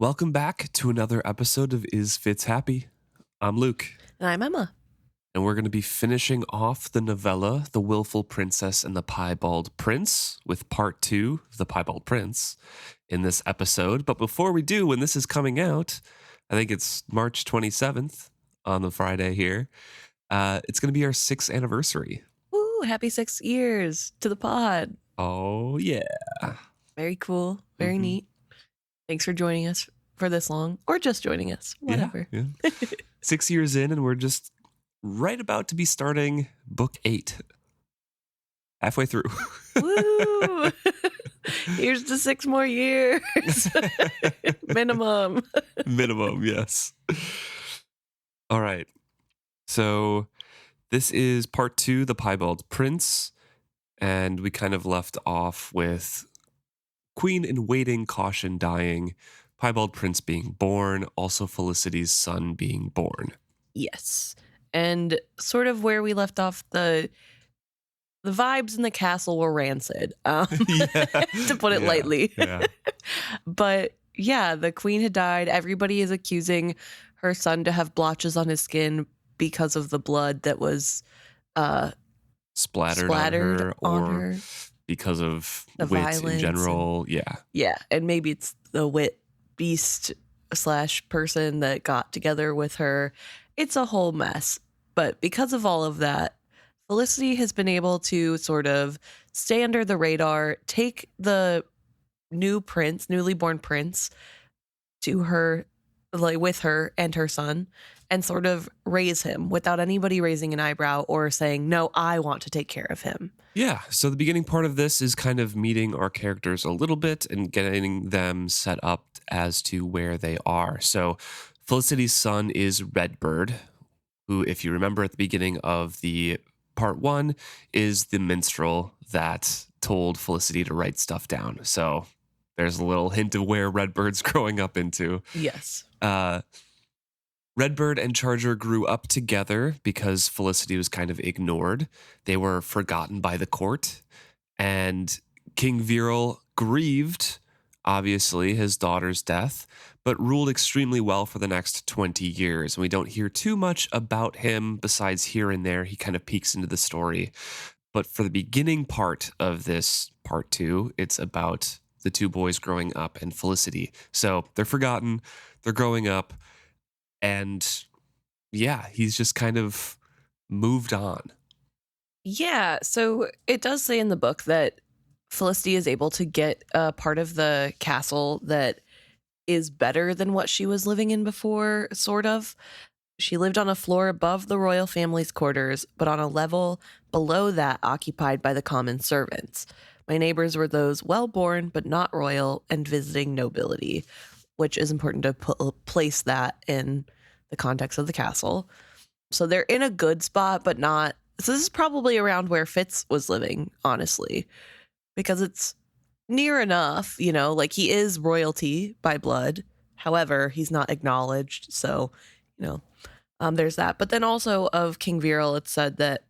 Welcome back to another episode of Is Fitz Happy? I'm Luke, And I'm Emma. and we're going to be finishing off the novella, The Wilful Princess and the Piebald Prince, with part 2, The Piebald Prince, in this episode. But before we do, when this is coming out, I think it's March 27th on the Friday here, it's going to be our 6th anniversary. Woo, happy 6 years to the pod. Oh, yeah. Very cool. Very neat. Thanks for joining us for this long, or just joining us. Whatever. Yeah. 6 years in, and we're just right about to be starting book 8. Halfway through. Woo! Here's to 6 more years. Minimum. Minimum, yes. All right. So this is part 2, The Piebald Prince. And we kind of left off with Queen-In-Wating, Caution dying, Piebald Prince being born, also Felicity's son being born. Yes. And sort of where we left off, the vibes in the castle were rancid, to put it lightly. Yeah. But yeah, the queen had died. Everybody is accusing her son to have blotches on his skin because of the blood that was Splattered on her, because of the wit violence in general. Yeah, and maybe it's the wit beast / person that got together with her. It's a whole mess. But because of all of that, Felicity has been able to sort of stay under the radar, take the newly born prince to her, like with her and her son, and sort of raise him without anybody raising an eyebrow or saying, no, I want to take care of him. Yeah, so the beginning part of this is kind of meeting our characters a little bit and getting them set up as to where they are. So Felicity's son is Redbird, who, if you remember at the beginning of the part 1, is the minstrel that told Felicity to write stuff down. So there's a little hint of where Redbird's growing up into. Yes. Redbird and Charger grew up together because Felicity was kind of ignored. They were forgotten by the court. And King Viral grieved, obviously, his daughter's death, but ruled extremely well for the next 20 years. And we don't hear too much about him besides here and there. He kind of peeks into the story. But for the beginning part of this part 2, it's about the two boys growing up and Felicity. So they're forgotten. They're growing up. And yeah, he's just kind of moved on. Yeah, so it does say in the book that Felicity is able to get a part of the castle that is better than what she was living in before, sort of. She lived on a floor above the royal family's quarters, but on a level below that occupied by the common servants. My neighbors were those well-born but not royal and visiting nobility, which is important to place that in the context of the castle. So they're in a good spot, but not. So this is probably around where Fitz was living, honestly, because it's near enough, like he is royalty by blood. However, he's not acknowledged. So, there's that. But then also of King Viral, it's said that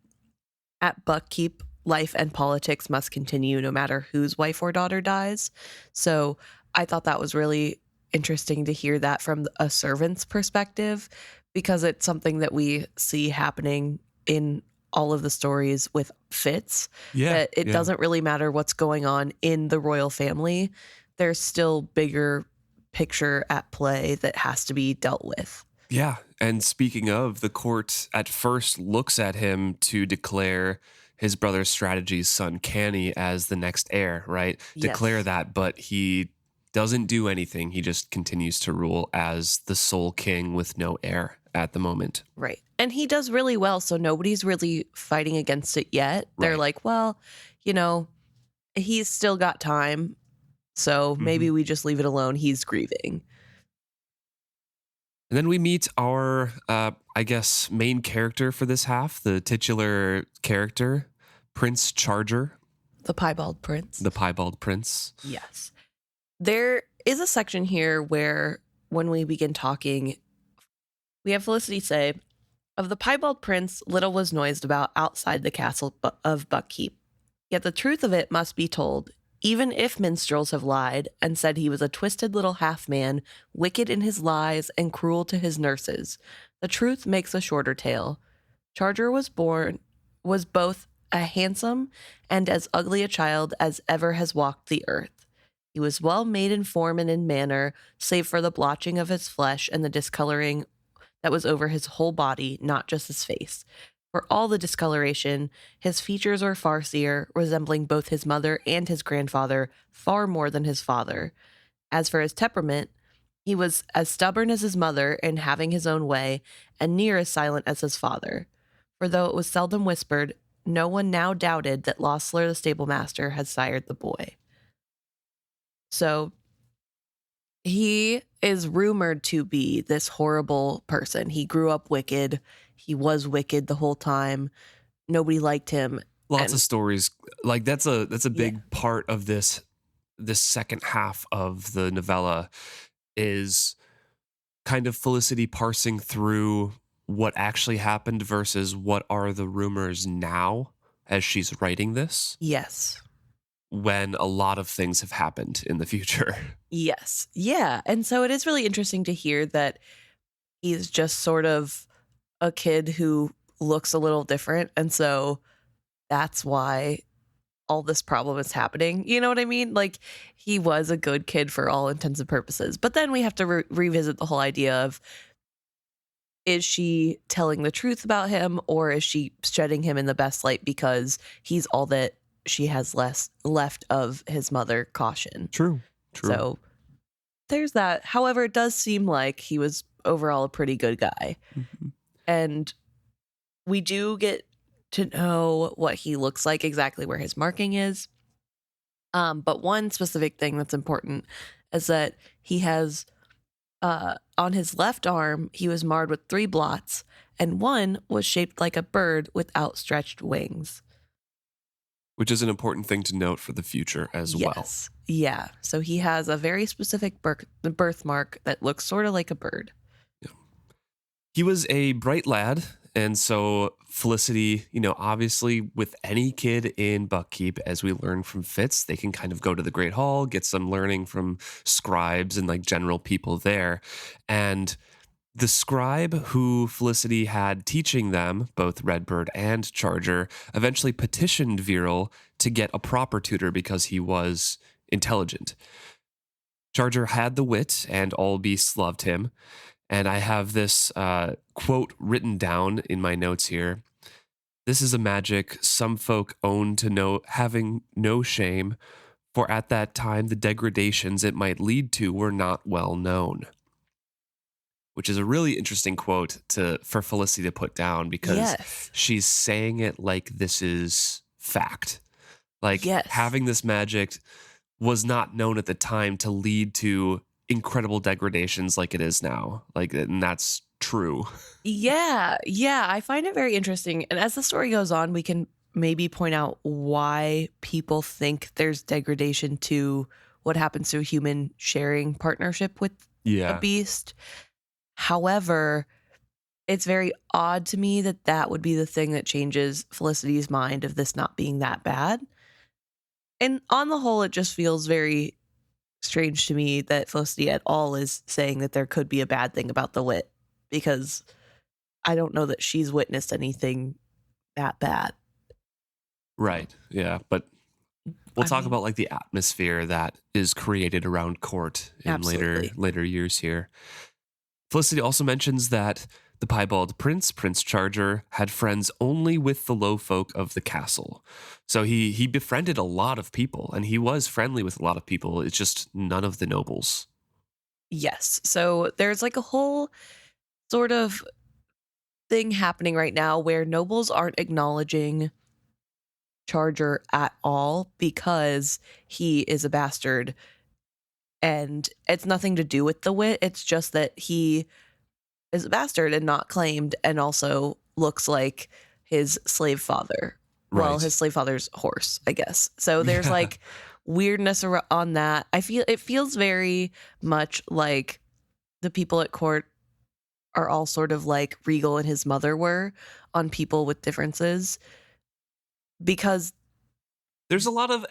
at Buckkeep, life and politics must continue no matter whose wife or daughter dies. So I thought that was really interesting to hear that from a servant's perspective, because it's something that we see happening in all of the stories with Fitz. That it doesn't really matter what's going on in the royal family. There's still bigger picture at play that has to be dealt with. Yeah. And speaking of, the court at first looks at him to declare his brother's strategy's son Canny as the next heir, right? Yes. Declare that, but he doesn't do anything. He just continues to rule as the sole king with no heir at the moment. Right. And he does really well, so nobody's really fighting against it yet. They're Right. like, well, he's still got time, so maybe we just leave it alone. He's grieving. And then we meet our, main character for this half, the titular character, Prince Charger. The Piebald Prince. The Piebald Prince. Yes. There is a section here where when we begin talking, we have Felicity say, of the Piebald Prince, little was noised about outside the castle of Buckkeep. Yet the truth of it must be told. even if minstrels have lied and said he was a twisted little half-man, wicked in his lies and cruel to his nurses, the truth makes a shorter tale. Charger was both a handsome and as ugly a child as ever has walked the earth. He was well made in form and in manner, save for the blotching of his flesh and the discoloring that was over his whole body, not just his face. For all the discoloration, his features were Farseer, resembling both his mother and his grandfather far more than his father. As for his temperament, he was as stubborn as his mother in having his own way, and near as silent as his father. For though it was seldom whispered, no one now doubted that Lossler the stablemaster had sired the boy. So he is rumored to be this horrible person. He grew up wicked. He was wicked the whole time. Nobody liked him. Lots of stories. Like that's a big part of this second half of the novella is kind of Felicity parsing through what actually happened versus what are the rumors now as she's writing this. Yes. When a lot of things have happened in the future. Yes. Yeah. And so it is really interesting to hear that he's just sort of a kid who looks a little different. And so that's why all this problem is happening. You know what I mean? Like, he was a good kid for all intents and purposes. But then we have to revisit the whole idea of, is she telling the truth about him, or is she shedding him in the best light because he's all that she has left of his mother, Caution? True. So there's that. However, it does seem like he was overall a pretty good guy. Mm-hmm. And we do get to know what he looks like, exactly where his marking is. But one specific thing that's important is that he has, on his left arm, he was marred with 3 blots, and one was shaped like a bird with outstretched wings. Which is an important thing to note for the future as well. Yeah. So he has a very specific birthmark that looks sort of like a bird. Yeah. He was a bright lad. And so Felicity, obviously with any kid in Buckkeep, as we learn from Fitz, they can kind of go to the Great Hall, get some learning from scribes and like general people there. And the scribe who Felicity had teaching them, both Redbird and Charger, eventually petitioned Viral to get a proper tutor because he was intelligent. Charger had the wit, and all beasts loved him. And I have this quote written down in my notes here. This is a magic some folk own to know, having no shame, for at that time the degradations it might lead to were not well known. Which is a really interesting quote for Felicity to put down, because she's saying it like this is fact. Like having this magic was not known at the time to lead to incredible degradations like it is now. And that's true. Yeah. I find it very interesting. And as the story goes on, we can maybe point out why people think there's degradation to what happens to a human sharing partnership with a beast. However, it's very odd to me that would be the thing that changes Felicity's mind of this not being that bad. And on the whole, it just feels very strange to me that Felicity at all is saying that there could be a bad thing about the wit, because I don't know that she's witnessed anything that bad. Right. Yeah. But we'll talk about like the atmosphere that is created around court in later years here. Felicity also mentions that the Piebald Prince, Prince Charger, had friends only with the low folk of the castle. So he befriended a lot of people, and he was friendly with a lot of people. It's just none of the nobles. Yes. So there's like a whole sort of thing happening right now where nobles aren't acknowledging Charger at all because he is a bastard. And it's nothing to do with the wit. It's just that he is a bastard and not claimed, and also looks like his slave father. Right. Well, his slave father's horse, I guess. So there's like weirdness on that. It feels very much like the people at court are all sort of like Regal and his mother were on people with differences. Because there's a lot of,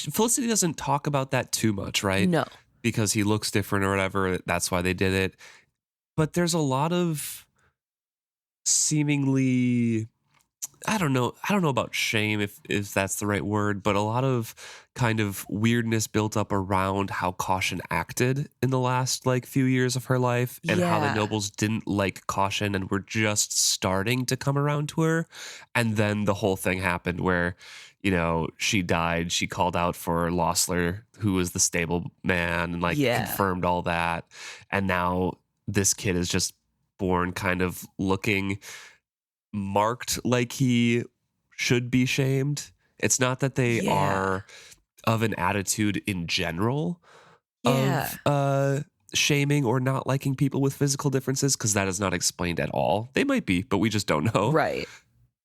Felicity doesn't talk about that too much, right? No. Because he looks different or whatever. That's why they did it. But there's a lot of seemingly, I don't know about shame if that's the right word, but a lot of kind of weirdness built up around how Caution acted in the last like few years of her life, and how the Yeah. nobles didn't like Caution and were just starting to come around to her. And then the whole thing happened where, she died. She called out for Lossler, who was the stable man, and like Yeah. confirmed all that. And now this kid is just born kind of looking marked like he should be shamed. It's not that they Yeah. are of an attitude in general Yeah. of shaming or not liking people with physical differences, because that is not explained at all. They might be, but we just don't know. Right.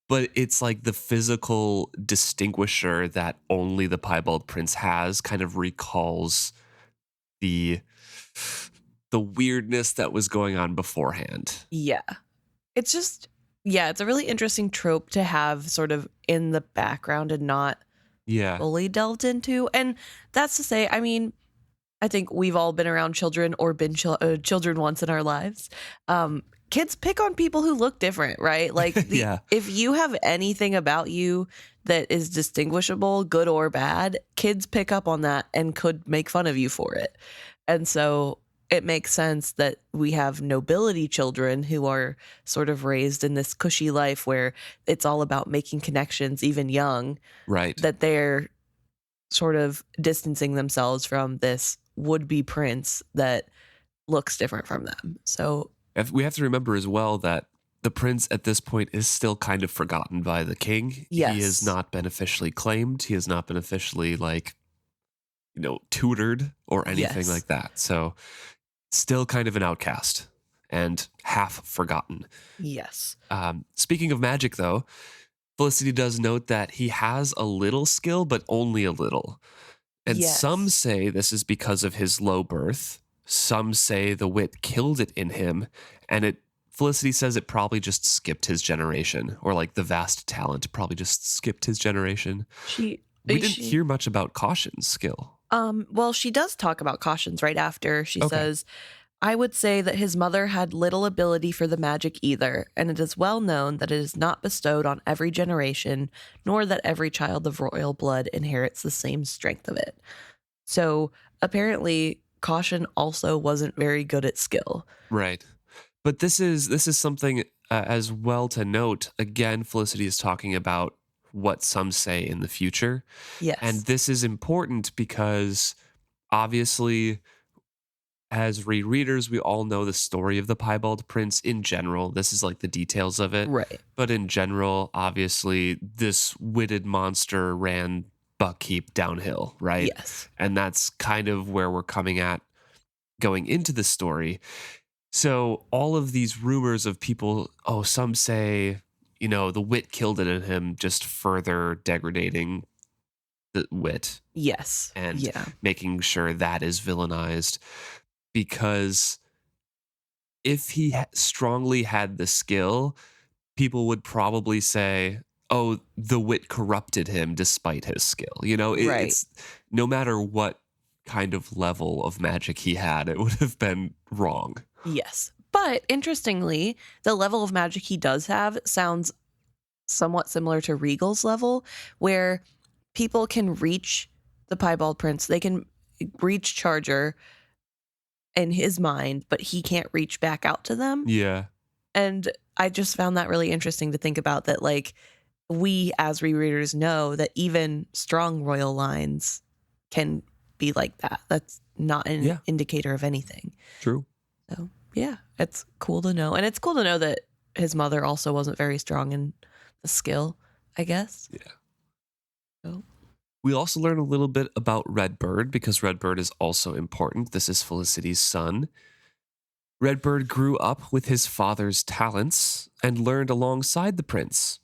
But it's like the physical distinguisher that only the Piebald Prince has kind of recalls the weirdness that was going on beforehand. Yeah. It's just, it's a really interesting trope to have sort of in the background and not Yeah. fully delved into. And that's to say, I mean, I think we've all been around children or been children once in our lives. Kids pick on people who look different, right? Like, Yeah. if you have anything about you that is distinguishable, good or bad, kids pick up on that and could make fun of you for it. And so it makes sense that we have nobility children who are sort of raised in this cushy life where it's all about making connections, even young, Right. that they're sort of distancing themselves from this would-be prince that looks different from them. So We have to remember as well that the prince at this point is still kind of forgotten by the king. Yes. He has not been officially claimed. He has not been officially tutored or anything Yes. like that. So still kind of an outcast and half forgotten. yes. Speaking of magic, though, Felicity does note that he has a little skill, but only a little. And Yes. some say this is because of his low birth. Some say the wit killed it in him, and Felicity says it probably just skipped his generation, or like the vast talent probably just skipped his generation. We didn't hear much about Caution's skill. Well, she does talk about Caution's right after. She Okay. says, I would say that his mother had little ability for the magic either, and it is well known that it is not bestowed on every generation, nor that every child of royal blood inherits the same strength of it. So apparently Caution also wasn't very good at skill. Right. But this is something as well to note. Again, Felicity is talking about what some say in the future. Yes. And this is important because obviously, as rereaders, we all know the story of the Piebald Prince in general. This is like the details of it. Right. But in general, obviously, this witted monster ran Buckkeep downhill, right? Yes. And that's kind of where we're coming at going into the story. So all of these rumors of people, some say, the wit killed it in him, just further degrading the wit Yes. and making sure that is villainized. Because if he strongly had the skill, people would probably say, oh, the wit corrupted him despite his skill. Right. It's no matter what kind of level of magic he had, it would have been wrong. Yes. But interestingly, the level of magic he does have sounds somewhat similar to Regal's level, where people can reach the Piebald Prince. They can reach Charger in his mind, but he can't reach back out to them. Yeah. And I just found that really interesting to think about, that like we as rereaders know that even strong royal lines can be like that. That's not an indicator of anything. True. So yeah, it's cool to know. And it's cool to know that his mother also wasn't very strong in the skill, I guess. Yeah. So we also learn a little bit about Redbird, because Redbird is also important. This is Felicity's son. Redbird grew up with his father's talents and learned alongside the prince.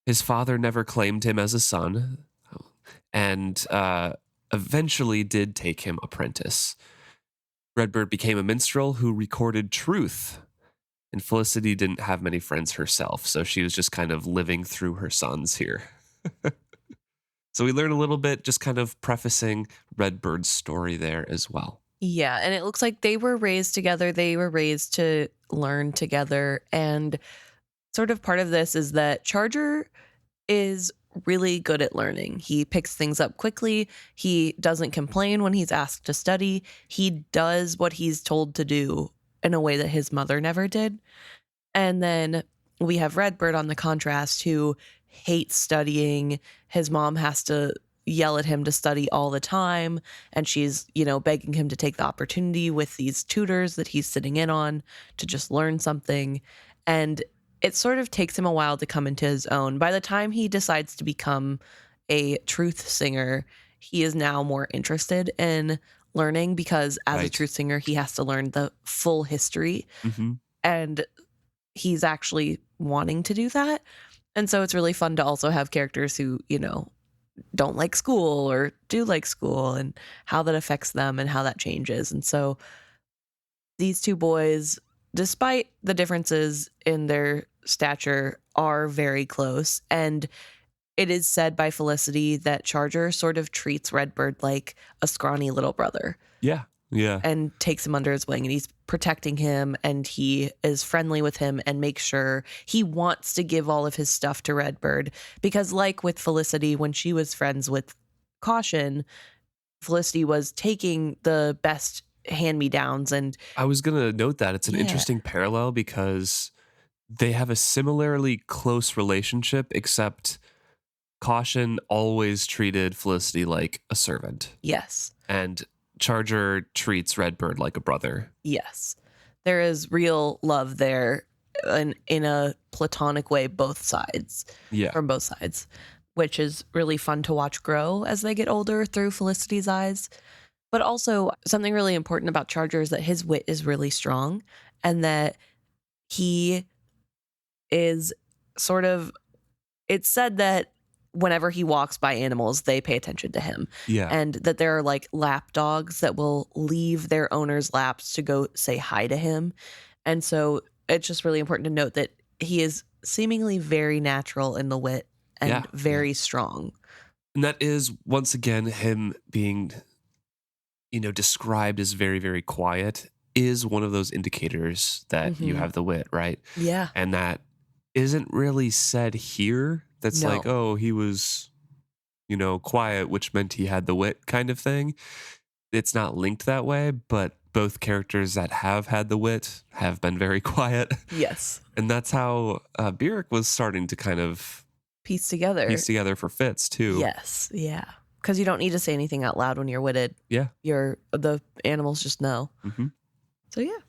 His father never claimed him as a son, and eventually did take him apprentice. Redbird became a minstrel who recorded truth, and Felicity didn't have many friends herself, so she was just kind of living through her sons here. So we learn a little bit, just kind of prefacing Redbird's story there as well. Yeah, and it looks like they were raised together. They were raised to learn together. And sort of part of this is that Charger is really good at learning. He picks things up quickly. He doesn't complain when he's asked to study. He does what he's told to do in a way that his mother never did. And then we have Redbird on the contrast, who hates studying. His mom has to yell at him to study all the time. And she's, begging him to take the opportunity with these tutors that he's sitting in on to just learn something. And it sort of takes him a while to come into his own. By the time he decides to become a truth singer, he is now more interested in learning, because as a truth singer, he has to learn the full history. Mm-hmm. And he's actually wanting to do that. And so it's really fun to also have characters who, don't like school or do like school, and how that affects them and how that changes. And so these two boys, despite the differences in their stature, are very close. And it is said by Felicity that Charger sort of treats Redbird like a scrawny little brother. Yeah. Yeah. And takes him under his wing, and he's protecting him, and he is friendly with him and makes sure he wants to give all of his stuff to Redbird, because like with Felicity, when she was friends with Caution, Felicity was taking the best hand-me-downs. And I was going to note that it's an interesting parallel, because they have a similarly close relationship, except Caution always treated Felicity like a servant. Yes. And Charger treats Redbird like a brother. Yes. There is real love there in a platonic way, both sides. Yeah. From both sides, which is really fun to watch grow as they get older through Felicity's eyes. But also something really important about Charger is that his wit is really strong, and that he is sort of, it's said that whenever he walks by animals, they pay attention to him. Yeah. And that there are like lap dogs that will leave their owner's laps to go say hi to him. And so it's just really important to note that he is seemingly very natural in the wit and very strong. And that is, once again, him being, described as very, very quiet is one of those indicators that you have the wit, right? Yeah. And that isn't really said here. That's like, oh, he was, quiet, which meant he had the wit kind of thing. It's not linked that way, but both characters that have had the wit have been very quiet. Yes. And that's how Byrrc was starting to kind of piece together for Fitz too. Yes. Yeah. Because you don't need to say anything out loud when you're witted. Yeah. The animals just know. Mm-hmm. So yeah.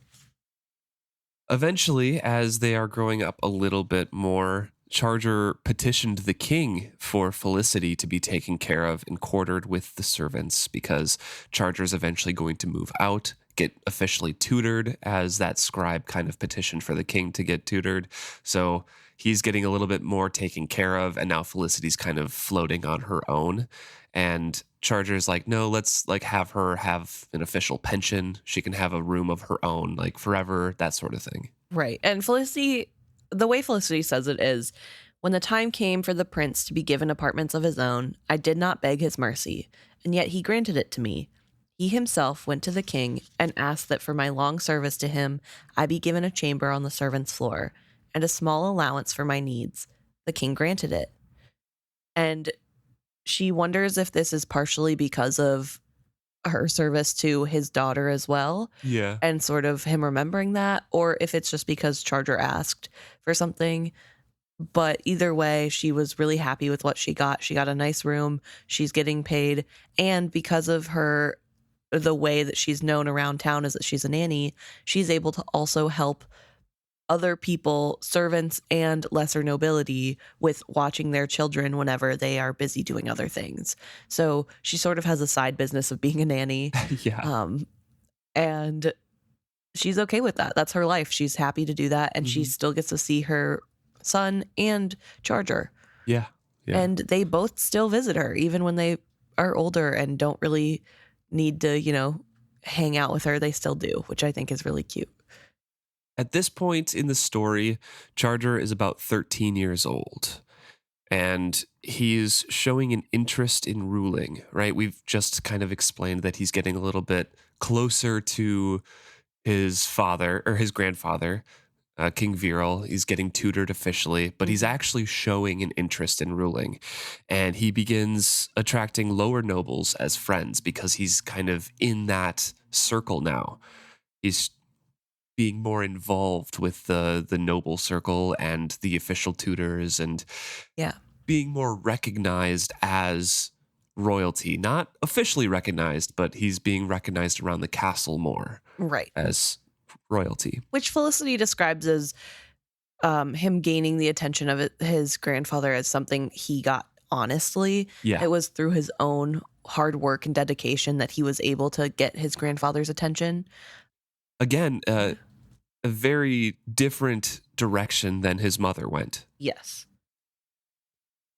Eventually, as they are growing up a little bit more, Charger petitioned the king for Felicity to be taken care of and quartered with the servants, because Charger's eventually going to move out, get officially tutored, as that scribe kind of petitioned for the king to get tutored. So he's getting a little bit more taken care of, and now Felicity's kind of floating on her own. And Charger's like, no, let's have her have an official pension. She can have a room of her own, forever, that sort of thing. Right. And Felicity, the way Felicity says it is, when the time came for the prince to be given apartments of his own, I did not beg his mercy, and yet he granted it to me. He himself went to the king and asked that for my long service to him, I be given a chamber on the servants' floor and a small allowance for my needs. The king granted it. And she wonders if this is partially because of her service to his daughter as well. Yeah. And sort of him remembering that, or if it's just because Charger asked for something. But either way, she was really happy with what she got. She got a nice room. She's getting paid. And because of the way that she's known around town is that she's a nanny, she's able to also help other people, servants and lesser nobility, with watching their children whenever they are busy doing other things. So she sort of has a side business of being a nanny. Yeah. And she's okay with that. That's her life. She's happy to do that. And she still gets to see her son and Charger. Yeah. Yeah. And they both still visit her, even when they are older and don't really need to, hang out with her. They still do, which I think is really cute. At this point in the story, Charger is about 13 years old. and he's showing an interest in ruling, right? We've just kind of explained that he's getting a little bit closer to his father or his grandfather, King Viral. He's getting tutored officially, but he's actually showing an interest in ruling. And he begins attracting lower nobles as friends because he's kind of in that circle now. He's being more involved with the noble circle and the official tutors, and Yeah. being more recognized as royalty. Not officially recognized, but he's being recognized around the castle more Right. as royalty. Which Felicity describes as him gaining the attention of his grandfather as something he got honestly. Yeah. It was through his own hard work and dedication that he was able to get his grandfather's attention. Again, a very different direction than his mother went. Yes.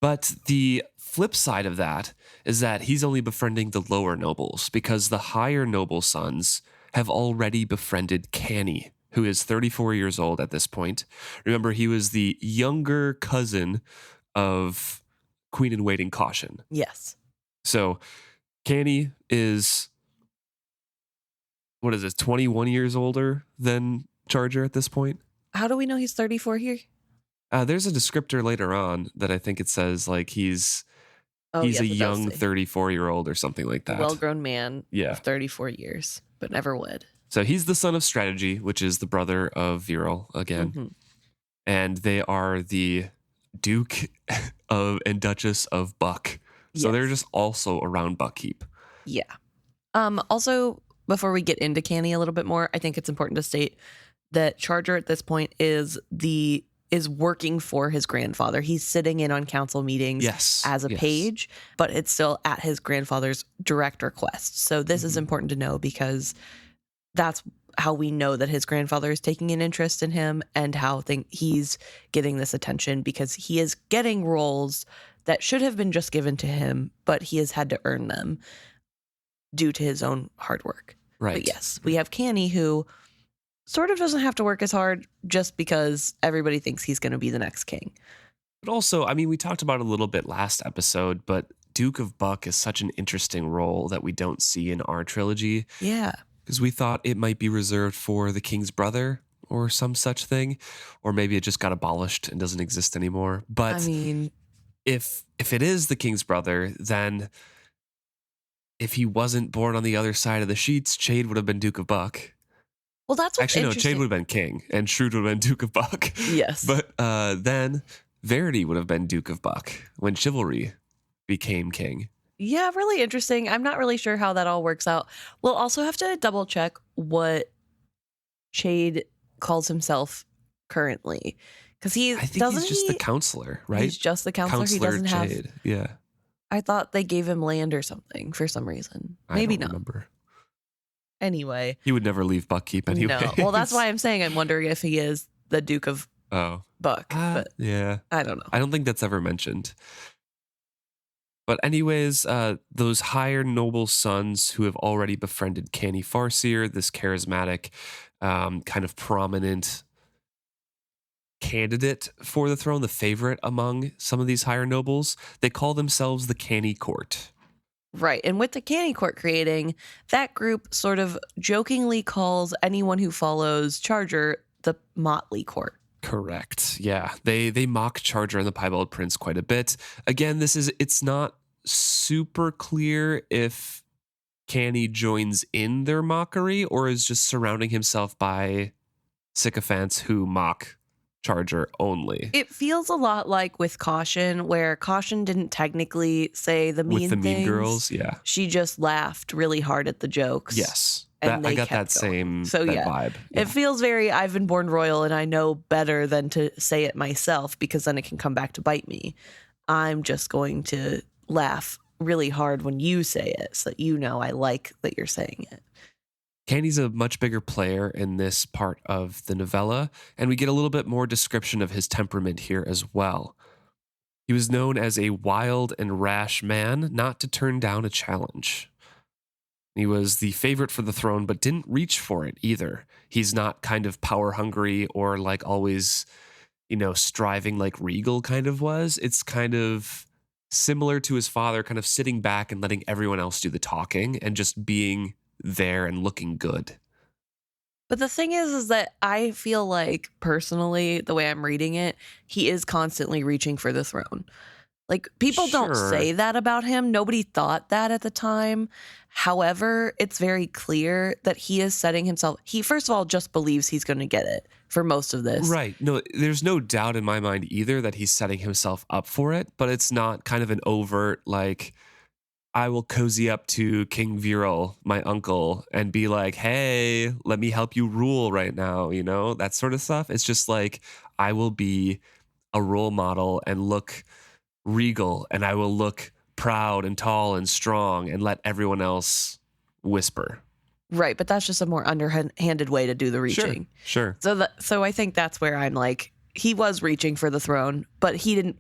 But the flip side of that is that he's only befriending the lower nobles because the higher noble sons have already befriended Canny, who is 34 years old at this point. Remember, he was the younger cousin of Queen-In-Wating Caution. Yes. So Canny is, 21 years older than Charger at this point? How do we know he's 34 here? There's a descriptor later on that I think it says like he's Oh, yes, a it does young say. 34-year-old or something like that. Well-grown man Yeah. of 34 years, but never would. So he's the son of Strategy, which is the brother of Viral again. Mhm. And they are the Duke of and Duchess of Buck. So Yes. they're just also around Buckkeep. Yeah. Also, before we get into Canny a little bit more, I think it's important to state that Charger at this point is working for his grandfather. He's sitting in on council meetings Yes. as a yes. page, but it's still at his grandfather's direct request. So this is Mhm. important to know because that's how we know that his grandfather is taking an interest in him and how he's getting this attention because he is getting roles that should have been just given to him, but he has had to earn them due to his own hard work. Right. But yes, we have Canny, who sort of doesn't have to work as hard just because everybody thinks he's going to be the next king. But also, I mean, we talked about it a little bit last episode, but Duke of Buck is such an interesting role that we don't see in our trilogy. Yeah. Because we thought it might be reserved for the king's brother or some such thing, or maybe it just got abolished and doesn't exist anymore. But I mean, if it is the king's brother, then if he wasn't born on the other side of the sheets, Chade would have been Duke of Buck. well, that's what's Actually, no, interesting. Chade would have been king, and Shrewd would have been Duke of Buck. Yes. But then Verity would have been Duke of Buck when Chivalry became king. Yeah, really interesting. I'm not really sure how that all works out. We'll also have to double check what Chade calls himself currently. Because I think he's just the counselor, right? He's just the counselor. He Counselor doesn't have. Chade. Yeah. I thought they gave him land or something for some reason. I Maybe don't not. remember. Anyway. He would never leave Buckkeep anyway. No. Well, that's why I'm saying I'm wondering if he is the Duke of Oh. Buck. But Yeah. I don't know. I don't think that's ever mentioned. But anyways, those higher noble sons who have already befriended Canny Farseer, this charismatic, kind of prominent candidate for the throne, the favorite among some of these higher nobles, they call themselves the Canny Court. Right. And with the Canny Court creating, that group sort of jokingly calls anyone who follows Charger the Motley Court. Correct. Yeah. They mock Charger and the Piebald Prince quite a bit. Again, it's not super clear if Canny joins in their mockery or is just surrounding himself by sycophants who mock Charger only. It feels a lot like with Caution, where Caution didn't technically say the mean With the mean things. girls, yeah. She just laughed really hard at the jokes. Yes. And I they got that kept going. same So, that yeah. vibe. It feels very, I've been born royal and I know better than to say it myself because then it can come back to bite me. I'm just going to laugh really hard when you say it so that you know I like that you're saying it. Canny's a much bigger player in this part of the novella, and we get a little bit more description of his temperament here as well. He was known as a wild and rash man, not to turn down a challenge. He was the favorite for the throne, but didn't reach for it either. He's not kind of power hungry or like always striving like Regal kind of was. It's kind of similar to his father, kind of sitting back and letting everyone else do the talking and just being there and looking good. But the thing is that I feel like, personally, the way I'm reading it, he is constantly reaching for the throne. Like, people don't Sure. say that about him. Nobody thought that at the time. However, it's very clear that he is setting himself. He, first of all, just believes he's going to get it for most of this. Right. No, there's no doubt in my mind either that he's setting himself up for it, but it's not kind of an overt, like, I will cozy up to King Viral, my uncle, and be like, hey, let me help you rule right now, that sort of stuff. It's just like, I will be a role model and look regal, and I will look proud and tall and strong and let everyone else whisper. Right, but that's just a more underhanded way to do the reaching. Sure. So I think that's where I'm like, he was reaching for the throne, but he didn't.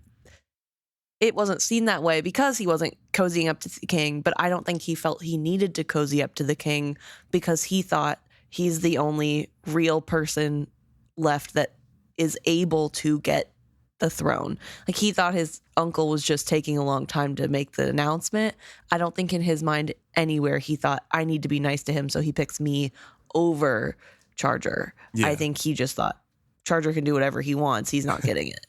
It wasn't seen that way because he wasn't cozying up to the king, but I don't think he felt he needed to cozy up to the king because he thought he's the only real person left that is able to get the throne. Like, he thought his uncle was just taking a long time to make the announcement. I don't think in his mind anywhere he thought, I need to be nice to him, so he picks me over Charger. Yeah. I think he just thought Charger can do whatever he wants. He's not getting it.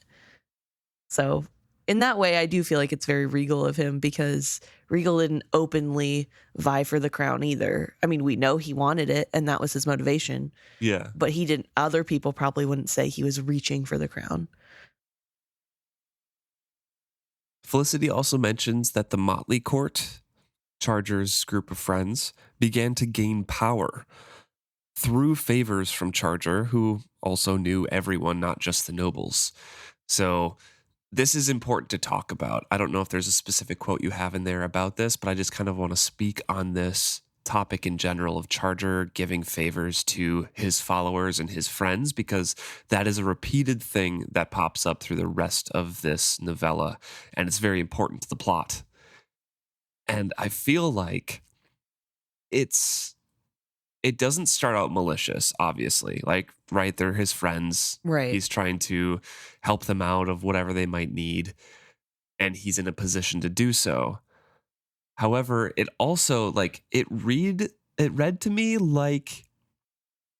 So in that way, I do feel like it's very Regal of him because Regal didn't openly vie for the crown either. I mean, we know he wanted it and that was his motivation. Yeah. But he didn't. Other people probably wouldn't say he was reaching for the crown. Felicity also mentions that the Motley Court, Charger's group of friends, began to gain power through favors from Charger, who also knew everyone, not just the nobles. So this is important to talk about. I don't know if there's a specific quote you have in there about this, but I just kind of want to speak on this topic in general of Charger giving favors to his followers and his friends, because that is a repeated thing that pops up through the rest of this novella, and it's very important to the plot. And I feel like it doesn't start out malicious, obviously. Like, right, they're his friends. Right. He's trying to help them out of whatever they might need, and he's in a position to do so. However, it also, like, it read to me like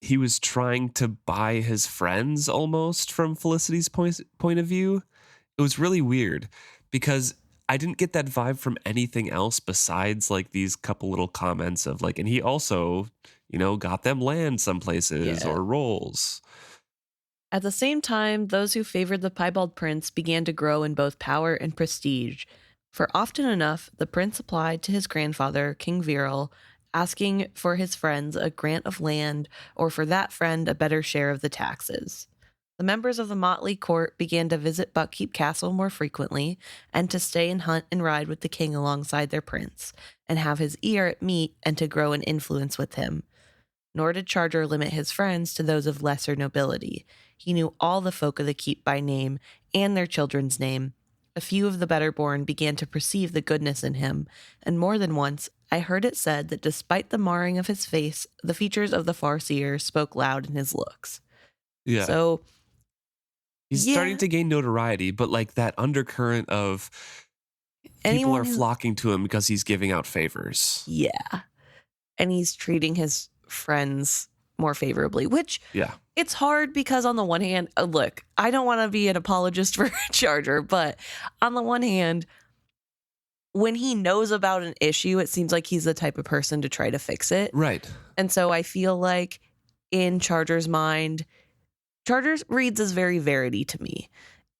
he was trying to buy his friends almost from Felicity's point of view. It was really weird because I didn't get that vibe from anything else besides like these couple little comments of like, and he also, got them land some places or roles. At the same time, those who favored the Piebald Prince began to grow in both power and prestige. For often enough, the prince applied to his grandfather, King Viral, asking for his friends a grant of land or for that friend a better share of the taxes. The members of the motley court began to visit Buckkeep Castle more frequently and to stay and hunt and ride with the king alongside their prince and have his ear at meat and to grow in influence with him. Nor did Charger limit his friends to those of lesser nobility. He knew all the folk of the keep by name and their children's name. A few of the better born began to perceive the goodness in him, and more than once I heard it said that despite the marring of his face, the features of the Farseer spoke loud in his looks. Yeah. So he's starting to gain notoriety, but like that undercurrent of people are flocking to him because he's giving out favors. Yeah. And he's treating his friends more favorably, which it's hard because on the one hand, look, I don't want to be an apologist for Charger, but on the one hand, when he knows about an issue, it seems like he's the type of person to try to fix it. Right. And so I feel like in Charger's mind, Charger reads as very Verity to me.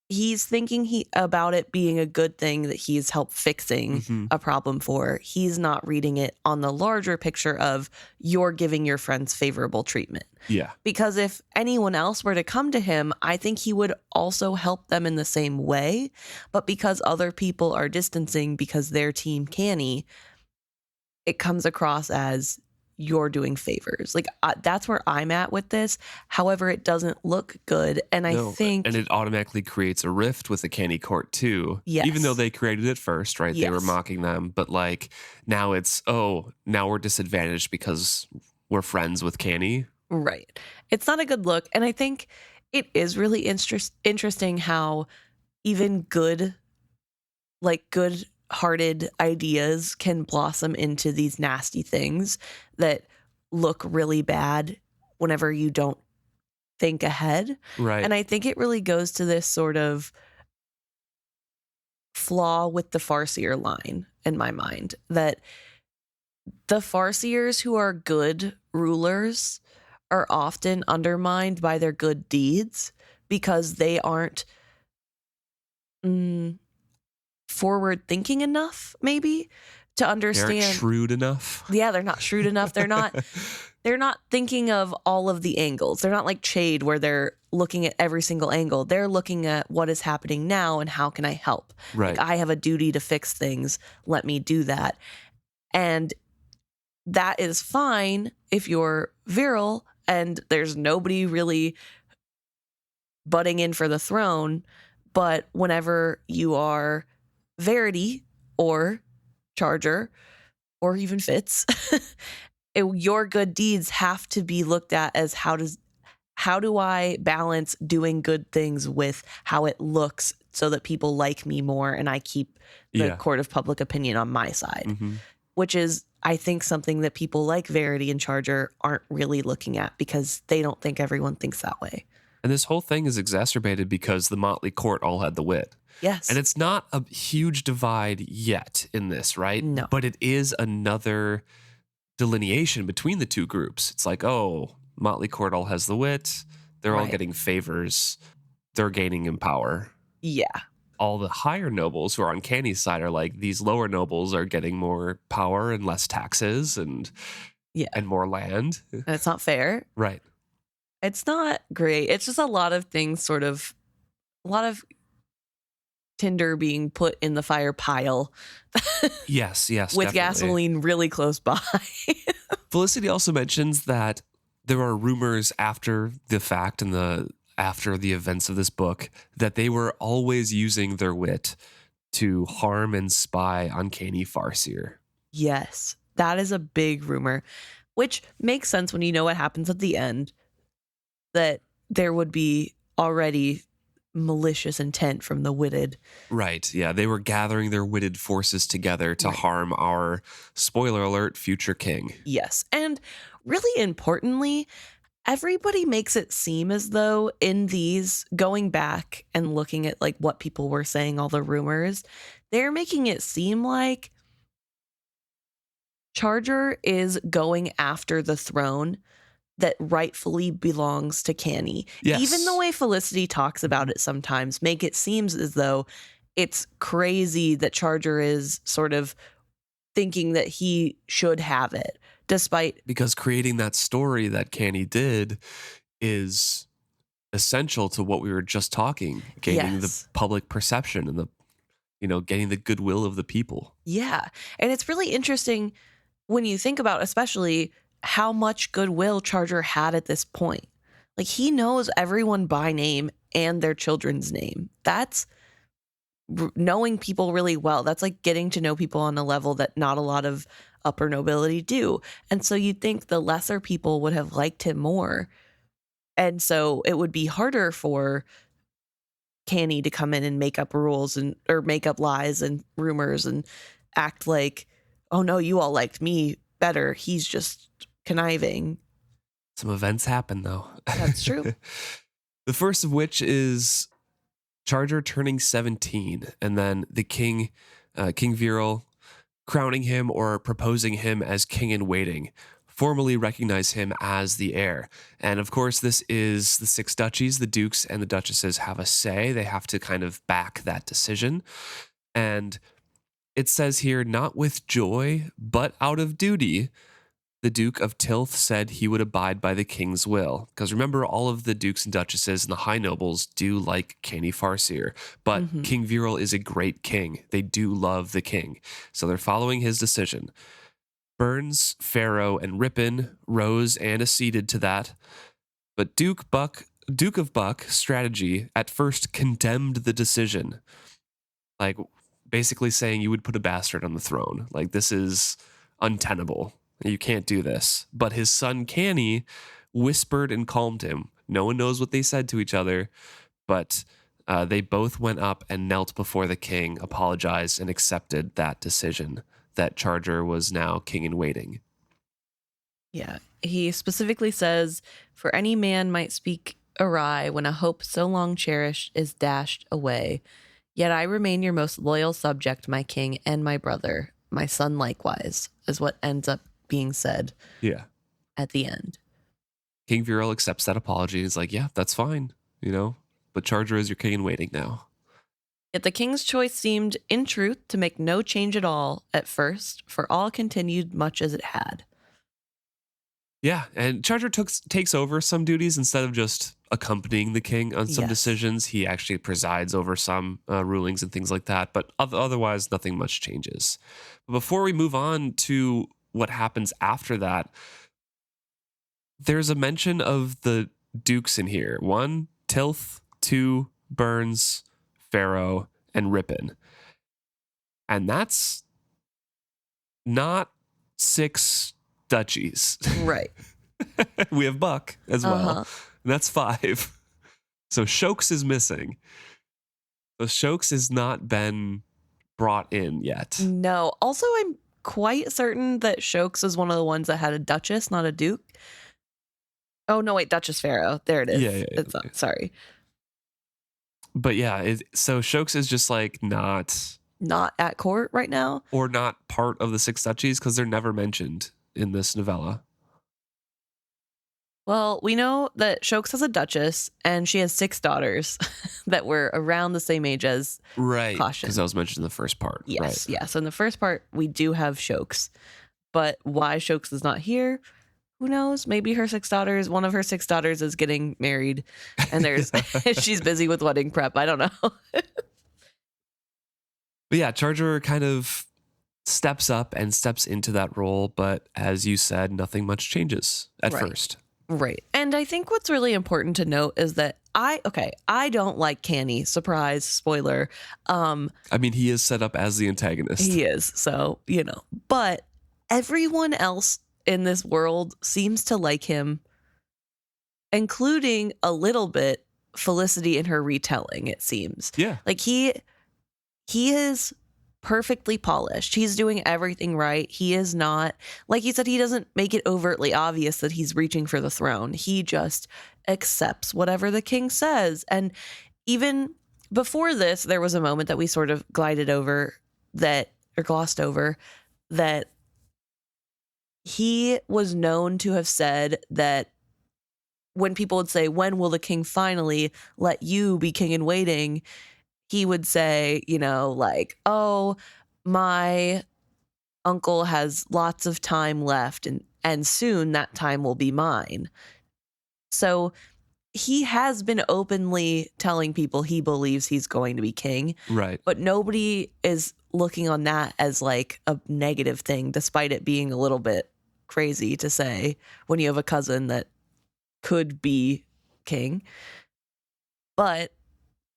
He's thinking about it being a good thing that he's helped fixing a problem for. He's not reading it on the larger picture of you're giving your friends favorable treatment. Yeah. Because if anyone else were to come to him, I think he would also help them in the same way. But because other people are distancing because they're Team Canny, it comes across as you're doing favors. Like that's where I'm at with this. However, it doesn't look good. And I think... And it automatically creates a rift with the Canny court too. Yes. Even though they created it first, right? Yes. They were mocking them. But like now it's, now we're disadvantaged because we're friends with Canny. Right. It's not a good look. And I think It is really interesting how even good-hearted ideas can blossom into these nasty things that look really bad whenever you don't think ahead. Right. And I think it really goes to this sort of flaw with the Farseer line in my mind, that the Farseers who are good rulers are often undermined by their good deeds because they aren't forward thinking enough, maybe, to They aren't understand. shrewd enough. Yeah, they're not shrewd enough. They're not thinking of all of the angles. They're not like Chade where they're looking at every single angle. They're looking at what is happening now and how can I help? Right. Like, I have a duty to fix things. Let me do that. And that is fine if you're virile and there's nobody really butting in for the throne. But whenever you are Verity or Charger or even Fitz, your good deeds have to be looked at as how do I balance doing good things with how it looks so that people like me more and I keep the court of public opinion on my side, which is, I think, something that people like Verity and Charger aren't really looking at because they don't think everyone thinks that way. And this whole thing is exacerbated because the motley court all had the wit. Yes. And it's not a huge divide yet in this, right? No. But it is another delineation between the two groups. It's like, oh, motley court all has the wit. They're all getting favors. They're gaining in power. Yeah. All the higher nobles who are on Canny's side are like, these lower nobles are getting more power and less taxes and more land. And it's not fair. Right. It's not great. It's just a lot of things, a lot of tinder being put in the fire pile. Yes, with definitely. gasoline really close by. Felicity also mentions that there are rumors after the fact and after the events of this book that they were always using their wit to harm and spy on Canny Farseer. Yes, that is a big rumor, which makes sense when you know what happens at the end, that there would be already malicious intent from the witted. Right, yeah. They were gathering their witted forces together to harm our, spoiler alert, future king. Yes, and really importantly, everybody makes it seem as though in these, going back and looking at like what people were saying, all the rumors, they're making it seem like Charger is going after the throne that rightfully belongs to Canny. Yes. Even the way Felicity talks about it sometimes make it seems as though it's crazy that Charger is sort of thinking that he should have it, despite... Because creating that story that Canny did is essential to what we were just talking, gaining the public perception and getting the goodwill of the people. Yeah. And it's really interesting when you think about especially how much goodwill Charger had at this point. Like, he knows everyone by name and their children's name. That's knowing people really well. That's like getting to know people on a level that not a lot of upper nobility do. And so you'd think the lesser people would have liked him more. And so it would be harder for Canny to come in and make up rules or make up lies and rumors and act like, oh no, you all liked me better. He's just conniving. Some events happen, though. That's true. The first of which is Charger turning 17, and then the king, King Viral, crowning him or proposing him as King-In-Wating, formally recognize him as the heir. And of course, this is the 6 duchies. The dukes and the duchesses have a say. They have to kind of back that decision. And it says here, not with joy, but out of duty, the Duke of Tilth said he would abide by the king's will. Because remember, all of the dukes and duchesses and the high nobles do like Canny Farseer. But King Viral is a great king. They do love the king. So they're following his decision. Burns, Farrow, and Ripon rose and acceded to that. But Duke of Buck strategy at first condemned the decision. Like, basically saying you would put a bastard on the throne. Like, this is untenable. You can't do this. But his son Canny whispered and calmed him. No one knows what they said to each other, but they both went up and knelt before the king, apologized, and accepted that decision that Charger was now king-in-waiting. Yeah. He specifically says, "For any man might speak awry when a hope so long cherished is dashed away. Yet I remain your most loyal subject, my king and my brother, my son likewise," is what ends up being said Yeah. at the end. King Viral accepts that apology. He's like, yeah, that's fine, but Charger is your king-in-waiting now. Yet the king's choice seemed, in truth, to make no change at all at first, for all continued much as it had. Yeah, and Charger takes over some duties instead of just accompanying the king on some decisions. He actually presides over some rulings and things like that, but otherwise nothing much changes. But before we move on to what happens after that, there's a mention of the dukes in here. 1, Tilth, 2, Burns, Pharaoh, and Ripon. And that's not 6 duchies. Right. We have Buck as well. That's 5. So Shokes is missing. So Shokes has not been brought in yet. No. Also, I'm quite certain that Shokes is one of the ones that had a duchess, not a duke. Oh, no, wait, Duchess Pharaoh. There it is. Yeah. Sorry. But yeah, so Shokes is just like not at court right now. Or not part of the 6 duchies because they're never mentioned in this novella. Well, we know that Shokes has a duchess, and she has 6 daughters that were around the same age as Caution. Because that was mentioned in the first part. Yes, right. yeah. So in the first part, we do have Shokes. But why Shokes is not here, who knows? Maybe her 6 daughters, one of her 6 daughters is getting married, and she's busy with wedding prep. I don't know. But yeah, Charger kind of steps up and steps into that role, but as you said, nothing much changes at first. Right. And I think what's really important to note is that I don't like Canny. Surprise, spoiler. I mean, he is set up as the antagonist. He is, so, But everyone else in this world seems to like him, including a little bit Felicity in her retelling, it seems. Yeah. Like he is perfectly polished. He's doing everything right. He is not, like he said, he doesn't make it overtly obvious that he's reaching for the throne. He just accepts whatever the king says. And even before this, there was a moment that we sort of glossed over, that he was known to have said that when people would say, "When will the king finally let you be king-in-waiting?" he would say, "Oh, my uncle has lots of time left, and soon that time will be mine." So he has been openly telling people he believes he's going to be king. Right. But nobody is looking on that as like a negative thing, despite it being a little bit crazy to say when you have a cousin that could be king. But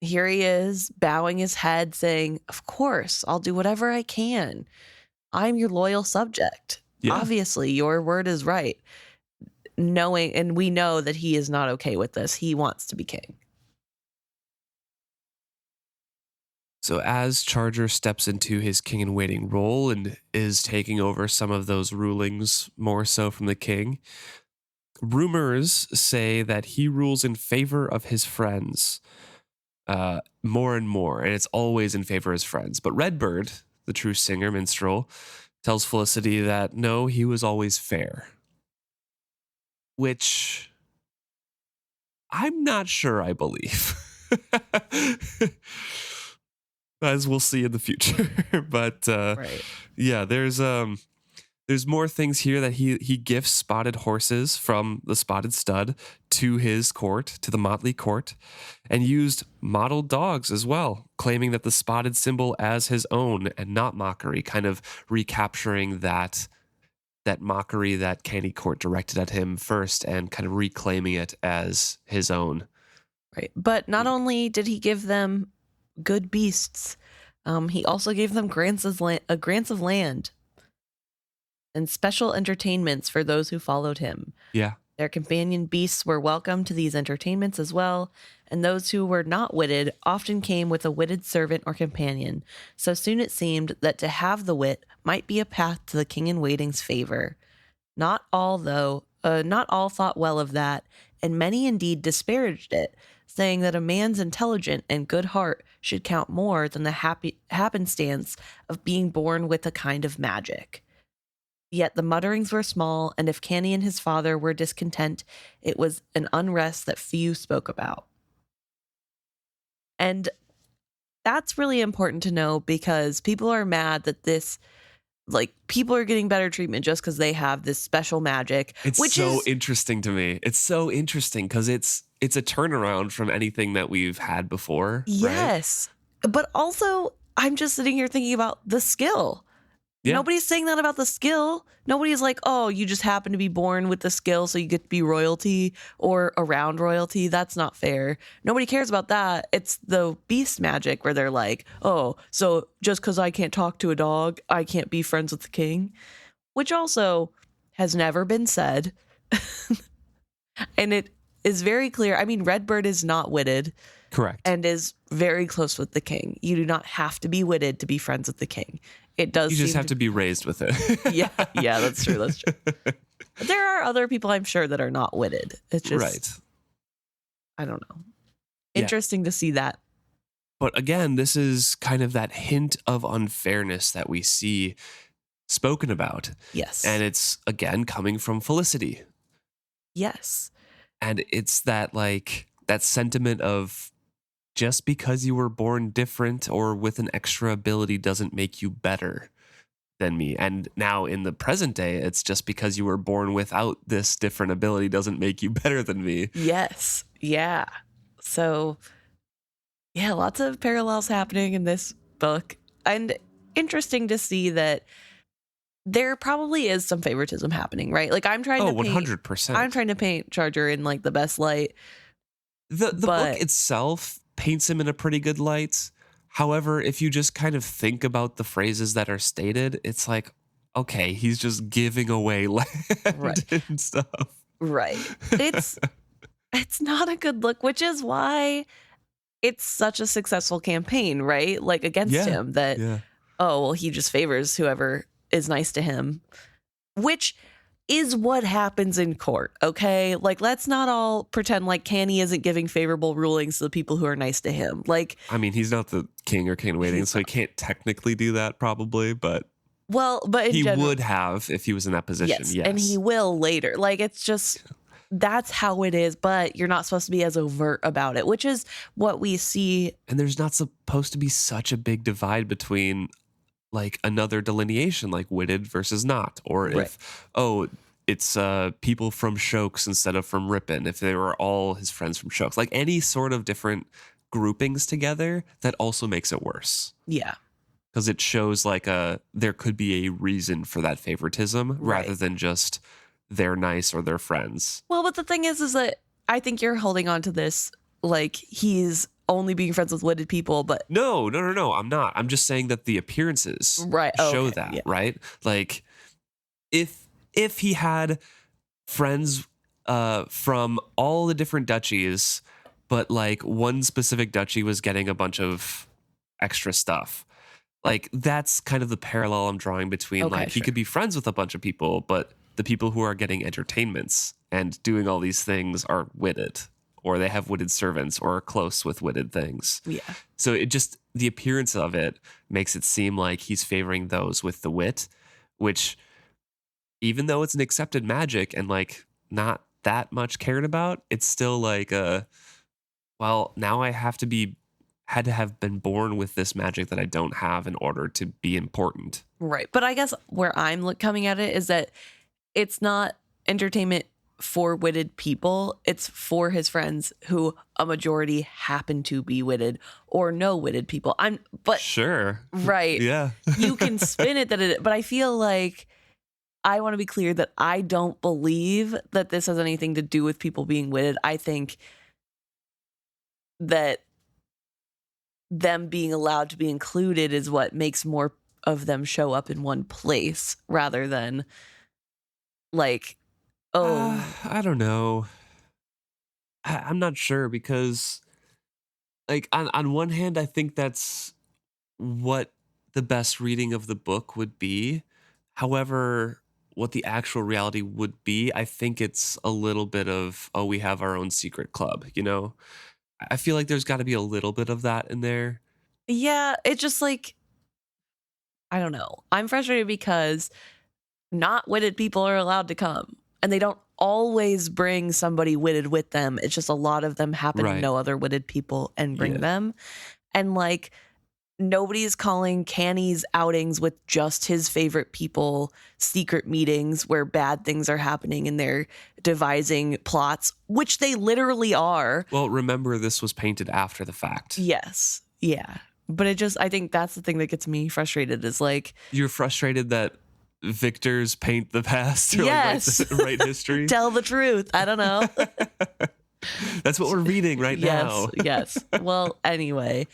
here he is, bowing his head, saying, "Of course, I'll do whatever I can. I'm your loyal subject. Yeah. Obviously, your word is right." And we know that he is not okay with this. He wants to be king. So as Charger steps into his king-in-waiting role and is taking over some of those rulings more so from the king, rumors say that he rules in favor of his friends more and more, and it's always in favor of his friends. But Redbird, the true singer, minstrel, tells Felicity that no, he was always fair. Which I'm not sure I believe. As we'll see in the future. But yeah, there's more things here that he gifts spotted horses from the Spotted Stud to his court, to the Motley court, and used modeled dogs as well, claiming that the spotted symbol as his own and not mockery, kind of recapturing that mockery that Canny court directed at him first and kind of reclaiming it as his own. Right. But not only did he give them good beasts, he also gave them grants of land and special entertainments for those who followed him. Yeah. Their companion beasts were welcome to these entertainments as well, and those who were not witted often came with a witted servant or companion, so soon it seemed that to have the wit might be a path to the King-In-Wating's favor. Not all, though, not all thought well of that, and many indeed disparaged it, saying that a man's intelligent and good heart should count more than the happenstance of being born with a kind of magic. Yet the mutterings were small, and if Canny and his father were discontent, it was an unrest that few spoke about. And that's really important to know because people are mad that this, like, people are getting better treatment just because they have this special magic. It's which so is interesting to me. It's so interesting because it's a turnaround from anything that we've had before. yes. But also, I'm just sitting here thinking about the skill. Yeah. Nobody's saying that about the skill. Nobody's like, oh, you just happen to be born with the skill so you get to be royalty or around royalty. That's not fair. Nobody cares about that. It's the beast magic where they're like, oh, so just because I can't talk to a dog, I can't be friends with the king, which also has never been said. And it is very clear. I mean, Redbird is not witted. Correct. And is very close with the king. You do not have to be witted to be friends with the king. It does. You just have to be raised with it. yeah, that's true. That's true. There are other people I'm sure that are not witted. It's just, right. I don't know. Interesting to see that. But again, this is kind of that hint of unfairness that we see spoken about. Yes. And it's, again, coming from Felicity. Yes. And it's that, like, that sentiment of just because you were born different or with an extra ability doesn't make you better than me. And now in the present day, it's just because you were born without this different ability doesn't make you better than me. Yes. Yeah. So, yeah, lots of parallels happening in this book. And interesting to see that there probably is some favoritism happening, right? Like I'm trying to paint 100%. I'm trying to paint Charger in like the best light. The book itself paints him in a pretty good light. However, if you just kind of think about the phrases that are stated, it's like, okay, he's just giving away land and stuff. Right. It's not a good look, which is why it's such a successful campaign, right? Like against him that, oh, well, he just favors whoever is nice to him, which is what happens in court, okay? Like, let's not all pretend like Canny isn't giving favorable rulings to the people who are nice to him. Like, I mean, he's not the king or King-In-Wating, so he can't technically do that probably, but but he would have if he was in that position, yes. And he will later. Like, it's just, that's how it is, but you're not supposed to be as overt about it, which is what we see. And there's not supposed to be such a big divide between like another delineation, like witted versus not, or if it's people from Shokes instead of from Ripon, if they were all his friends from Shokes, like any sort of different groupings together, that also makes it worse. Yeah, because it shows like there could be a reason for that favoritism rather than just they're nice or they're friends. Well, but the thing is that I think you're holding on to this like he's only being friends with witted people, but no, I'm not. I'm just saying that the appearances show that, right? Like if he had friends from all the different duchies, but like one specific duchy was getting a bunch of extra stuff, like that's kind of the parallel I'm drawing between he could be friends with a bunch of people, but the people who are getting entertainments and doing all these things are witted, or they have witted servants or are close with witted things. Yeah. So it just, the appearance of it makes it seem like he's favoring those with the wit, which even though it's an accepted magic and like not that much cared about, it's still like well, now I had to have been born with this magic that I don't have in order to be important. Right. But I guess where I'm coming at it is that it's not entertainment for witted people. It's for his friends who a majority happen to be witted or know witted people. Sure. Right. Yeah. You can spin it but I feel like I want to be clear that I don't believe that this has anything to do with people being witted. I think that them being allowed to be included is what makes more of them show up in one place rather than like, Oh, I don't know. I'm not sure because, like, on one hand, I think that's what the best reading of the book would be. However, what the actual reality would be, I think it's a little bit of, oh, we have our own secret club, you know? I feel like there's got to be a little bit of that in there. yeah. It's just like, I don't know. I'm frustrated because not witted people are allowed to come, and they don't always bring somebody witted with them. It's just a lot of them happen to Right. know other witted people and bring Yeah. them. And like, nobody's calling Canny's outings with just his favorite people secret meetings where bad things are happening and they're devising plots, which they literally are. Well, remember, this was painted after the fact. Yes. Yeah. But I think that's the thing that gets me frustrated is like, You're frustrated that victors paint the past or yes, like write history. tell the truth. I don't know. That's what we're reading right now. Yes. Well, anyway.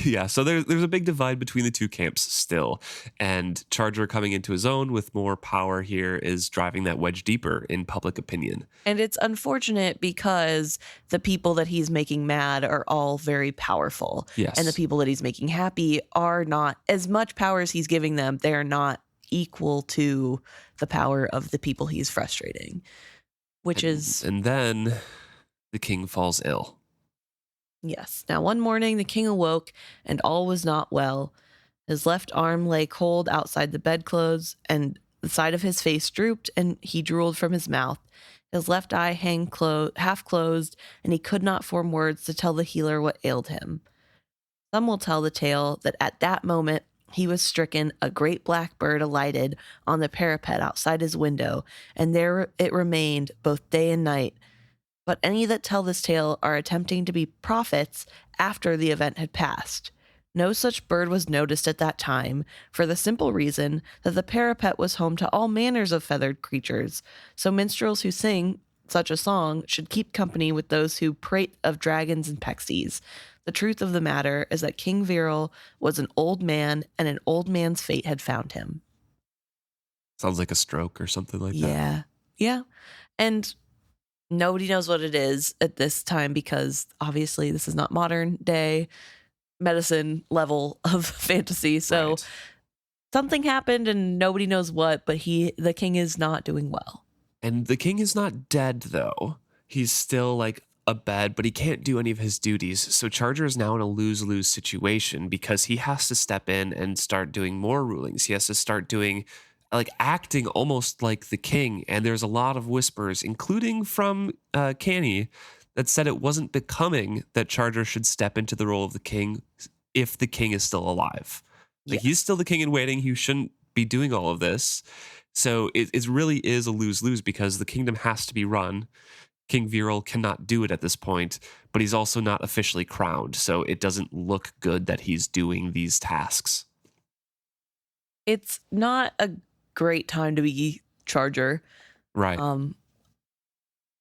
Yeah, so there's a big divide between the two camps still, and Charger coming into his own with more power here is driving that wedge deeper in public opinion. And it's unfortunate because the people that he's making mad are all very powerful. Yes. And the people that he's making happy are not, as much power as he's giving them, they're not equal to the power of the people he's frustrating, which is... And then the king falls ill. Yes. Now, one morning, the king awoke, and all was not well. His left arm lay cold outside the bedclothes, and the side of his face drooped, and he drooled from his mouth. His left eye half closed, and he could not form words to tell the healer what ailed him. Some will tell the tale that at that moment he was stricken, a great black bird alighted on the parapet outside his window, and there it remained both day and night. But any that tell this tale are attempting to be prophets after the event had passed. No such bird was noticed at that time, for the simple reason that the parapet was home to all manners of feathered creatures, so minstrels who sing such a song should keep company with those who prate of dragons and pixies. The truth of the matter is that King Viral was an old man, and an old man's fate had found him. Sounds like a stroke or something like that. Yeah. And nobody knows what it is at this time because obviously this is not modern day medicine level of fantasy. So Right. something happened and nobody knows what, but the king is not doing well. And the king is not dead, though. He's still like abed, but he can't do any of his duties. So Charger is now in a lose-lose situation because he has to step in and start doing more rulings. He has to start doing, like, acting almost like the king. And there's a lot of whispers, including from Canny, that said it wasn't becoming that Charger should step into the role of the king if the king is still alive. Like, he's still the King-In-Wating. He shouldn't be doing all of this. So it really is a lose-lose because the kingdom has to be run. King Viral cannot do it at this point, but he's also not officially crowned. So it doesn't look good that he's doing these tasks. It's not a great time to be Charger. Right.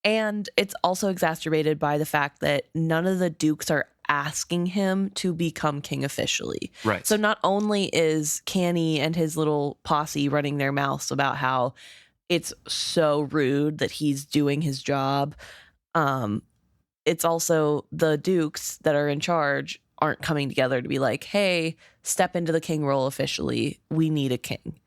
And it's also exacerbated by the fact that none of the dukes are asking him to become king officially. Right. So not only is Canny and his little posse running their mouths about how it's so rude that he's doing his job, it's also the dukes that are in charge aren't coming together to be like, hey, step into the king role officially. We need a king.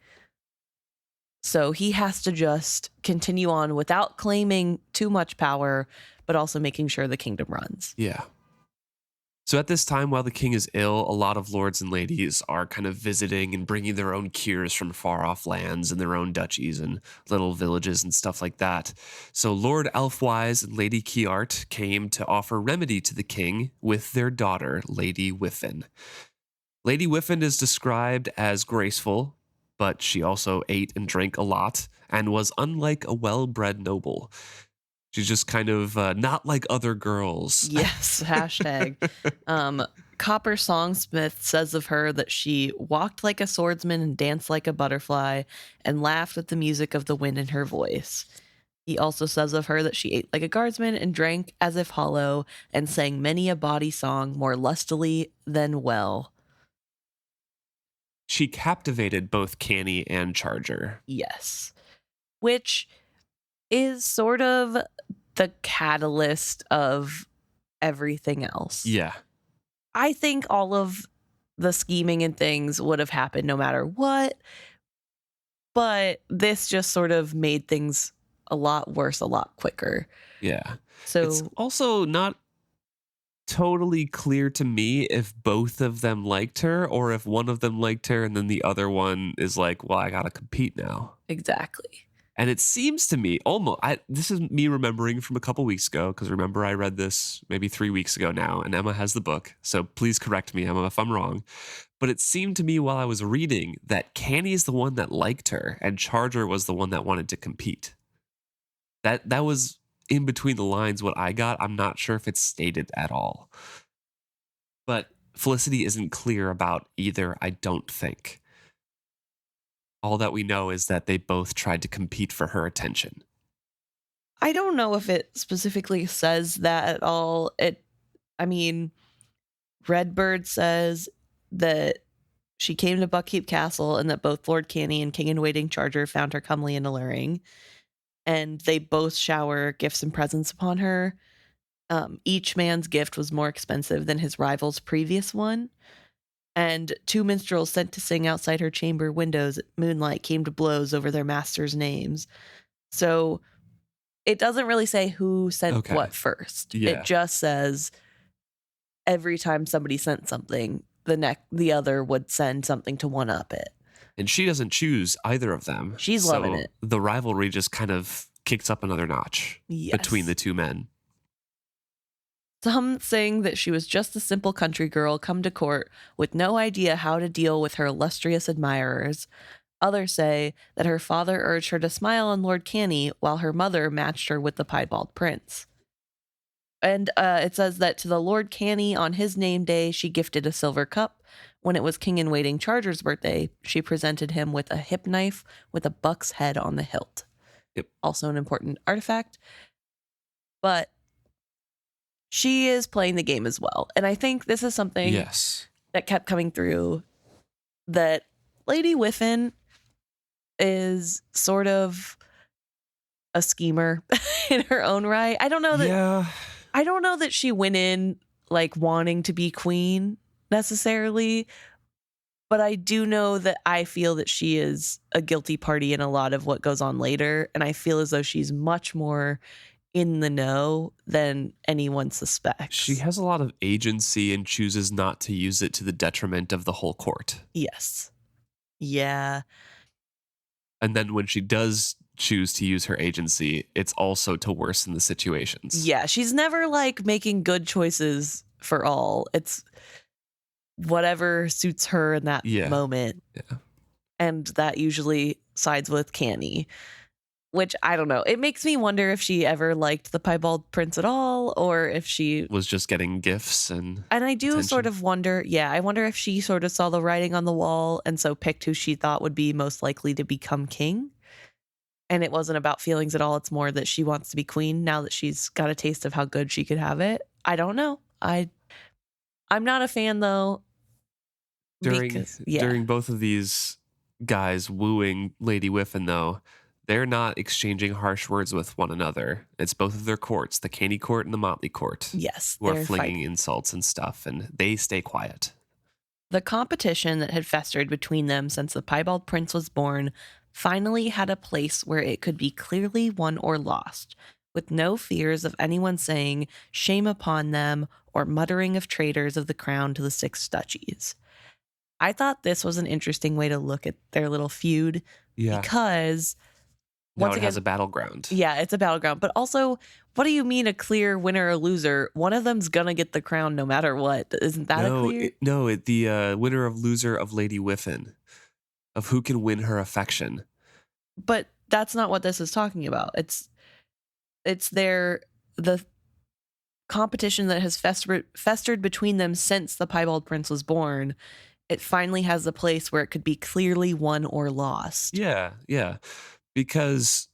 So he has to just continue on without claiming too much power, but also making sure the kingdom runs. Yeah. So at this time, while the king is ill, a lot of lords and ladies are kind of visiting and bringing their own cures from far off lands and their own duchies and little villages and stuff like that. So Lord Elfwise and Lady Kiart came to offer remedy to the king with their daughter, Lady Whiffin. Lady Whiffin is described as graceful, but she also ate and drank a lot and was unlike a well-bred noble. She's just kind of not like other girls. Yes, hashtag. Copper Songsmith says of her that she walked like a swordsman and danced like a butterfly and laughed with the music of the wind in her voice. He also says of her that she ate like a guardsman and drank as if hollow and sang many a bawdy song more lustily than well. She captivated both Canny and Charger. Yes. Which is sort of the catalyst of everything else. Yeah. I think all of the scheming and things would have happened no matter what, but this just sort of made things a lot worse a lot quicker. Yeah. So It's also not totally clear to me if both of them liked her or if one of them liked her and then the other one is like, well, I gotta compete now. exactly. And it seems to me this is me remembering from a couple weeks ago, because remember I read this maybe 3 weeks ago now, and Emma has the book, so please correct me, Emma, if I'm wrong. But it seemed to me while I was reading that Canny is the one that liked her and Charger was the one that wanted to compete. That was in between the lines what I got. I'm not sure if it's stated at all. But Felicity isn't clear about either, I don't think. All that we know is that they both tried to compete for her attention. I don't know if it specifically says that at all. I mean, Redbird says that she came to Buckkeep Castle and that both Lord Canny and King-In-Wating Charger found her comely and alluring. And they both shower gifts and presents upon her. Each man's gift was more expensive than his rival's previous one. And 2 minstrels sent to sing outside her chamber windows at moonlight came to blows over their masters' names. So it doesn't really say who sent what first. Yeah. It just says every time somebody sent something, the other would send something to one up it. And she doesn't choose either of them. She's loving it. The rivalry just kind of kicks up another notch between the two men. Some saying that she was just a simple country girl come to court with no idea how to deal with her illustrious admirers. Others say that her father urged her to smile on Lord Canny while her mother matched her with the Piebald Prince. And it says that to the Lord Canny on his name day, she gifted a silver cup. When it was King-In-Wating Charger's birthday, she presented him with a hip knife with a buck's head on the hilt. Yep. Also an important artifact. But she is playing the game as well. And I think this is something that kept coming through, that Lady Whiffen is sort of a schemer in her own right. I don't know that she went in like wanting to be queen necessarily, but I do know that I feel that she is a guilty party in a lot of what goes on later. And I feel as though she's much more in the know than anyone suspects. She has a lot of agency and chooses not to use it to the detriment of the whole court. Yes. Yeah. And then when she does choose to use her agency, it's also to worsen the situations. Yeah, she's never like making good choices for all. It's whatever suits her in that moment. Yeah. And that usually sides with Canny. Which, I don't know. It makes me wonder if she ever liked the Piebald Prince at all, or if she was just getting gifts and I do attention. sort of wonder, I wonder if she sort of saw the writing on the wall and so picked who she thought would be most likely to become king. And it wasn't about feelings at all. It's more that she wants to be queen now that she's got a taste of how good she could have it. I don't know. I'm not a fan, though. During both of these guys wooing Lady Whiffen, though, they're not exchanging harsh words with one another. It's both of their courts, the Canny court and the Motley court. Yes. Who are flinging insults and stuff, and they stay quiet. The competition that had festered between them since the Piebald Prince was born finally had a place where it could be clearly won or lost, with no fears of anyone saying shame upon them or muttering of traitors of the crown to the 6 duchies. I thought this was an interesting way to look at their little feud because now it has a battleground. Yeah, it's a battleground. But also, what do you mean a clear winner or loser? One of them's going to get the crown no matter what. Isn't that clear? The winner of loser of Lady Whiffen, of who can win her affection. But that's not what this is talking about. It's the competition that has festered between them since the Piebald Prince was born. It finally has a place where it could be clearly won or lost. Yeah. Because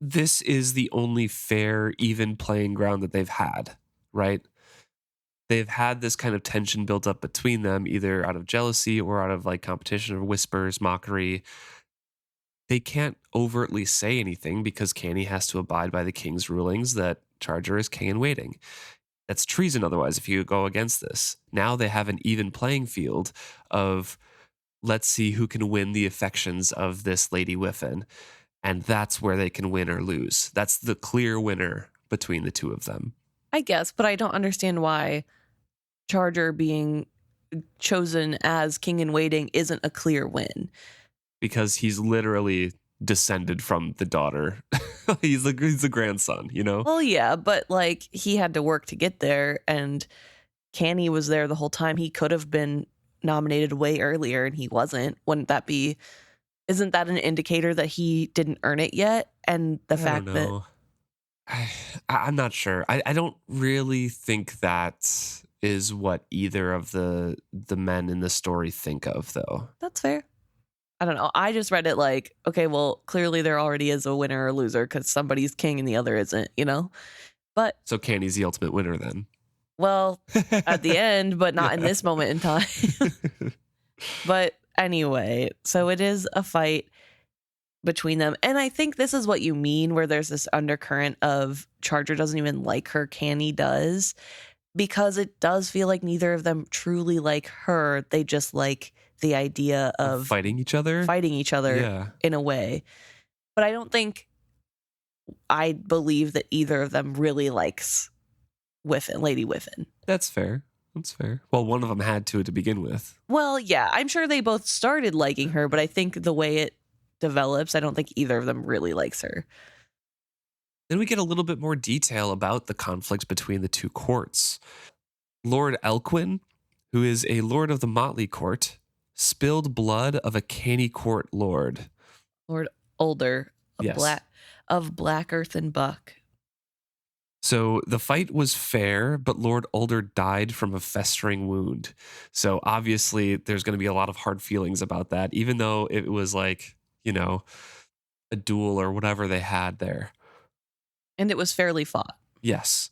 this is the only fair, even playing ground that they've had, right? They've had this kind of tension built up between them, either out of jealousy or out of like competition or whispers, mockery. They can't overtly say anything because Canny has to abide by the king's rulings that Charger is king-in-waiting. That's treason otherwise if you go against this. Now they have an even playing field of let's see who can win the affections of this Lady Whiffin. And that's where they can win or lose. That's the clear winner between the two of them. I guess, but I don't understand why Charger being chosen as king-in-waiting isn't a clear win. Because he's literally descended from the daughter. he's the grandson, you know? Well, yeah, but like he had to work to get there, and Canny was there the whole time. He could have been nominated way earlier and he wasn't. Wouldn't that be, isn't that an indicator that he didn't earn it yet? And the fact that I'm not sure. I don't really think that is what either of the men in the story think of, though. that's fair. I don't know. I just read it like, okay, well, clearly there already is a winner or loser because somebody's king and the other isn't, you know? But so Canny's the ultimate winner then. Well, at the end, but not in this moment in time. But anyway, so it is a fight between them. And I think this is what you mean, where there's this undercurrent of Charger doesn't even like her, Canny does, because it does feel like neither of them truly like her. They just like the idea of fighting each other in a way. But I don't think, I believe that either of them really likes Lady Whiffin. That's fair. Well, one of them had to begin with. Well, yeah, I'm sure they both started liking her, but I think the way it develops, I don't think either of them really likes her. Then we get a little bit more detail about the conflict between the two courts. Lord Elquin, who is a lord of the Motley Court, spilled blood of a Canny Court lord. Lord Older of Black Earth and Buck. So the fight was fair, but Lord Older died from a festering wound. So obviously there's going to be a lot of hard feelings about that, even though it was like, you know, a duel or whatever they had there. And it was fairly fought. Yes.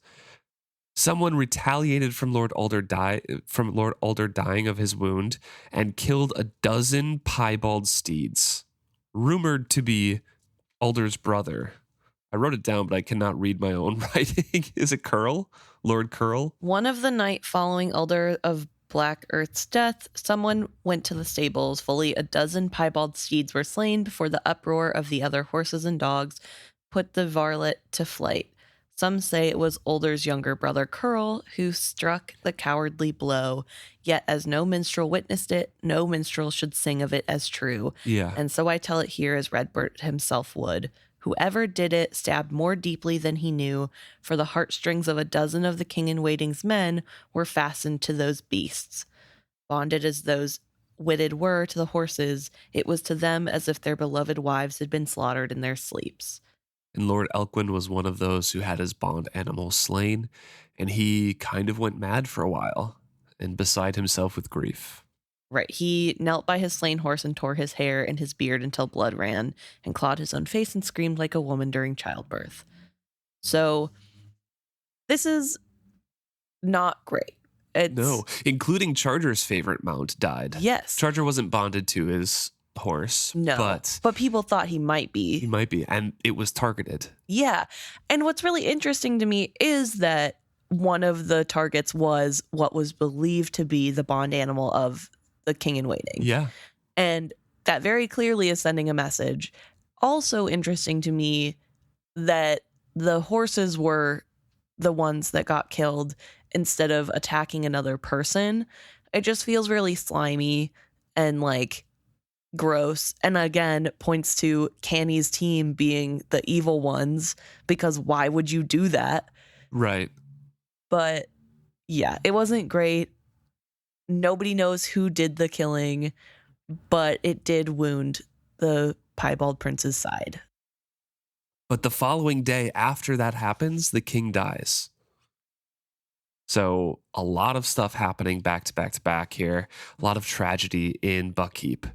Someone retaliated from Lord Older dying of his wound and killed 12 piebald steeds, rumored to be Older's brother. I wrote it down, but I cannot read my own writing. Is it Curl? Lord Curl? One of the night following Older of Black Earth's death, someone went to the stables. Fully 12 piebald steeds were slain before the uproar of the other horses and dogs put the varlet to flight. Some say it was Older's younger brother Curl who struck the cowardly blow, yet as no minstrel witnessed it, no minstrel should sing of it as true. Yeah. And so I tell it here as Redbird himself would. Whoever did it stabbed more deeply than he knew, for the heartstrings of 12 of the King-in-Waiting's men were fastened to those beasts. Bonded as those witted were to the horses, it was to them as if their beloved wives had been slaughtered in their sleeps. And Lord Elquin was one of those who had his bond animal slain, and he kind of went mad for a while and beside himself with grief. Right. He knelt by his slain horse and tore his hair and his beard until blood ran, and clawed his own face and screamed like a woman during childbirth. So this is not great. No, including Charger's favorite mount died. Yes. Charger wasn't bonded to his horse. No, but people thought he might be. He might be, and it was targeted. Yeah. And what's really interesting to me is that one of the targets was what was believed to be the bond animal of the King-in-Waiting. Yeah. And that very clearly is sending a message. Also interesting to me that the horses were the ones that got killed instead of attacking another person. It just feels really slimy and like gross, and again points to Canny's team being the evil ones, because why would you do that? Right. But yeah, it wasn't great. Nobody knows who did the killing, but it did wound the Piebald Prince's side. But the following day after that happens, the king dies. So a lot of stuff happening back to back to back here. A lot of tragedy in Buckkeep.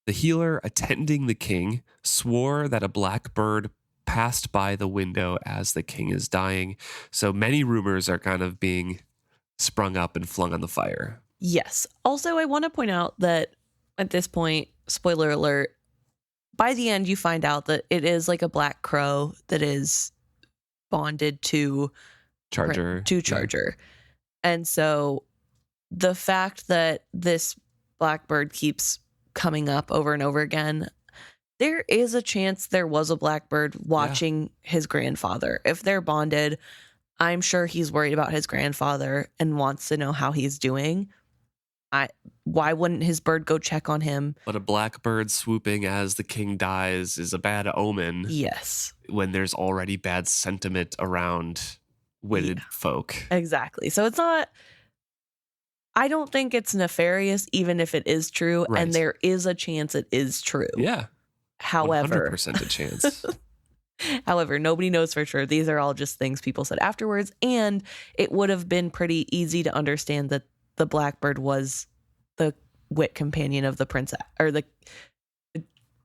The healer attending the king swore that a black bird passed by the window as the king is dying. So many rumors are kind of being sprung up and flung on the fire. Yes. Also, I want to point out that at this point, spoiler alert, by the end you find out that it is like a black crow that is bonded to Charger. Charger. And so the fact that this blackbird keeps coming up over and over again, there is a chance there was a blackbird watching his grandfather. If they're bonded, I'm sure he's worried about his grandfather and wants to know how he's doing. Why wouldn't his bird go check on him? But a blackbird swooping as the king dies is a bad omen. Yes. When there's already bad sentiment around witted folk. Exactly. So it's not, I don't think it's nefarious, even if it is true. Right. And there is a chance it is true. Yeah. However, 100% a chance. However, nobody knows for sure. These are all just things people said afterwards. And it would have been pretty easy to understand that the blackbird was the wit companion of the prince, or the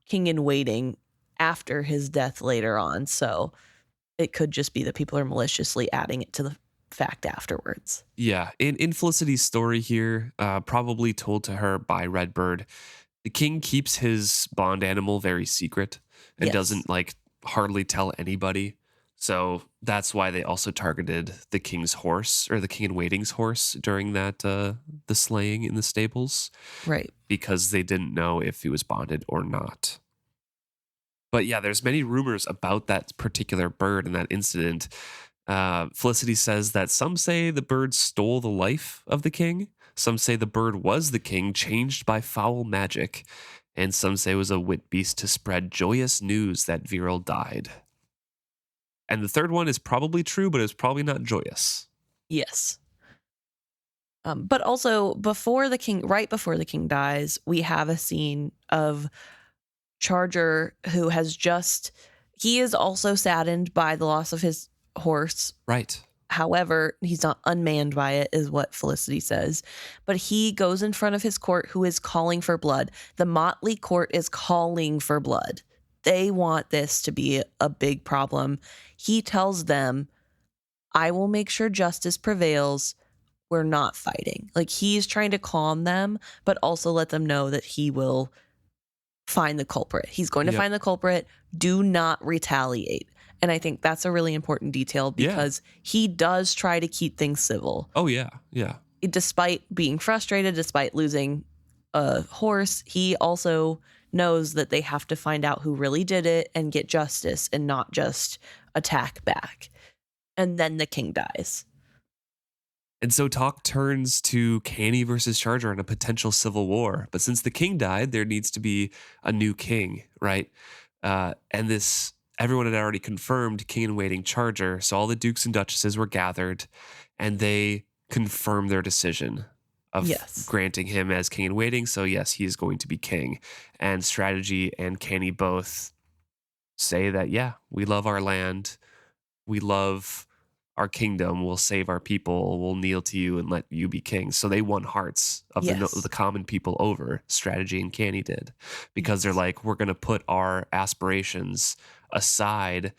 King-In-Wating after his death later on. So it could just be that people are maliciously adding it to the fact afterwards. Yeah. In Felicity's story here, probably told to her by Redbird, the king keeps his bond animal very secret and doesn't hardly tell anybody. So that's why they also targeted the king's horse, or the King-In-Wating's horse, during that the slaying in the stables. Right. Because they didn't know if he was bonded or not. But yeah, there's many rumors about that particular bird and that incident. Felicity says that some say the bird stole the life of the king. Some say the bird was the king, changed by foul magic. And some say it was a wit beast to spread joyous news that Viral died. And the third one is probably true, but it's probably not joyous. Yes. But also, right before the king dies, we have a scene of Charger, who he is also saddened by the loss of his horse. Right. However, he's not unmanned by it, is what Felicity says. But he goes in front of his court, who is calling for blood. The motley court is calling for blood. They want this to be a big problem. He tells them, I will make sure justice prevails. We're not fighting. He's trying to calm them, but also let them know that he will find the culprit. He's going to find the culprit. Do not retaliate. And I think that's a really important detail, because he does try to keep things civil. Oh, yeah. Yeah. Despite being frustrated, despite losing a horse, he also knows that they have to find out who really did it and get justice and not just attack back. And then the king dies. And so talk turns to Canny versus Charger in a potential civil war. But since the king died, there needs to be a new king, right? And everyone had already confirmed King-In-Wating Charger. So all the dukes and duchesses were gathered, and they confirmed their decision of granting him as King-In-Wating. So yes, he is going to be king. And Strategy and Canny both say that, we love our land. We love our kingdom. We'll save our people. We'll kneel to you and let you be king. So they won hearts of the common people over. Strategy and Canny did. Because they're like, we're going to put our aspirations aside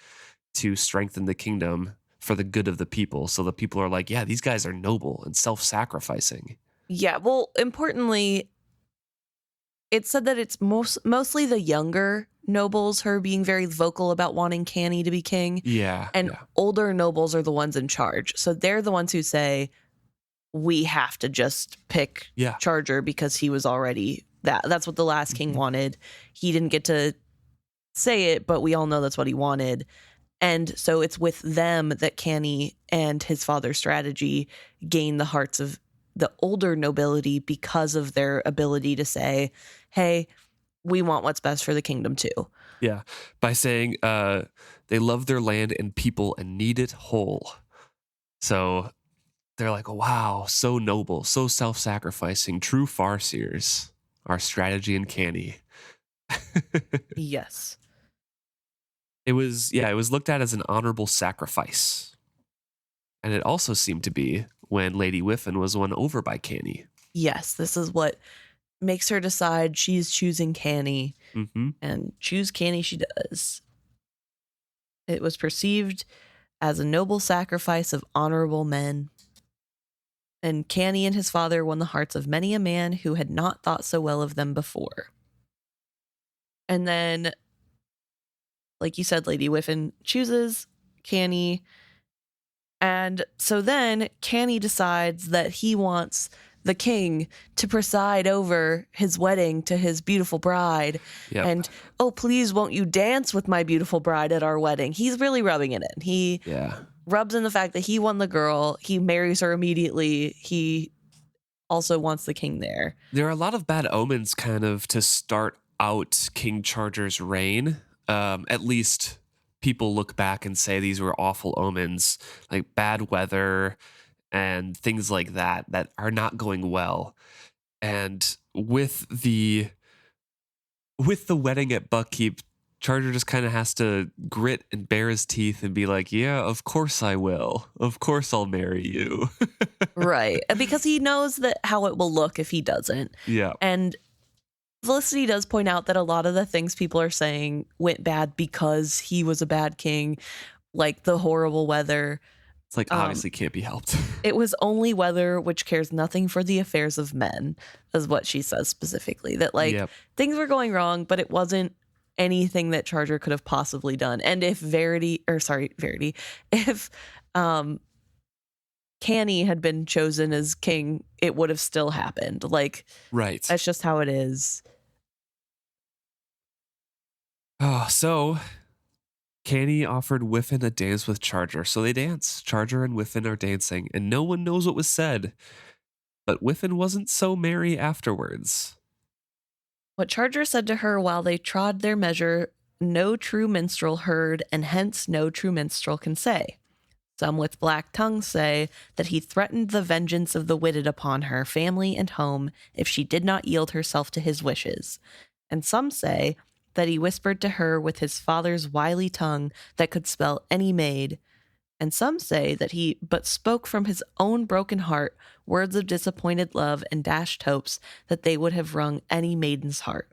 to strengthen the kingdom for the good of the people. So the people are like, these guys are noble and self-sacrificing. Yeah, well, importantly, it said that it's mostly the younger nobles who are being very vocal about wanting Canny to be king. Yeah. And older nobles are the ones in charge. So they're the ones who say, we have to just pick Charger because he was already that. That's what the last king wanted. He didn't get to say it, but we all know that's what he wanted. And so it's with them that Canny and his father's Strategy gain the hearts of the older nobility because of their ability to say, hey, we want what's best for the kingdom too. Yeah. By saying they love their land and people and need it whole. So they're like, wow, so noble, so self-sacrificing, true Farseers, our Strategy and Canny. Yes. It was looked at as an honorable sacrifice. And it also seemed to be when Lady Whiffin was won over by Canny. Yes, this is what makes her decide she's choosing Canny. Mm-hmm. And choose Canny she does. It was perceived as a noble sacrifice of honorable men. And Canny and his father won the hearts of many a man who had not thought so well of them before. And then, like you said, Lady Whiffen chooses Canny. And so then Canny decides that he wants the king to preside over his wedding to his beautiful bride. Yep. And, oh, please, won't you dance with my beautiful bride at our wedding? He's really rubbing it in. He rubs in the fact that he won the girl. He marries her immediately. He also wants the king there. There are a lot of bad omens kind of to start out King Charger's reign. At least people look back and say these were awful omens, like bad weather and things like that are not going well. And with the wedding at Buckkeep, Charger just kind of has to grit and bare his teeth and be like, yeah, of course I will. Of course I'll marry you. Right. Because he knows that how it will look if he doesn't. Yeah. And Felicity does point out that a lot of the things people are saying went bad because he was a bad king, like the horrible weather. It's like obviously can't be helped. It was only weather which cares nothing for the affairs of men, is what she says specifically. That things were going wrong, but it wasn't anything that Charger could have possibly done. And if if Canny had been chosen as king, it would have still happened. Like, right. That's just how it is. Oh, so Canny offered Whiffen a dance with Charger. So they dance. Charger and Whiffen are dancing, and no one knows what was said. But Whiffen wasn't so merry afterwards. What Charger said to her while they trod their measure, no true minstrel heard, and hence no true minstrel can say. Some with black tongues say that he threatened the vengeance of the witted upon her family and home if she did not yield herself to his wishes. And some say that he whispered to her with his father's wily tongue that could spell any maid. And some say that he but spoke from his own broken heart words of disappointed love and dashed hopes that they would have wrung any maiden's heart.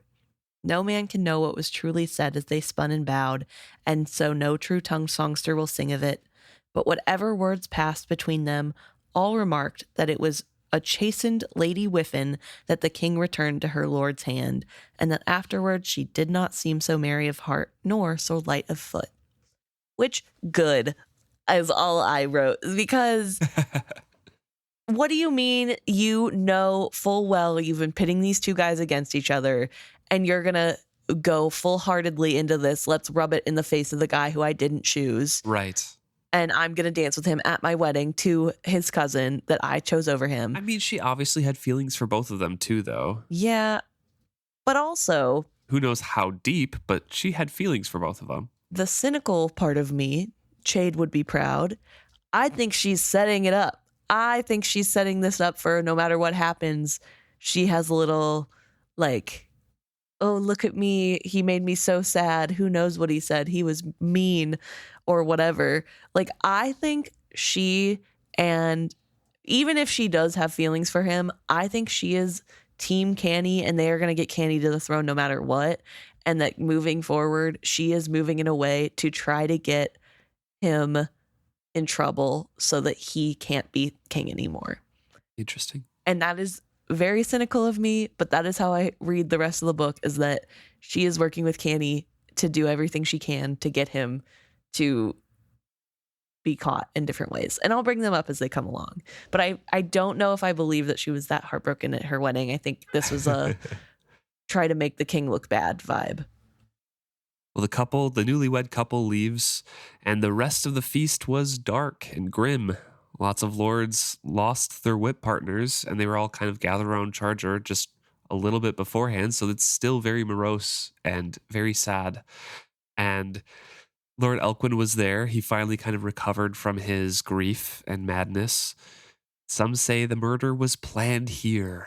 No man can know what was truly said as they spun and bowed, and so no true tongued songster will sing of it. But whatever words passed between them, all remarked that it was a chastened Lady Whiffen that the king returned to her lord's hand, and that afterwards she did not seem so merry of heart, nor so light of foot. Which, good, is all I wrote, because what do you mean you know full well you've been pitting these two guys against each other, and you're going to go full-heartedly into this, let's rub it in the face of the guy who I didn't choose. Right. And I'm going to dance with him at my wedding to his cousin that I chose over him. I mean, she obviously had feelings for both of them too, though. Yeah. But also, who knows how deep, but she had feelings for both of them. The cynical part of me, Chade would be proud, I think she's setting it up. I think she's setting this up for no matter what happens, she has a little, like, oh, look at me. He made me so sad. Who knows what he said? He was mean or whatever. Like, I think she, and even if she does have feelings for him, I think she is team Canny, and they are going to get Canny to the throne no matter what. And that moving forward, she is moving in a way to try to get him in trouble so that he can't be king anymore. Interesting. And that is very cynical of me, but that is how I read the rest of the book, is that she is working with Canny to do everything she can to get him to be caught in different ways. And I'll bring them up as they come along. But I don't know if I believe that she was that heartbroken at her wedding. I think this was a try to make the king look bad vibe. Well, the newlywed couple leaves, and the rest of the feast was dark and grim. Lots of lords lost their whip partners, and they were all kind of gathered around Charger just a little bit beforehand, so it's still very morose and very sad. And Lord Elquin was there. He finally kind of recovered from his grief and madness. Some say the murder was planned here.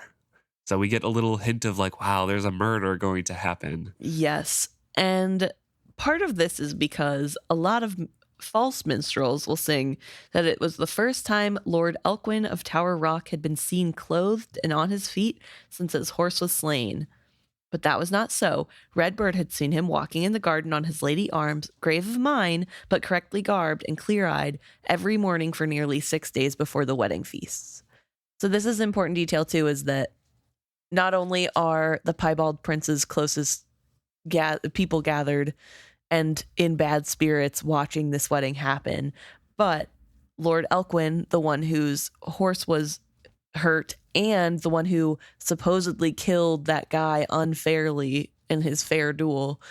So we get a little hint of like, wow, there's a murder going to happen. Yes. And part of this is because a lot of false minstrels will sing that it was the first time Lord Elquin of Tower Rock had been seen clothed and on his feet since his horse was slain. But that was not so. Redbird had seen him walking in the garden on his lady arms, grave of mien, but correctly garbed and clear-eyed, every morning for nearly 6 days before the wedding feasts. So this is important detail too, is that not only are the Piebald Prince's closest people gathered and in bad spirits watching this wedding happen. But Lord Elquin, the one whose horse was hurt and the one who supposedly killed that guy unfairly in his fair duel,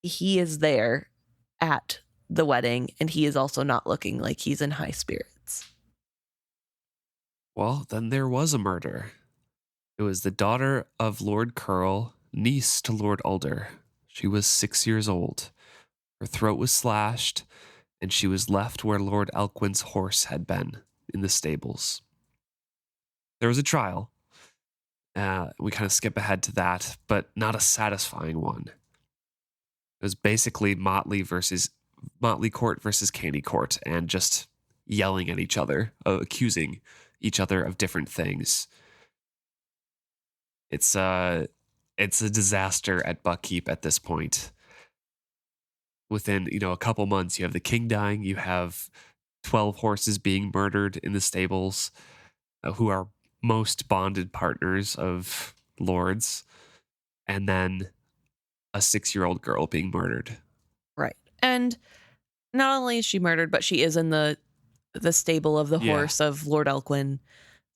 he is there at the wedding, and he is also not looking like he's in high spirits. Well, then there was a murder. It was the daughter of Lord Curl, niece to Lord Alder. She was 6 years old. Her throat was slashed, and she was left where Lord Elquin's horse had been, in the stables. There was a trial. We kind of skip ahead to that, but not a satisfying one. It was basically Motley Court versus Canny Court, and just yelling at each other, accusing each other of different things. It's a disaster at Buckkeep at this point. Within, a couple months, you have the king dying, you have 12 horses being murdered in the stables, who are most bonded partners of lords, and then a 6-year-old girl being murdered. Right. And not only is she murdered, but she is in the stable of the horse of Lord Elquin.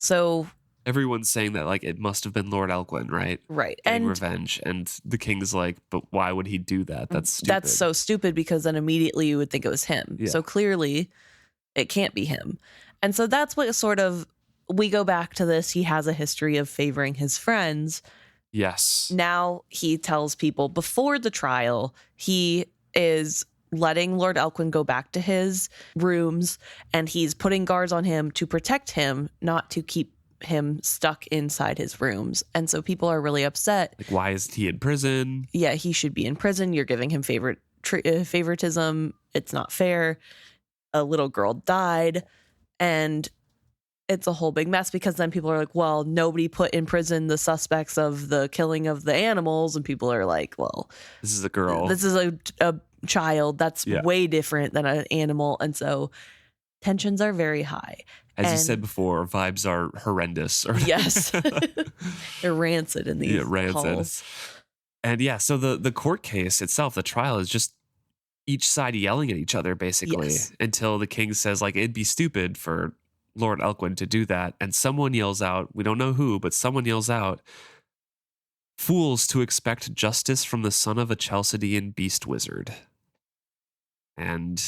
So everyone's saying that it must have been Lord Elquin, right? Right. Getting and revenge. And the king's like, but why would he do that? That's stupid. That's so stupid, because then immediately you would think it was him. Yeah. So clearly it can't be him. And so that's what we go back to this. He has a history of favoring his friends. Yes. Now he tells people before the trial, he is letting Lord Elquin go back to his rooms, and he's putting guards on him to protect him, not to keep him stuck inside his rooms. And so people are really upset. Why is he in prison? Yeah, he should be in prison. You're giving him favoritism. It's not fair. A little girl died, and it's a whole big mess, because then people are like, well, nobody put in prison the suspects of the killing of the animals. And people are like, well, this is a girl. This is a child. That's way different than an animal. And so tensions are very high. As you said before, vibes are horrendous. Yes. They're rancid in these halls. And so the court case itself, the trial, is just each side yelling at each other, basically, until the king says, it'd be stupid for Lord Elquin to do that. And someone yells out, we don't know who, but someone yells out, fools to expect justice from the son of a Chalcedean beast wizard. And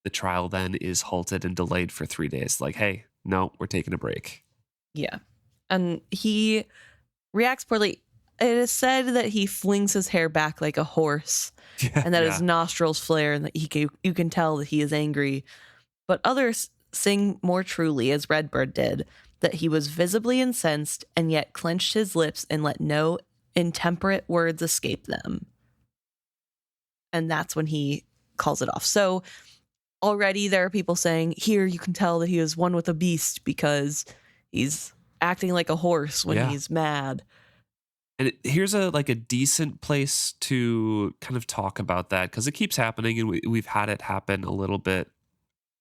the trial then is halted and delayed for 3 days. Hey, no, we're taking a break. Yeah. And he reacts poorly. It is said that he flings his hair back like a horse, and that his nostrils flare, and that you can tell that he is angry. But others sing more truly, as Redbird did, that he was visibly incensed and yet clenched his lips and let no intemperate words escape them. And that's when he calls it off. So already there are people saying, here you can tell that he is one with a beast, because he's acting like a horse when he's mad. And here's a decent place to kind of talk about that, because it keeps happening, and we've had it happen a little bit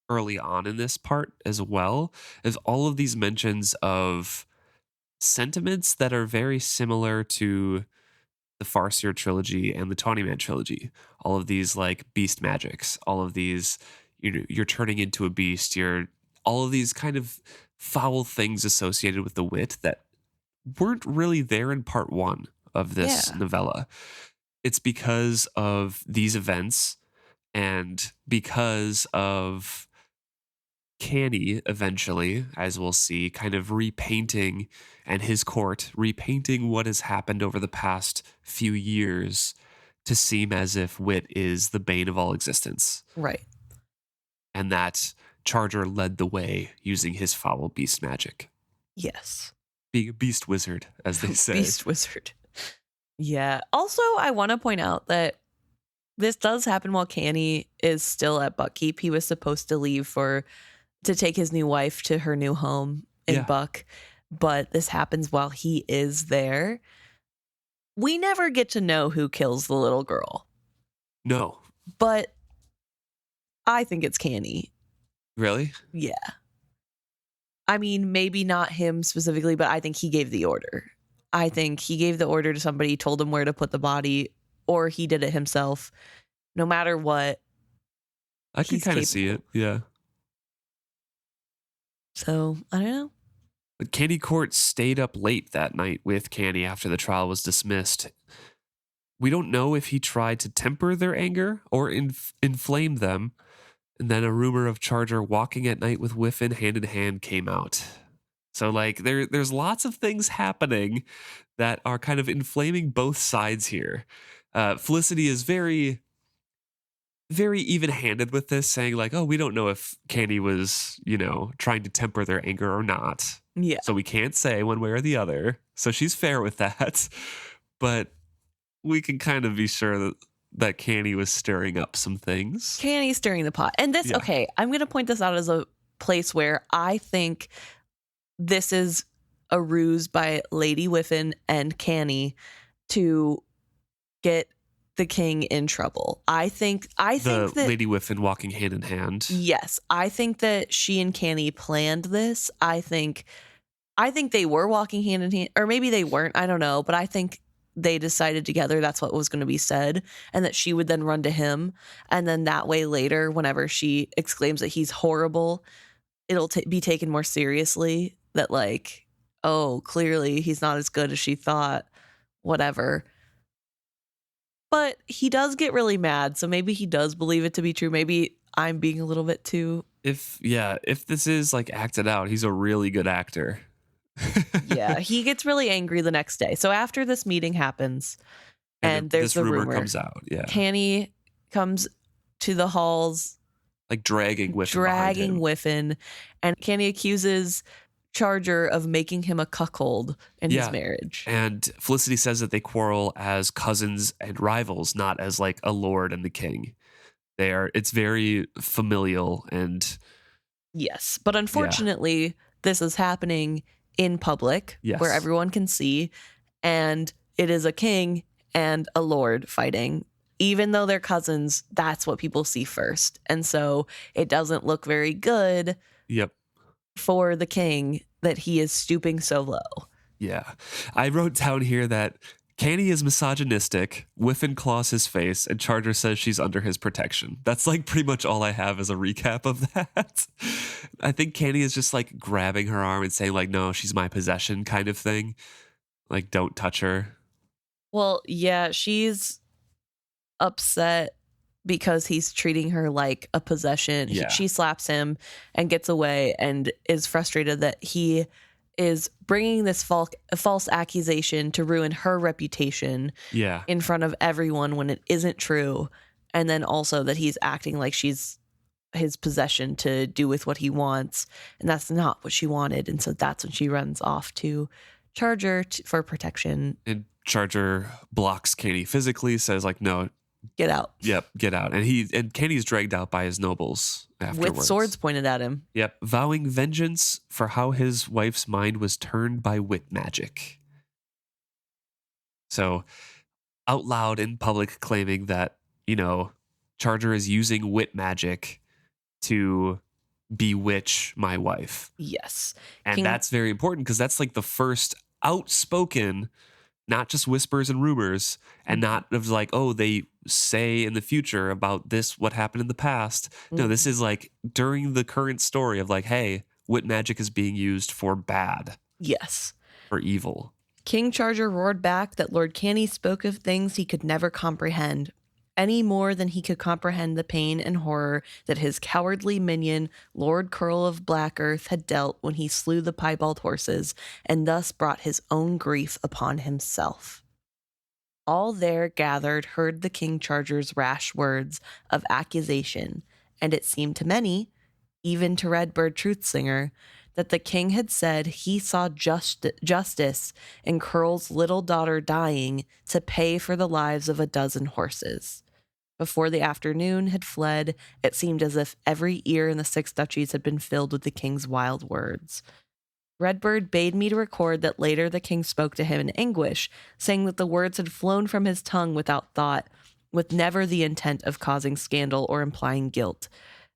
early on in this part as well, is all of these mentions of sentiments that are very similar to the Farseer trilogy and the Tawny Man trilogy. All of these beast magics, all of these, you're turning into a beast, all of these kind of foul things associated with the wit that weren't really there in part 1 of this novella. It's because of these events, and because of Canny eventually, as we'll see, kind of repainting, and his court repainting what has happened over the past few years to seem as if wit is the bane of all existence. Right. And that Charger led the way using his foul beast magic. Yes. Being a beast wizard, as they say. Beast wizard. Yeah. Also, I want to point out that this does happen while Canny is still at Buckkeep. He was supposed to leave to take his new wife to her new home in Buck, but this happens while he is there. We never get to know who kills the little girl. No. But I think it's Canny. Really? Yeah. I mean, maybe not him specifically, but I think he gave the order. I think he gave the order to somebody, told him where to put the body, or he did it himself. No matter what, I can he's kind of see capable. it. Yeah. So, I don't know. But Canny Court stayed up late that night with Canny after the trial was dismissed. We don't know if he tried to temper their anger or inflame them. And then a rumor of Charger walking at night with Whiffen hand in hand came out. So like there's lots of things happening that are kind of inflaming both sides here. Felicity is very, very even-handed with this, saying like, oh, we don't know if Canny was, trying to temper their anger or not. Yeah. So we can't say one way or the other. So she's fair with that. But we can kind of be sure that Canny was stirring up some things. Canny's stirring the pot. And this, okay, I'm going to point this out as a place where I think this is a ruse by Lady Whiffen and Canny to get the king in trouble. I think that Lady Whiffen walking hand in hand. Yes, I think that she and Canny planned this. I think they were walking hand in hand, or maybe they weren't. I don't know, but I think they decided together that's what was going to be said, and that she would then run to him, and then that way later, whenever she exclaims that he's horrible, it'll be taken more seriously. That like, oh, clearly he's not as good as she thought. Whatever. But he does get really mad, so maybe he does believe it to be true. Maybe I'm being a little bit too... If this is like acted out, he's a really good actor. Yeah, he gets really angry the next day. So after this meeting happens, and there's the rumor comes out, Canny comes to the halls, like dragging Whiffen, and Canny accuses Charger of making him a cuckold in his marriage. And Felicity says that they quarrel as cousins and rivals, not as like a lord and the king. It's very familial and... Yes, but unfortunately, this is happening in public where everyone can see, and it is a king and a lord fighting. Even though they're cousins, that's what people see first. And so it doesn't look very good for the king that he is stooping so low. Yeah. I wrote down here that Canny is misogynistic, Whiffen claws his face, and Charger says she's under his protection. That's like pretty much all I have as a recap of that. I think Canny is just like grabbing her arm and saying like, no, she's my possession kind of thing. Like, don't touch her. Well, yeah, she's upset because he's treating her like a possession. Yeah. She slaps him and gets away and is frustrated that he is bringing this false accusation to ruin her reputation in front of everyone when it isn't true. And then also that he's acting like she's his possession to do with what he wants. And that's not what she wanted. And so that's when she runs off to Charger for protection. And Charger blocks Canny physically, says like, no, get out. Yep, get out. And Canny's dragged out by his nobles afterwards. With swords pointed at him. Yep, vowing vengeance for how his wife's mind was turned by wit magic. So, out loud in public claiming that, Charger is using wit magic to bewitch my wife. Yes. And that's very important because that's like the first outspoken, not just whispers and rumors, and not of like, oh, they say in the future about this, what happened in the past. No, this is like during the current story of like, hey, wit magic is being used for bad. Yes. For evil. King Charger roared back that Lord Canny spoke of things he could never comprehend, any more than he could comprehend the pain and horror that his cowardly minion, Lord Curl of Black Earth, had dealt when he slew the piebald horses, and thus brought his own grief upon himself. All there gathered heard the King Charger's rash words of accusation, and it seemed to many, even to Redbird Truthsinger, that the king had said he saw justice in Curl's little daughter dying to pay for the lives of a dozen horses. Before the afternoon had fled, it seemed as if every ear in the six duchies had been filled with the king's wild words. Redbird bade me to record that later the king spoke to him in anguish, saying that the words had flown from his tongue without thought, with never the intent of causing scandal or implying guilt.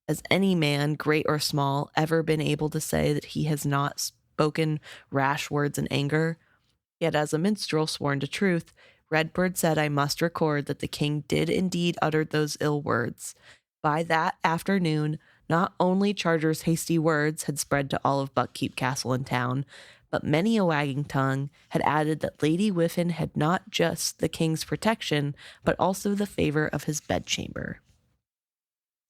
Has any man, great or small, ever been able to say that he has not spoken rash words in anger? Yet as a minstrel sworn to truth, Redbird said, I must record that the king did indeed utter those ill words. By that afternoon, not only Charger's hasty words had spread to all of Buckkeep Castle and town, but many a wagging tongue had added that Lady Whiffen had not just the king's protection, but also the favor of his bedchamber.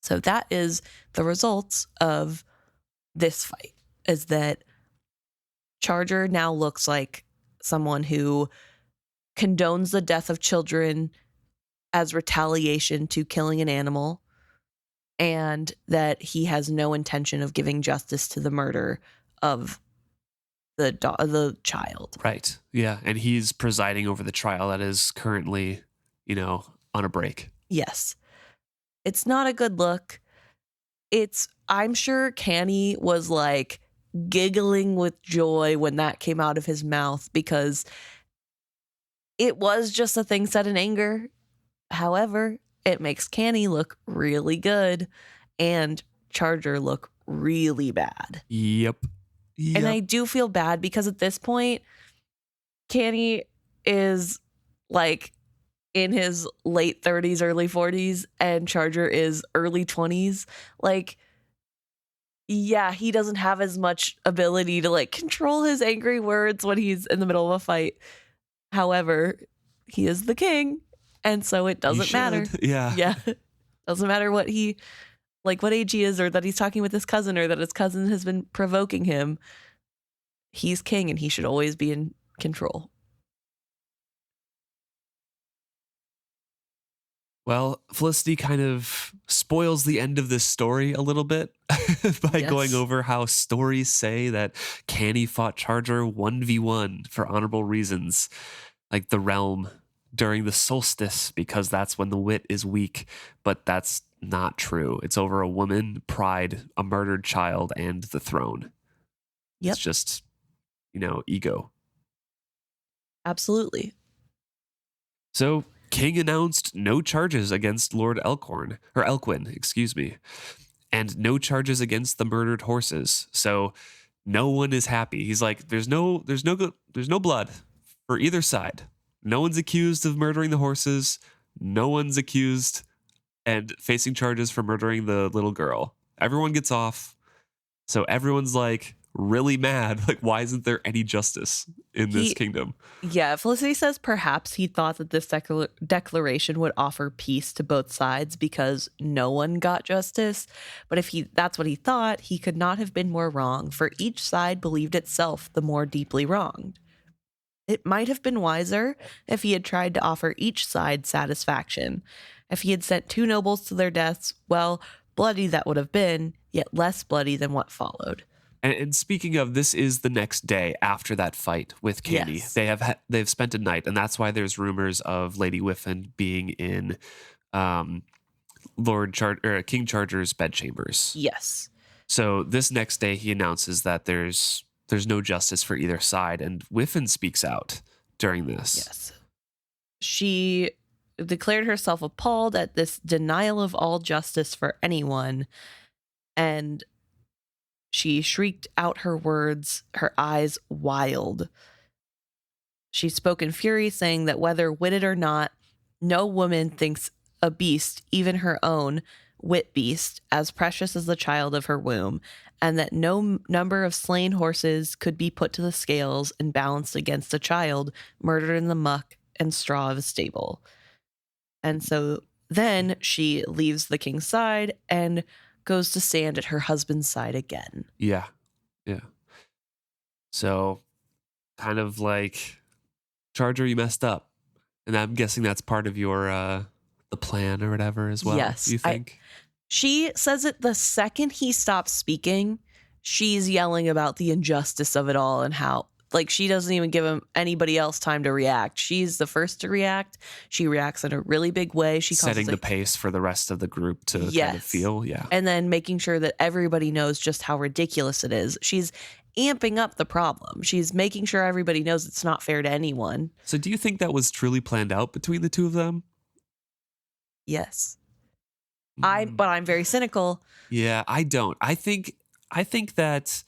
So that is the results of this fight, is that Charger now looks like someone who condones the death of children as retaliation to killing an animal, and that he has no intention of giving justice to the murder of the child. Right. Yeah. And he's presiding over the trial that is currently, on a break. Yes. It's not a good look. I'm sure Canny was like giggling with joy when that came out of his mouth, because it was just a thing said in anger. However, it makes Canny look really good and Charger look really bad. Yep. And I do feel bad because at this point, Canny is like in his late 30s, early 40s, and Charger is early 20s. Like, yeah, he doesn't have as much ability to like control his angry words when he's in the middle of a fight. However, he is the king, and so it doesn't matter. Yeah. Yeah. Doesn't matter what age he is, or that he's talking with his cousin, or that his cousin has been provoking him. He's king and he should always be in control. Well, Felicity kind of spoils the end of this story a little bit by going over how stories say that Canny fought Charger 1v1 for honorable reasons, like the realm during the solstice, because that's when the wit is weak. But that's not true. It's over a woman, pride, a murdered child, and the throne. Yep. It's just, ego. Absolutely. So King announced no charges against Lord Elquin, excuse me, and no charges against the murdered horses. So no one is happy. He's like, there's no blood for either side. No one's accused of murdering the horses. No one's accused and facing charges for murdering the little girl. Everyone gets off. So everyone's like really mad. Like, why isn't there any justice in this kingdom? Yeah, Felicity says perhaps he thought that this declaration would offer peace to both sides because no one got justice. But if that's what he thought, he could not have been more wrong, for each side believed itself the more deeply wronged. It might have been wiser if he had tried to offer each side satisfaction. If he had sent 2 nobles to their deaths, well, bloody that would have been, yet less bloody than what followed. And speaking of, this is the next day after that fight with Canny. Yes. They've spent a night, and that's why there's rumors of Lady Whiffen being in King Charger's bedchambers. Yes. So this next day, he announces that there's no justice for either side, and Whiffen speaks out during this. Yes. She declared herself appalled at this denial of all justice for anyone, and she shrieked out her words, her eyes wild. She spoke in fury, saying that whether witted or not, no woman thinks a beast, even her own wit beast, as precious as the child of her womb, and that no number of slain horses could be put to the scales and balanced against a child murdered in the muck and straw of a stable. And so then she leaves the king's side and goes to stand at her husband's side again. Yeah. Yeah. So kind of like, Charger, you messed up. And I'm guessing that's part of your the plan or whatever as well. Yes. You think? She says it the second he stops speaking, she's yelling about the injustice of it all and how, like, she doesn't even give anybody else time to react. She's the first to react. She reacts in a really big way. She setting the pace for the rest of the group to kind of feel. Yeah. And then making sure that everybody knows just how ridiculous it is. She's amping up the problem. She's making sure everybody knows it's not fair to anyone. So do you think that was truly planned out between the two of them? Yes. But I'm very cynical. Yeah, I don't. I think that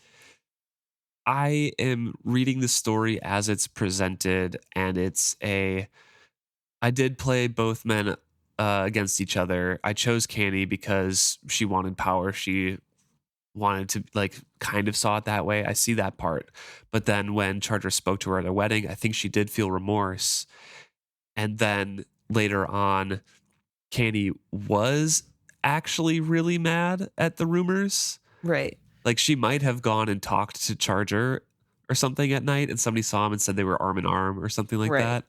I am reading the story as it's presented, and it's a I did play both men against each other. I chose Canny because she wanted power. She wanted to like kind of saw it that way. I see that part. But then when Charger spoke to her at a wedding, I think she did feel remorse. And then later on, Canny was actually really mad at the rumors. Right. Like she might have gone and talked to Charger or something at night and somebody saw him and said they were arm in arm or something like Right. that.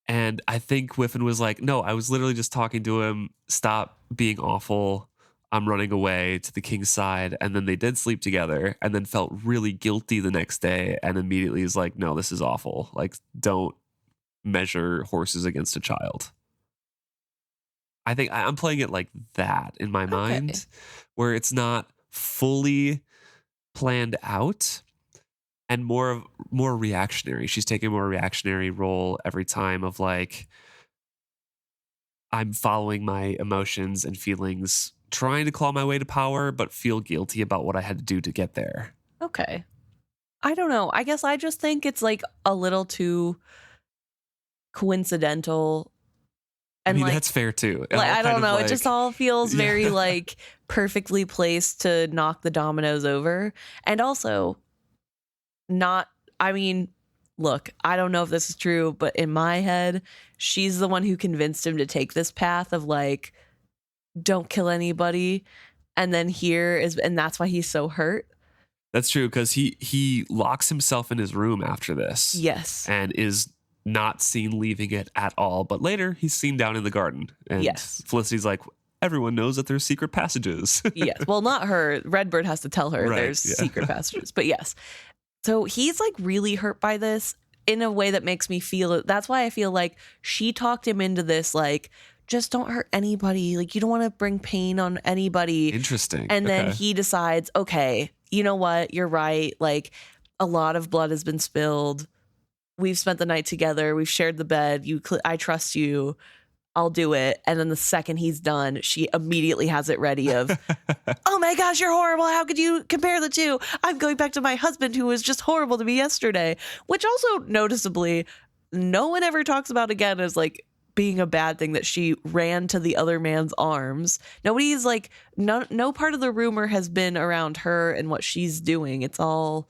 And I think Whiffen was like, no, I was literally just talking to him. Stop being awful. I'm running away to the king's side. And then they did sleep together and then felt really guilty the next day and immediately is like, no, this is awful. Like, don't measure horses against a child. I think I'm playing it like that in my mind, where it's not fully planned out and more reactionary. She's taking a more reactionary role every time of like, I'm following my emotions and feelings, trying to claw my way to power, but feel guilty about what I had to do to get there. Okay. I don't know. I guess I just think it's like a little too coincidental. And I mean, like, that's fair too. Like, I don't know. It just all feels very like perfectly placed to knock the dominoes over. And also not, I mean, look, I don't know if this is true, but in my head, she's the one who convinced him to take this path of like, don't kill anybody. And then and that's why he's so hurt. That's true, because he locks himself in his room after this. Yes. And is not seen leaving it at all. But later he's seen down in the garden. And Felicity's like, everyone knows that there's secret passages. Yes. Well, not her. Redbird has to tell her Right, there's secret passages. But yes. So he's like really hurt by this in a way that makes me feel it. That's why I feel like she talked him into this, like, just don't hurt anybody. Like, you don't want to bring pain on anybody. Interesting. And then he decides, okay, you know what? You're right. Like, a lot of blood has been spilled. We've spent the night together. We've shared the bed. I trust you. I'll do it. And then the second he's done, she immediately has it ready of, oh my gosh, you're horrible. How could you compare the two? I'm going back to my husband who was just horrible to me yesterday, which also noticeably no one ever talks about again as like being a bad thing that she ran to the other man's arms. Nobody's like, no part of the rumor has been around her and what she's doing. It's all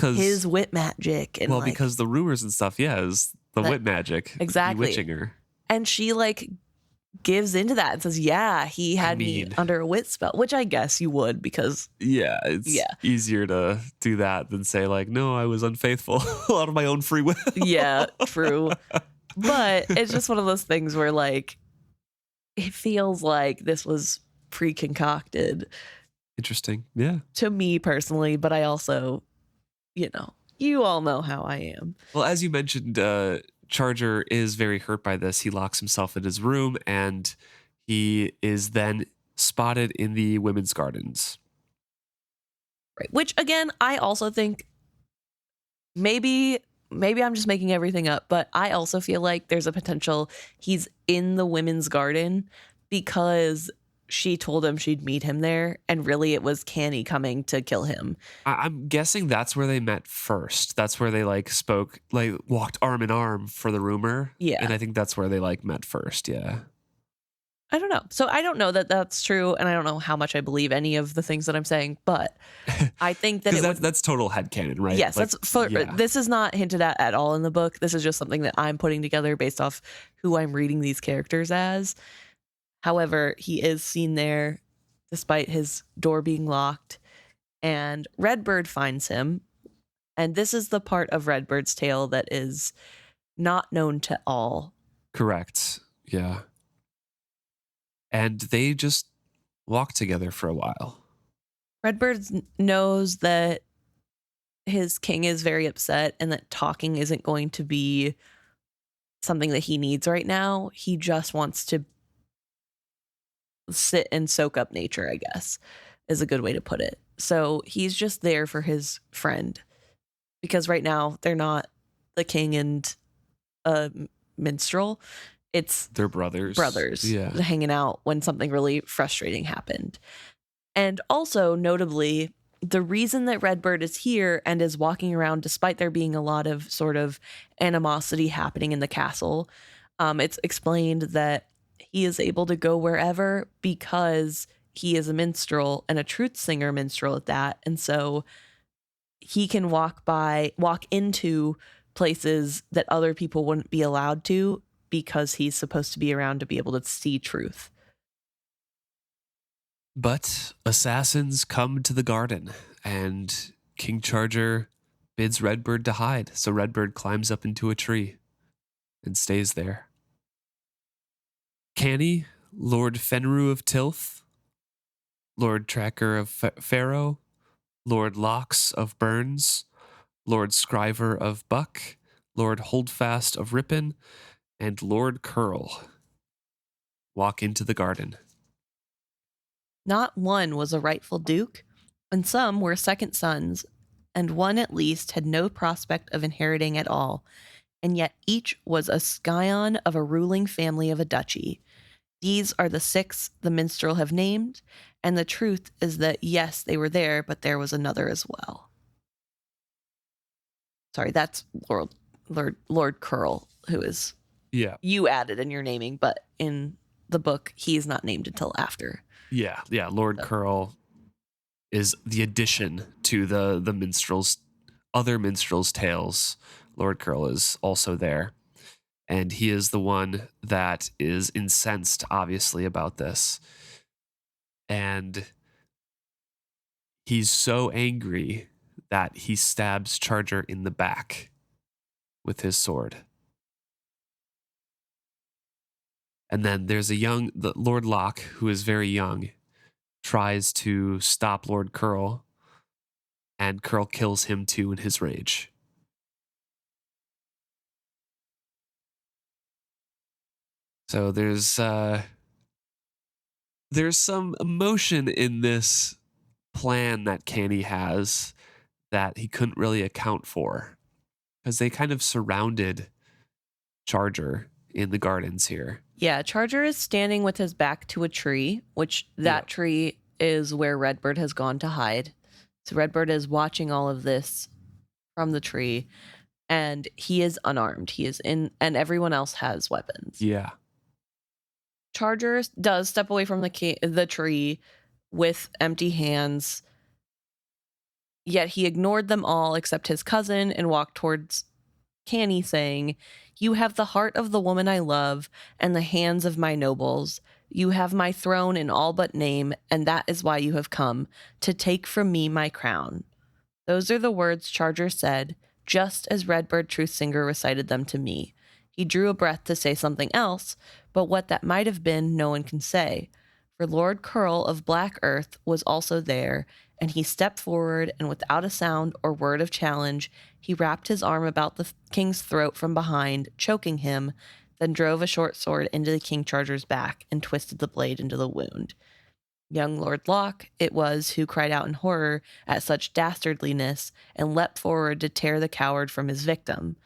his wit magic. And because the rumors and stuff, is the wit magic. Exactly. Bewitching her. And she like gives into that and says, yeah, he had me under a wit spell, which I guess you would because. Yeah, it's easier to do that than say like, no, I was unfaithful out of my own free will. Yeah, true. But it's just one of those things where like, it feels like this was pre-concocted. Interesting. Yeah. To me personally, but I also, you all know how I am. Well, as you mentioned, Charger is very hurt by this. He locks himself in his room and he is then spotted in the women's gardens. Right. Which again, I also think maybe I'm just making everything up, but I also feel like there's a potential he's in the women's garden because she told him she'd meet him there, and really it was Canny coming to kill him. I'm guessing that's where they met first. That's where they like spoke, like walked arm in arm for the rumor. Yeah. And I think that's where they like met first. Yeah. I don't know. So I don't know that that's true, and I don't know how much I believe any of the things that I'm saying, but I think that that's total headcanon, right? Yes, like, this is not hinted at all in the book. This is just something that I'm putting together based off who I'm reading these characters as. However, he is seen there despite his door being locked, and Redbird finds him. And this is the part of Redbird's tale that is not known to all. Correct. Yeah. And they just walk together for a while. Redbird knows that his king is very upset and that talking isn't going to be something that he needs right now. He just wants to sit and soak up nature, I guess, is a good way to put it. So he's just there for his friend because right now they're not the king and a minstrel. It's their brothers hanging out when something really frustrating happened. And also, notably, the reason that Redbird is here and is walking around, despite there being a lot of sort of animosity happening in the castle, It's explained that he is able to go wherever because he is a minstrel and a truth singer minstrel at that. And so he can walk into places that other people wouldn't be allowed to because he's supposed to be around to be able to see truth. But assassins come to the garden, and King Charger bids Redbird to hide. So Redbird climbs up into a tree and stays there. Canny, Lord Fenru of Tilth, Lord Tracker of Pharaoh, Lord Locks of Burns, Lord Scriver of Buck, Lord Holdfast of Ripon, and Lord Curl walk into the garden. Not one was a rightful duke, and some were second sons, and one at least had no prospect of inheriting at all, and yet each was a scion of a ruling family of a duchy. These are the 6 the minstrel have named, and the truth is that yes, they were there, but there was another as well. Sorry, that's Lord Curl, who is you added in your naming, but in the book he's not named until after. Yeah. Lord Curl is the addition to the minstrels, other minstrels' tales. Lord Curl is also there. And he is the one that is incensed, obviously, about this. And he's so angry that he stabs Charger in the back with his sword. And then there's the Lord Locke, who is very young, tries to stop Lord Curl, and Curl kills him too in his rage. So there's some emotion in this plan that Canny has that he couldn't really account for, because they kind of surrounded Charger in the gardens here. Yeah, Charger is standing with his back to a tree, which that tree is where Redbird has gone to hide. So Redbird is watching all of this from the tree, and he is unarmed. And everyone else has weapons. Yeah. Charger does step away from the tree with empty hands, yet he ignored them all except his cousin and walked towards Canny, saying, "You have the heart of the woman I love and the hands of my nobles. You have my throne in all but name, and that is why you have come, to take from me my crown." Those are the words Charger said, just as Redbird Truthsinger recited them to me. He drew a breath to say something else, but what that might have been no one can say. For Lord Curl of Black Earth was also there, and he stepped forward, and without a sound or word of challenge, he wrapped his arm about the king's throat from behind, choking him, then drove a short sword into the King Charger's back and twisted the blade into the wound. Young Lord Locke it was who cried out in horror at such dastardliness and leapt forward to tear the coward from his victim.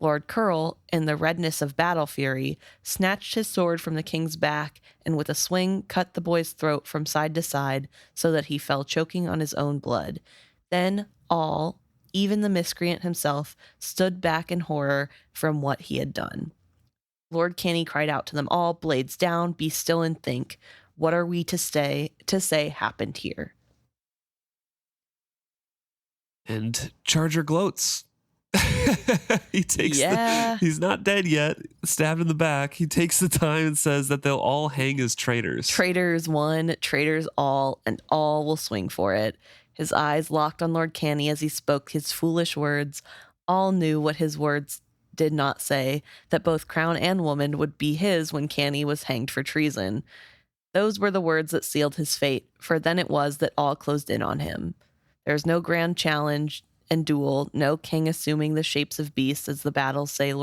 Lord Curl, in the redness of battle fury, snatched his sword from the king's back and with a swing cut the boy's throat from side to side so that he fell choking on his own blood. Then all, even the miscreant himself, stood back in horror from what he had done. Lord Canny cried out to them all, "Blades down, be still and think. What are we to say happened here?" And Charger gloats. He takes he's not dead yet, stabbed in the back. He takes the time and says that they'll all hang as traitors. Traitors one, traitors all, and all will swing for it. His eyes locked on Lord Canny as he spoke his foolish words. All knew what his words did not say, that both crown and woman would be his when Canny was hanged for treason. Those were the words that sealed his fate, for then it was that all closed in on him. There was no grand challenge and duel, no king assuming the shapes of beasts as the battles say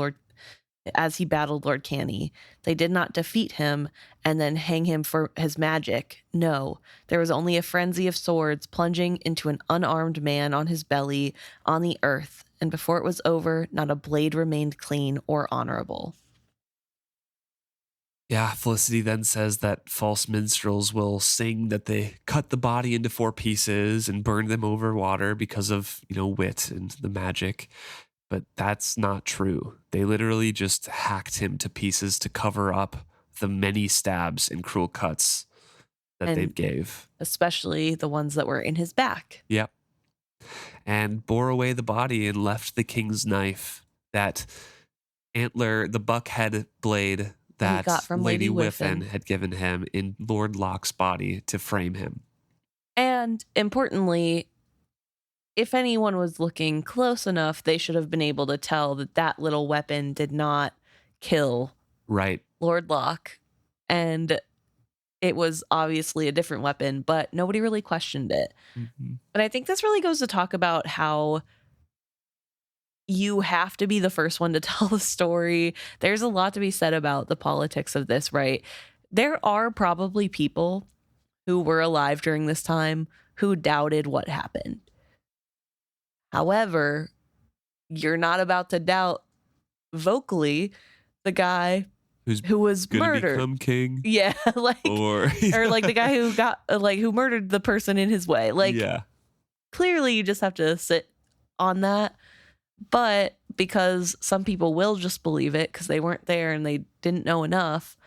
as he battled Lord Canny. They did not defeat him and then hang him for his magic. No, there was only a frenzy of swords plunging into an unarmed man on his belly on the earth, and before it was over, not a blade remained clean or honorable. Yeah, Felicity then says that false minstrels will sing that they cut the body into 4 pieces and burn them over water because of, wit and the magic. But that's not true. They literally just hacked him to pieces to cover up the many stabs and cruel cuts that they And gave. especially the ones that were in his back. Yep. And bore away the body and left the king's knife, that antler, the buckhead blade He got that from Lady Lady Whiffen Whiffen. had given him in Lord Locke's body to frame him. And importantly, if anyone was looking close enough, they should have been able to tell that that little weapon did not kill Right. Lord Locke. And it was obviously a different weapon, but nobody really questioned it. Mm-hmm. And I think this really goes to talk about how you have to be the first one to tell the story. There's a lot to be said about the politics of this, right? There are probably people who were alive during this time who doubted what happened. However, you're not about to doubt vocally the guy Who's who was gonna murdered. become king? Yeah, like Or like the guy who got who murdered the person in his way. Like, yeah. clearly you just have to sit on that. But because some people will just believe it because they weren't there and they didn't know enough,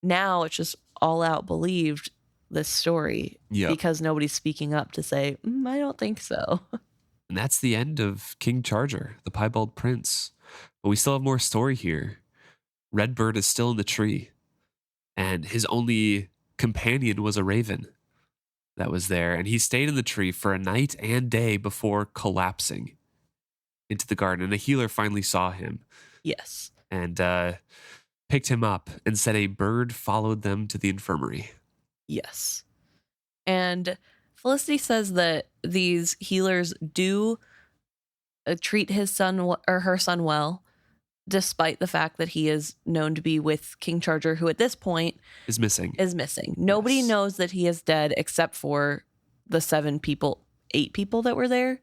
now it's just all out believed, this story. Yep. Because nobody's speaking up to say, I don't think so. And that's the end of King Charger, the Piebald Prince. But we still have more story here. Redbird is still in the tree, and his only companion was a raven that was there. And he stayed in the tree for a night and day before collapsing into the garden. And a healer finally saw him. Yes. And picked him up and said a bird followed them to the infirmary. Yes. And Felicity says that these healers do treat his son or her son well, despite the fact that he is known to be with King Charger, who at this point Is missing. Nobody Yes. knows that he is dead except for the 8 people that were there.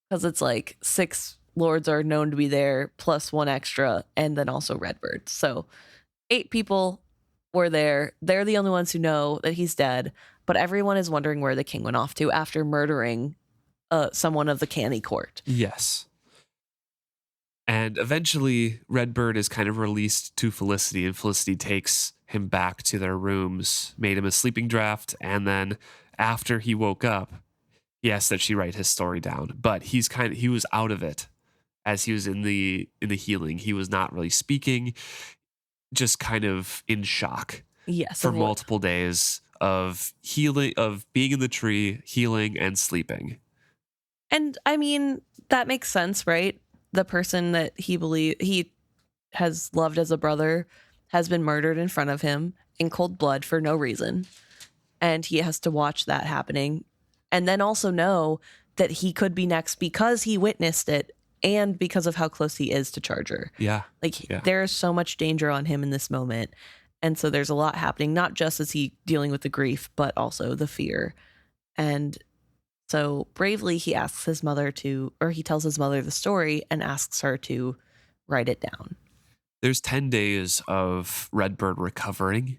Because it's like 6 lords are known to be there, plus 1 extra, and then also Redbird. So 8 people were there. They're the only ones who know that he's dead, but everyone is wondering where the king went off to after murdering someone of the Canny court. Yes. And eventually, Redbird is kind of released to Felicity, and Felicity takes him back to their rooms, made him a sleeping draft, and then after he woke up, he asked that she write his story down. But he was out of it as he was in the healing. He was not really speaking, just kind of in shock. Yes. For multiple days of healing, of being in the tree, healing, and sleeping. And I mean, that makes sense, right? The person that he has loved as a brother has been murdered in front of him in cold blood for no reason. And he has to watch that happening. And then also know that he could be next because he witnessed it and because of how close he is to Charger. Yeah. There is so much danger on him in this moment. And so there's a lot happening, not just as he dealing with the grief, but also the fear. And so bravely, he asks his mother he tells his mother the story and asks her to write it down. There's 10 days of Redbird recovering,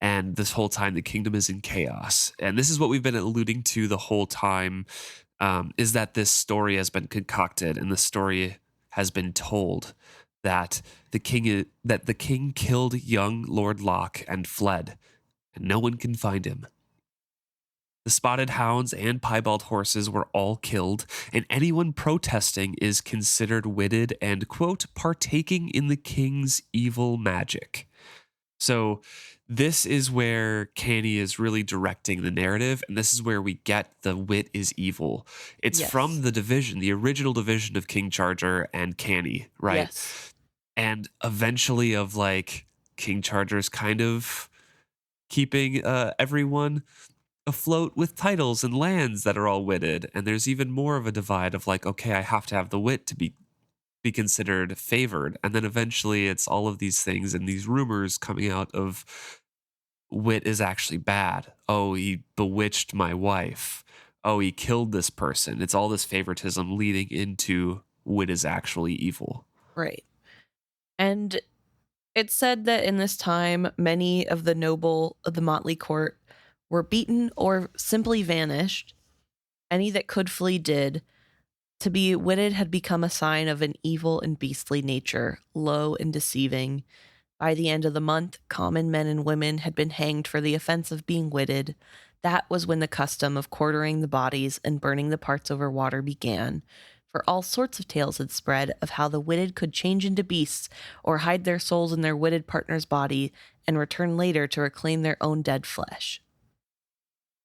and this whole time the kingdom is in chaos. And this is what we've been alluding to the whole time, is that this story has been concocted and the story has been told that the king killed young Lord Locke and fled, and no one can find him. The spotted hounds and piebald horses were all killed, and anyone protesting is considered witted and, quote, partaking in the king's evil magic. So this is where Canny is really directing the narrative, and this is where we get the wit is evil. It's from the division, the original division of King Charger and Canny, right? Yes. And eventually of like King Charger's kind of keeping everyone afloat with titles and lands that are all witted. And there's even more of a divide of like, okay, I have to have the wit to be considered favored. And then eventually it's all of these things and these rumors coming out of wit is actually bad. Oh, he bewitched my wife. Oh, he killed this person. It's all this favoritism leading into wit is actually evil. Right. And it's said that in this time, many of the noble of the motley court were beaten or simply vanished. Any that could flee did. To be witted had become a sign of an evil and beastly nature, low and deceiving. By the end of the month, common men and women had been hanged for the offense of being witted. That was when the custom of quartering the bodies and burning the parts over water began. For all sorts of tales had spread of how the witted could change into beasts or hide their souls in their witted partner's body and return later to reclaim their own dead flesh.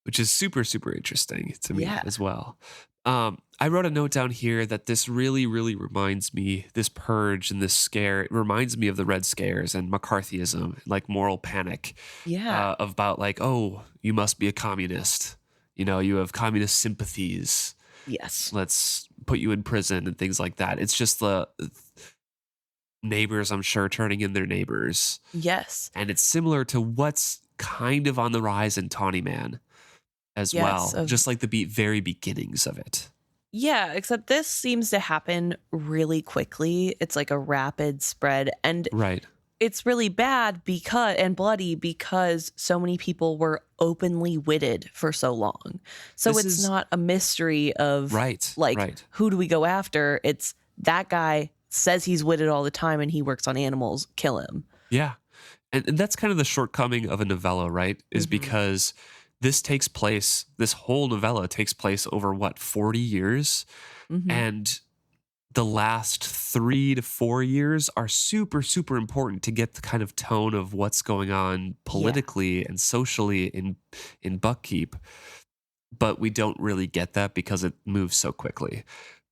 Which is super, super interesting to me Yeah. as well. I wrote a note down here that this really, really reminds me, this purge and this scare, it reminds me of the Red Scares and McCarthyism, like moral panic Yeah. about like, oh, you must be a communist. You know, you have communist sympathies. Yes. Let's put you in prison and things like that. It's just the neighbors, I'm sure, turning in their neighbors. Yes. And it's similar to what's kind of on the rise in Tawny Man as well, just like the very beginnings of it. Yeah, except this seems to happen really quickly. It's like a rapid spread, and Right. it's really bad and bloody because so many people were openly witted for so long. So it's not a mystery of who do we go after? It's that guy says he's witted all the time and he works on animals, kill him. Yeah. And that's kind of the shortcoming of a novella, right? Is because this whole novella takes place over 40 years? And the last 3 to 4 years are super, super important to get the kind of tone of what's going on politically and socially in Buckkeep. But we don't really get that because it moves so quickly.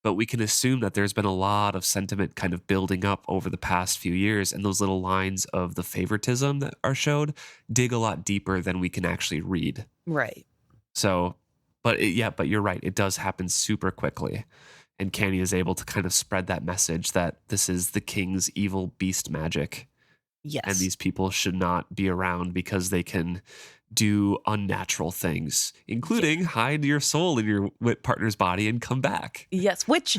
But we can assume that there's been a lot of sentiment kind of building up over the past few years, and those little lines of the favoritism that are showed dig a lot deeper than we can actually read. Right. So, but you're right. It does happen super quickly. And Canny is able to kind of spread that message that this is the king's evil beast magic. Yes. And these people should not be around because they can do unnatural things, including hide your soul in your partner's body and come back. Yes, which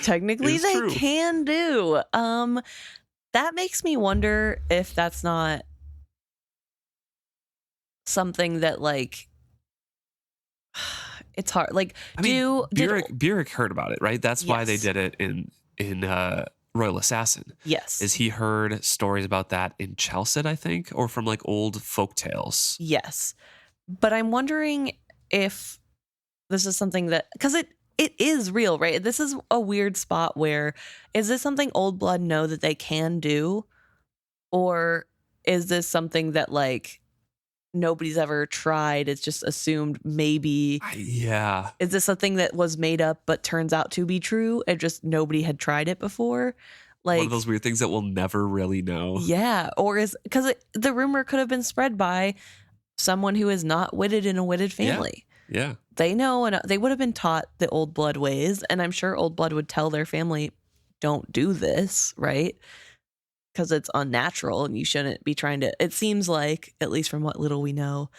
technically they can do. That makes me wonder if that's not something that like it's hard. Like, Burek heard about it, right? That's why they did it in Royal Assassin. Yes. Is he heard stories about that in Chalced, I think, or from like old folk tales? Yes. But I'm wondering if this is something that, because it is real, right? This is a weird spot where, is this something Old Blood know that they can do? Or is this something that like nobody's ever tried? It's just assumed maybe. Yeah. Is this something that was made up but turns out to be true and just nobody had tried it before? Like one of those weird things that we'll never really know. Yeah. Or is because the rumor could have been spread by someone who is not witted in a witted family. Yeah. They know, and they would have been taught the Old Blood ways. And I'm sure Old Blood would tell their family, don't do this, right? Because it's unnatural and you shouldn't be trying to. It seems like, at least from what little we know,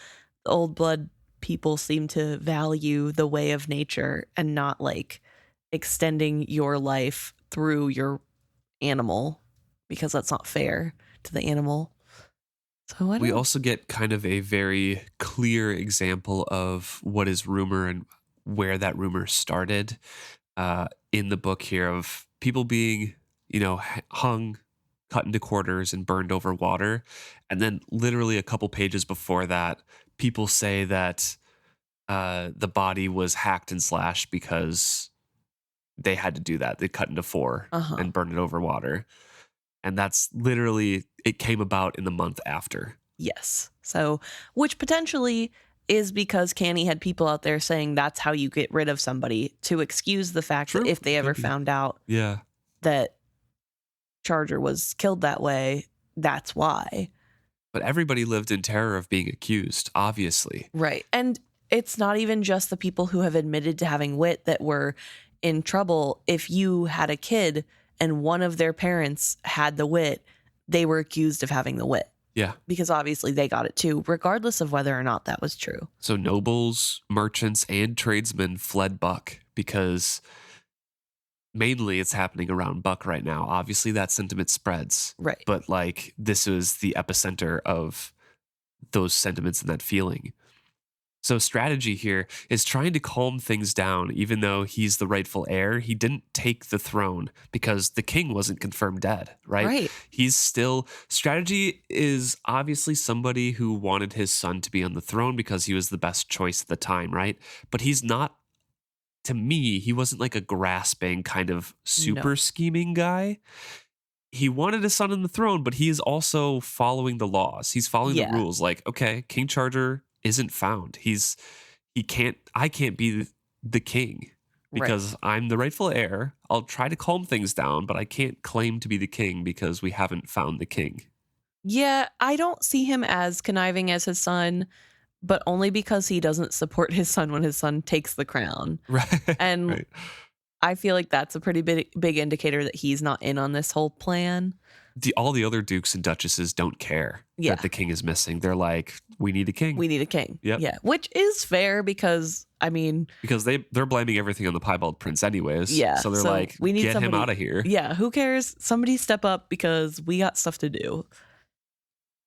the Old Blood people seem to value the way of nature and not like extending your life through your animal, because that's not fair to the animal. So we also get kind of a very clear example of what is rumor and where that rumor started in the book here, of people being, hung, cut into quarters and burned over water. And then literally a couple pages before that, people say that the body was hacked and slashed because they had to do that. They cut into 4 and burned it over water. And that's literally, it came about in the month after. Yes. So, which potentially is because Canny had people out there saying that's how you get rid of somebody, to excuse the fact that if they ever found out that Charger was killed that way, that's why. But everybody lived in terror of being accused, obviously. Right. And it's not even just the people who have admitted to having wit that were in trouble. If you had a kid and one of their parents had the wit, they were accused of having the wit. Yeah. Because obviously they got it too, regardless of whether or not that was true. So nobles, merchants, and tradesmen fled Buck because mainly it's happening around Buck right now. Obviously that sentiment spreads. Right. But like this is the epicenter of those sentiments and that feeling. So strategy here is trying to calm things down. Even though he's the rightful heir, he didn't take the throne because the king wasn't confirmed dead, right? Right. He's still strategy is obviously somebody who wanted his son to be on the throne because he was the best choice at the time, right? But he's not, to me, he wasn't like a grasping kind of super No. scheming guy. He wanted his son on the throne, but he is also following the laws. He's following the Yeah. rules. Like, okay, King Charger isn't found. He can't, I can't be the king Right. because I'm the rightful heir. I'll try to calm things down, but I can't claim to be the king because we haven't found the king. Yeah, I don't see him as conniving as his son, but only because he doesn't support his son when his son takes the crown. Right. And Right. I feel like that's a pretty big indicator that he's not in on this whole plan. All the other dukes and duchesses don't care Yeah. that the king is missing. They're like, we need a king. We need a king. Yep. Yeah, which is fair because, I mean, because they're blaming everything on the Piebald Prince anyways. yeah. So they're like, we need get him somebody out of here. Yeah, who cares? Somebody step up because we got stuff to do.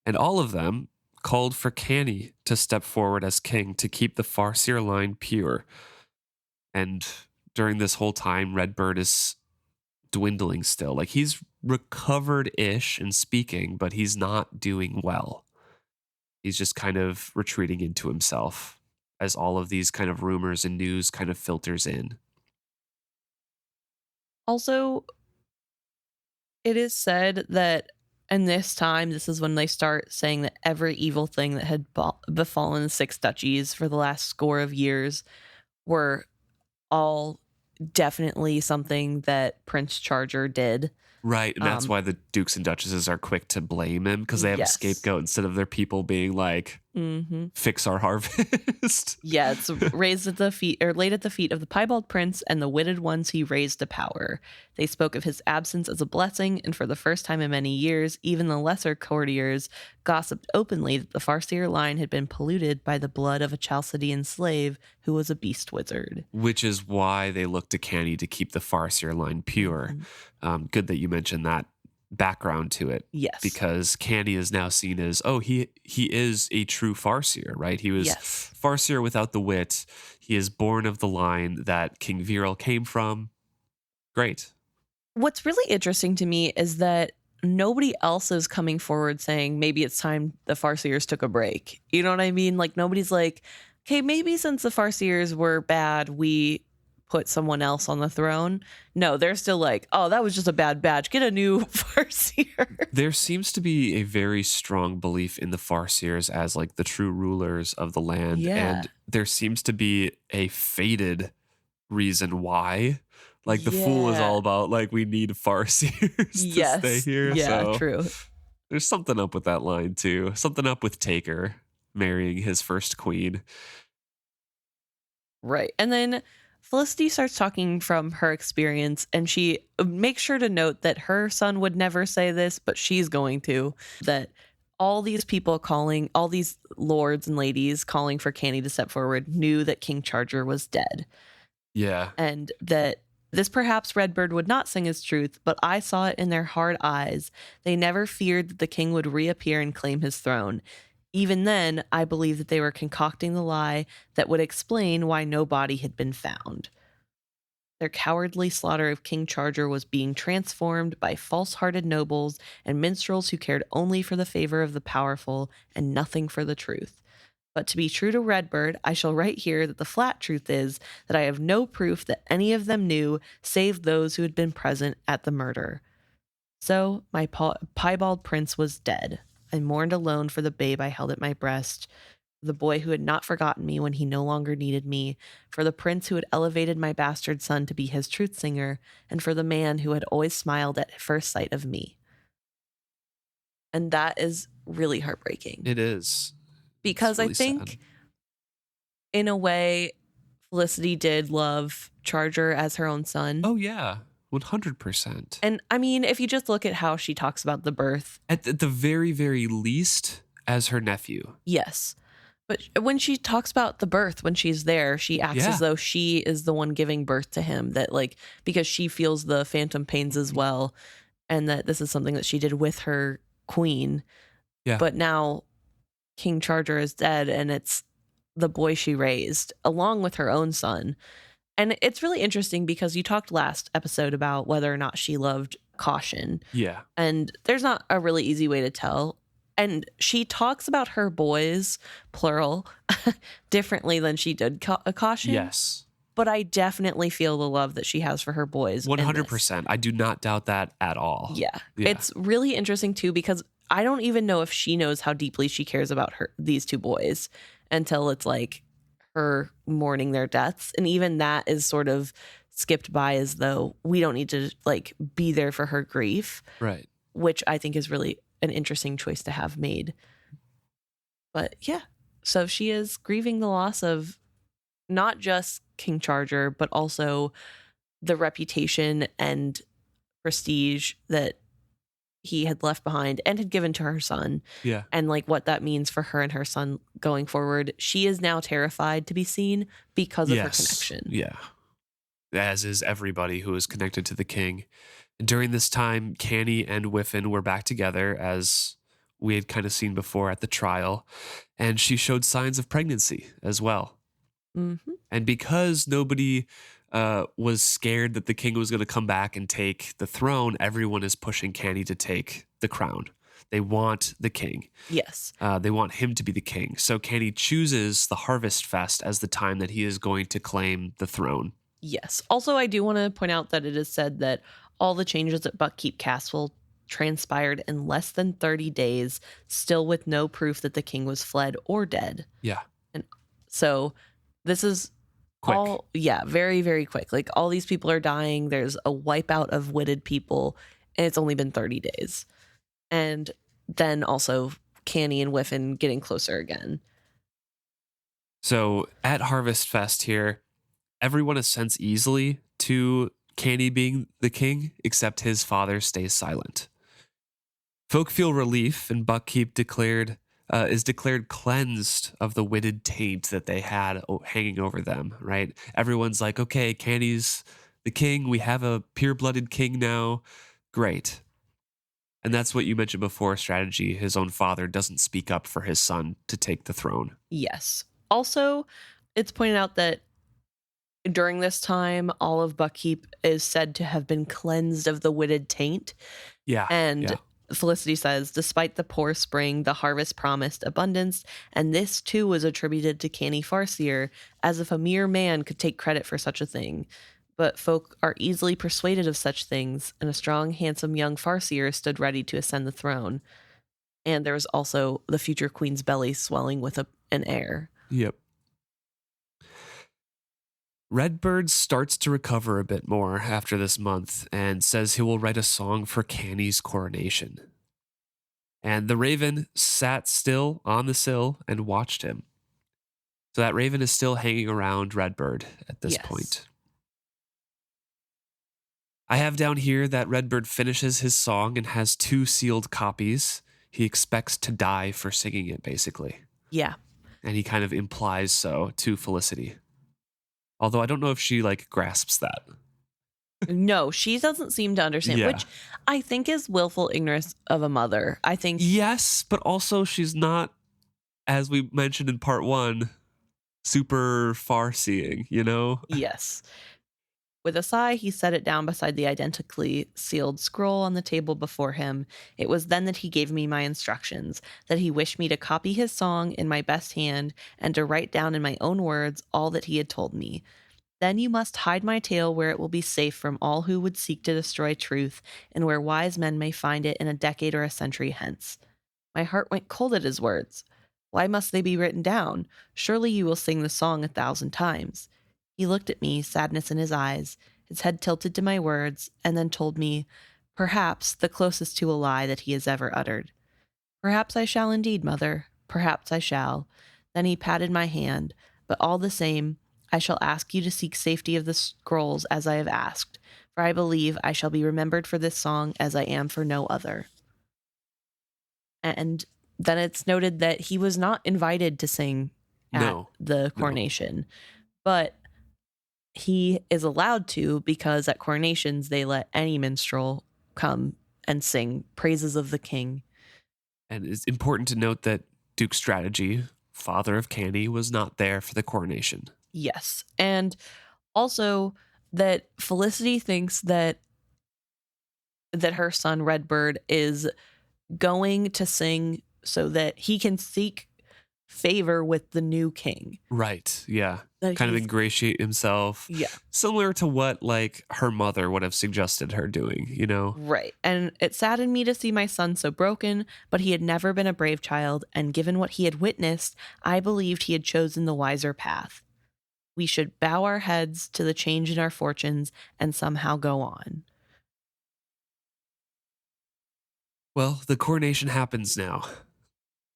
And all of them called for Canny to step forward as king to keep the Farseer line pure. And during this whole time, Redbird is dwindling still. Like he's recovered-ish and speaking, but he's not doing well. He's just kind of retreating into himself as all of these kind of rumors and news kind of filters in. Also, it is said that in this time, this is when they start saying that every evil thing that had befallen the six duchies for the last score of years were all definitely something that Prince Charger did. Right, and that's why the dukes and duchesses are quick to blame him because they have a scapegoat instead of their people being like, fix our harvest. Yeah, it's laid at the feet of the Piebald Prince and the witted ones he raised to power. They spoke of his absence as a blessing, and for the first time in many years, even the lesser courtiers gossiped openly that the Farseer line had been polluted by the blood of a Chalcedean slave who was a beast wizard. Which is why they looked to Canny to keep the Farseer line pure. Good that you mentioned that background to it. Yes. Because Canny is now seen as, he is a true Farseer, right? He was Farseer without the wit. He is born of the line that King Viral came from. Great. What's really interesting to me is that nobody else is coming forward saying maybe it's time the Farseers took a break. You know what I mean? Like nobody's like, okay, maybe since the Farseers were bad, we put someone else on the throne. No, they're still like, oh, that was just a bad batch. Get a new Farseer. There seems to be a very strong belief in the Farseers as like the true rulers of the land. Yeah. And there seems to be a faded reason why. Like the Fool is all about like, we need Farseers to stay here. Yeah, so true. There's something up with that line too. Something up with Taker marrying his first queen. Right. And then Felicity starts talking from her experience, and she makes sure to note that her son would never say this, but she's going to, that all these people calling, all these lords and ladies calling for Canny to step forward knew that King Charger was dead. Yeah. And that this perhaps Redbird would not sing his truth, but I saw it in their hard eyes. They never feared that the king would reappear and claim his throne. Even then, I believe that they were concocting the lie that would explain why no body had been found. Their cowardly slaughter of King Charger was being transformed by false-hearted nobles and minstrels who cared only for the favor of the powerful and nothing for the truth. But to be true to Redbird, I shall write here that the flat truth is that I have no proof that any of them knew, save those who had been present at the murder. So my Piebald Prince was dead. I mourned alone for the babe I held at my breast, the boy who had not forgotten me when he no longer needed me, for the prince who had elevated my bastard son to be his truth singer, and for the man who had always smiled at first sight of me. And that is really heartbreaking. It is. Because really I think, sad. In a way, Felicity did love Charger as her own son. Oh, yeah. 100%. And I mean, if you just look at how she talks about the birth. At the very, very least, as her nephew. Yes. But when she talks about the birth, when she's there, she acts as though she is the one giving birth to him. That like, because she feels the phantom pains as well. And that this is something that she did with her queen. Yeah. But now King Charger is dead, and it's the boy she raised, along with her own son. And it's really interesting because you talked last episode about whether or not she loved caution. Yeah. And there's not a really easy way to tell. And she talks about her boys, plural, differently than she did caution. Yes. But I definitely feel the love that she has for her boys. 100%. I do not doubt that at all. Yeah. It's really interesting too, because I don't even know if she knows how deeply she cares about these two boys until it's like her mourning their deaths. And even that is sort of skipped by as though we don't need to like be there for her grief. Right. Which I think is really an interesting choice to have made. But yeah, so she is grieving the loss of not just King Charger, but also the reputation and prestige that he had left behind and had given to her son. Yeah. And like what that means for her and her son going forward. She is now terrified to be seen because of her connection. Yeah. As is everybody who is connected to the king. And during this time, Canny and Wilful were back together, as we had kind of seen before at the trial. And she showed signs of pregnancy as well. Mm-hmm. And because nobody was scared that the king was going to come back and take the throne, everyone is pushing Canny to take the crown. They want the king. Yes. They want him to be the king. So Canny chooses the Harvest Fest as the time that he is going to claim the throne. Yes. Also, I do want to point out that it is said that all the changes at Buckkeep Castle transpired in less than 30 days, still with no proof that the king was fled or dead. Yeah. And so this is quick. Very, very quick. Like all these people are dying. There's a wipeout of witted people, and it's only been 30 days. And then also Canny and Wilful getting closer again. So at Harvest Fest here, everyone assents easily to Canny being the king, except his father stays silent. Folk feel relief, and Buckkeep is declared cleansed of the witted taint that they had hanging over them, right? Everyone's like, okay, Canny's the king. We have a pure-blooded king now. Great. And that's what you mentioned before, strategy. His own father doesn't speak up for his son to take the throne. Yes. Also, it's pointed out that during this time, all of Buckkeep is said to have been cleansed of the witted taint. Yeah. And Felicity says, despite the poor spring, the harvest promised abundance, and this too was attributed to Canny Farseer, as if a mere man could take credit for such a thing. But folk are easily persuaded of such things, and a strong, handsome young Farseer stood ready to ascend the throne. And there was also the future queen's belly swelling with an heir. Yep. Redbird starts to recover a bit more after this month and says he will write a song for Canny's coronation. And the raven sat still on the sill and watched him. So that raven is still hanging around Redbird at this point. I have down here that Redbird finishes his song and has 2 sealed copies. He expects to die for singing it, basically. Yeah. And he kind of implies so to Felicity. Although I don't know if she grasps that. No, she doesn't seem to understand, which I think is willful ignorance of a mother. I think. Yes, but also she's not, as we mentioned in part 1, super far-seeing, you know? Yes. With a sigh, he set it down beside the identically sealed scroll on the table before him. It was then that he gave me my instructions, that he wished me to copy his song in my best hand and to write down in my own words all that he had told me. Then you must hide my tale where it will be safe from all who would seek to destroy truth, and where wise men may find it in a decade or a century hence. My heart went cold at his words. Why must they be written down? Surely you will sing the song 1,000 times. He looked at me, sadness in his eyes, his head tilted to my words, and then told me, perhaps the closest to a lie that he has ever uttered. Perhaps I shall indeed, mother. Perhaps I shall. Then he patted my hand. But all the same, I shall ask you to seek safety of the scrolls as I have asked, for I believe I shall be remembered for this song as I am for no other. And then it's noted that he was not invited to sing at the coronation, but he is allowed to, because at coronations they let any minstrel come and sing praises of the king. And it's important to note that Duke's strategy father of Canny, was not there for the coronation. Yes. And also that Felicity thinks that her son Redbird is going to sing so that he can seek favor with the new king. Right. Yeah. That Kind of he's- ingratiate himself. Yeah. Similar to what like her mother would have suggested her doing, you know? Right. And it saddened me to see my son so broken, but he had never been a brave child, and given what he had witnessed, I believed he had chosen the wiser path. We should bow our heads to the change in our fortunes and somehow go on. Well, the coronation happens now.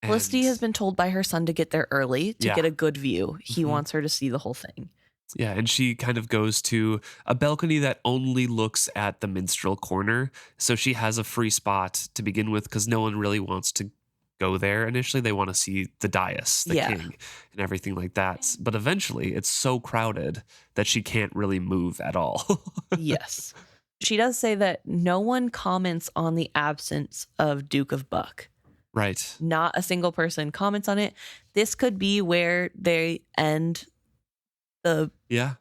Felicity And- has been told by her son to get there early to Yeah. get a good view. He Mhm. wants her to see the whole thing. Yeah, and she kind of goes to a balcony that only looks at the minstrel corner. So she has a free spot to begin with because no one really wants to go there initially. They want to see the dais, the Yeah. king, and everything like that. But eventually it's so crowded that she can't really move at all. Yes. She does say that no one comments on the absence of Duke of Buck. Right. Not a single person comments on it. This could be where they end the Yeah.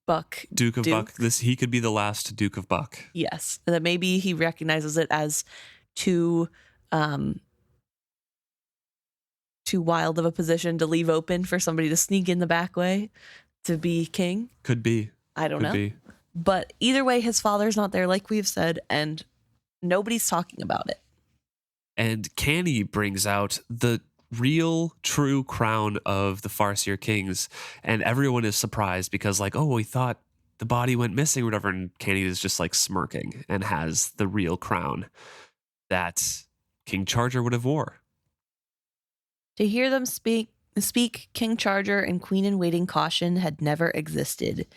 Buck. Duke of Buck. He could be the last Duke of Buck. Yes. That maybe he recognizes it as too wild of a position to leave open for somebody to sneak in the back way to be king. Could be. I don't Could know. be. But either way, his father's not there, like we've said, and nobody's talking about it. And Canny brings out the real true crown of the Farseer kings, and everyone is surprised because like, oh, we thought the body went missing or whatever, and Canny is just like smirking and has the real crown that King Charger would have wore. To hear them speak, King Charger and Queen-In-Wating caution had never existed.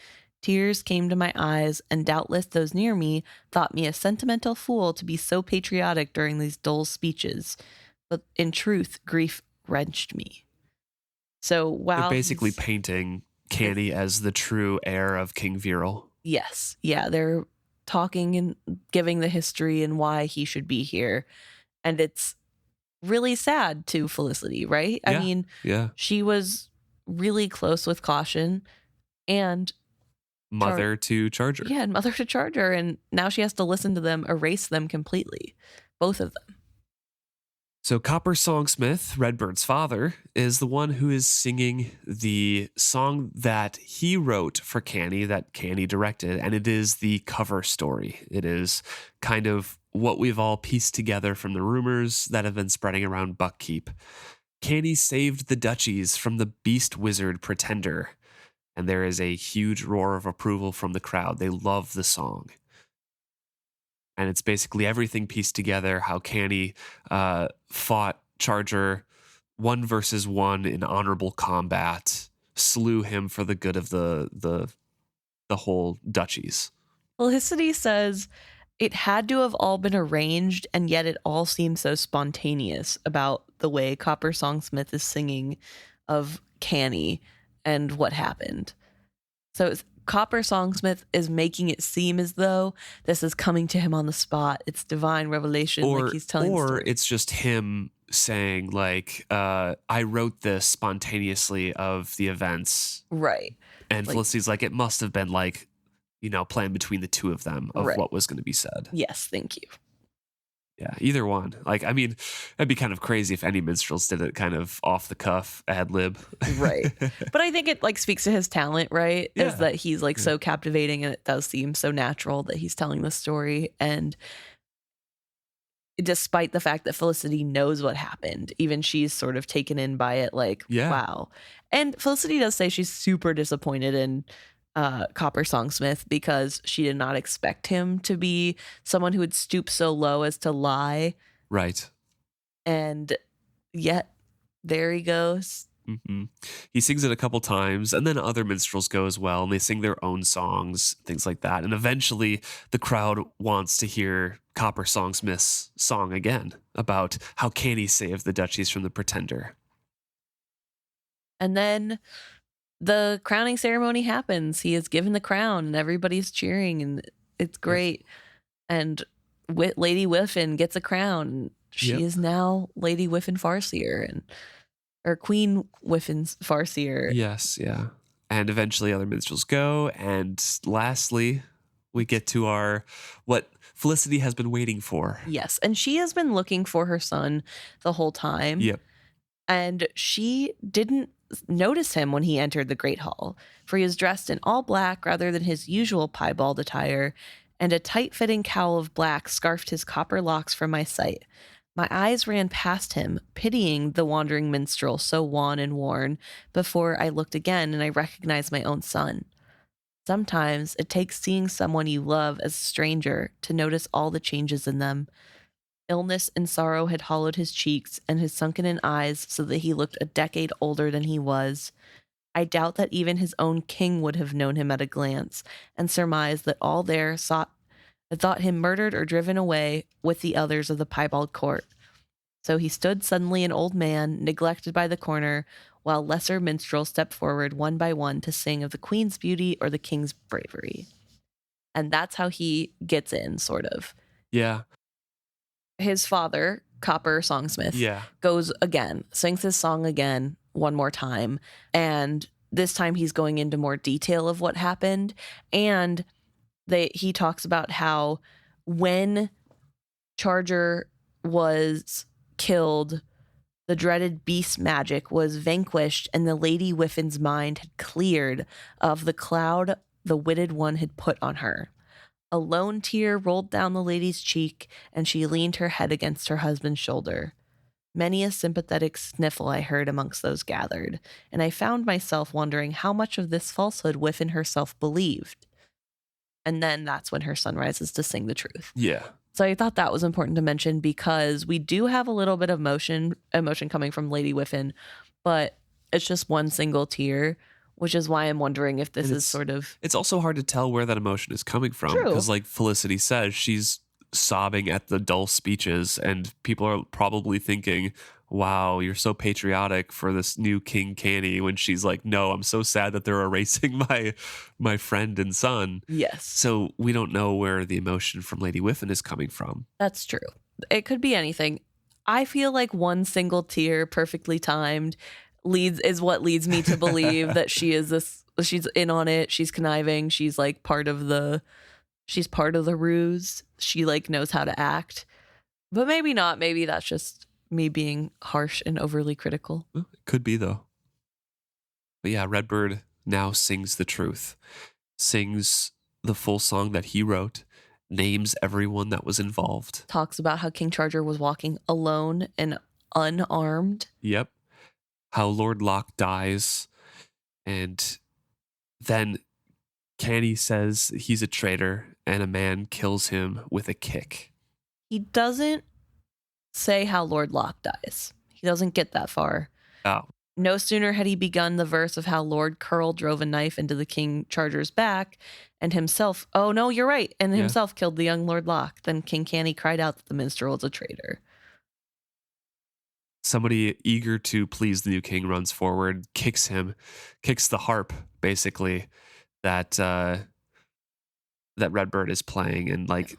Tears came to my eyes, and doubtless those near me thought me a sentimental fool to be so patriotic during these dull speeches. But in truth, grief wrenched me. So while They're basically painting Canny as the true heir of King Viral. Yes. Yeah, they're talking and giving the history and why he should be here. And it's really sad to Felicity, right? I mean, Yeah. she was really close with Caution and Mother to Charger. yeah, and mother to Charger, and now she has to listen to them erase them completely, both of them. So Copper Songsmith, Redbird's father, is the one who is singing the song that he wrote for Canny, that Canny directed, and it is the cover story. It is kind of what we've all pieced together from the rumors that have been spreading around Buckkeep. Canny saved the duchies from the beast wizard Pretender, and there is a huge roar of approval from the crowd. They love the song. And it's basically everything pieced together, how Canny fought Charger 1 versus 1 in honorable combat, slew him for the good of the whole duchies. Felicity says it had to have all been arranged, and yet it all seems so spontaneous about the way Copper Songsmith is singing of Canny and what happened. So Copper Songsmith is making it seem as though this is coming to him on the spot. It's divine revelation, like he's telling the or story. it's just him saying like, I wrote this spontaneously of the events. Right. And Like- Felicity's like, it must have been like, planned between the two of them of Right. what was going to be said. Yes, thank you. Yeah, either one. Like, I mean, that'd be kind of crazy if any minstrels did it kind of off the cuff, ad lib. Right. But I think it like speaks to his talent, right? Yeah. Is that he's like so captivating, and it does seem so natural that he's telling the story. And despite the fact that Felicity knows what happened, even she's sort of taken in by it, like, Yeah. wow. And Felicity does say she's super disappointed in Copper Songsmith because she did not expect him to be someone who would stoop so low as to lie. Right. And yet, there he goes. Hmm. He sings it a couple times, and then other minstrels go as well, and they sing their own songs, things like that. And eventually, the crowd wants to hear Copper Songsmith's song again about how Canny saved the duchies from the Pretender. And then the crowning ceremony happens. He is given the crown, and everybody's cheering, and it's great. And Lady Whiffin gets a crown. She Yep. is now Lady Whiffin Farseer, and or Queen Whiffin's Farseer. Yes, yeah. And eventually other minstrels go. And lastly, we get to our what Felicity has been waiting for. Yes, and she has been looking for her son the whole time. Yep. And she didn't notice him when he entered the Great Hall, for he was dressed in all black rather than his usual piebald attire, and a tight-fitting cowl of black scarfed his copper locks from my sight. My eyes ran past him, pitying the wandering minstrel so wan and worn, before I looked again and I recognized my own son. Sometimes it takes seeing someone you love as a stranger to notice all the changes in them. Illness and sorrow had hollowed his cheeks and his sunken eyes so that he looked a decade older than he was. I doubt that even his own king would have known him at a glance, and surmised that all there thought him murdered or driven away with the others of the piebald court. So he stood suddenly an old man, neglected by the corner, while lesser minstrels stepped forward one by one to sing of the queen's beauty or the king's bravery. And that's how he gets in, sort of. Yeah. His father, Copper Songsmith, Yeah. goes again, sings his song again one more time. And this time he's going into more detail of what happened. And he talks about how when Charger was killed, the dreaded beast magic was vanquished and the Lady Whiffin's mind had cleared of the cloud the witted one had put on her. A lone tear rolled down the lady's cheek, and she leaned her head against her husband's shoulder. Many a sympathetic sniffle I heard amongst those gathered, and I found myself wondering how much of this falsehood Whiffin herself believed. And then that's when her son rises to sing the truth. Yeah. So I thought that was important to mention because we do have a little bit of emotion coming from Lady Whiffin, but it's just one single tear, which is why I'm wondering if this is sort of... It's also hard to tell where that emotion is coming from. True. Because like Felicity says, she's sobbing at the dull speeches and people are probably thinking, wow, you're so patriotic for this new King Canny, when she's like, no, I'm so sad that they're erasing my friend and son. Yes. So we don't know where the emotion from Lady Whiffin is coming from. That's true. It could be anything. I feel like one single tear, perfectly timed, is what leads me to believe that she's in on it. She's conniving. She's like part of the ruse. She like knows how to act, but maybe not. Maybe that's just me being harsh and overly critical. It could be though. But yeah, Redbird now sings the truth, sings the full song that he wrote, names everyone that was involved. Talks about how King Charger was walking alone and unarmed. Yep. How Lord Locke dies. And then Canny says he's a traitor and a man kills him with a kick. He doesn't say how Lord Locke dies. He doesn't get that far. Oh. No sooner had he begun the verse of how Lord Curl drove a knife into the King Charger's back and himself, oh no, you're right, and himself killed the young Lord Locke, then King Canny cried out that the minstrel was a traitor. Somebody eager to please the new king runs forward, kicks the harp, basically, that Redbird is playing, and like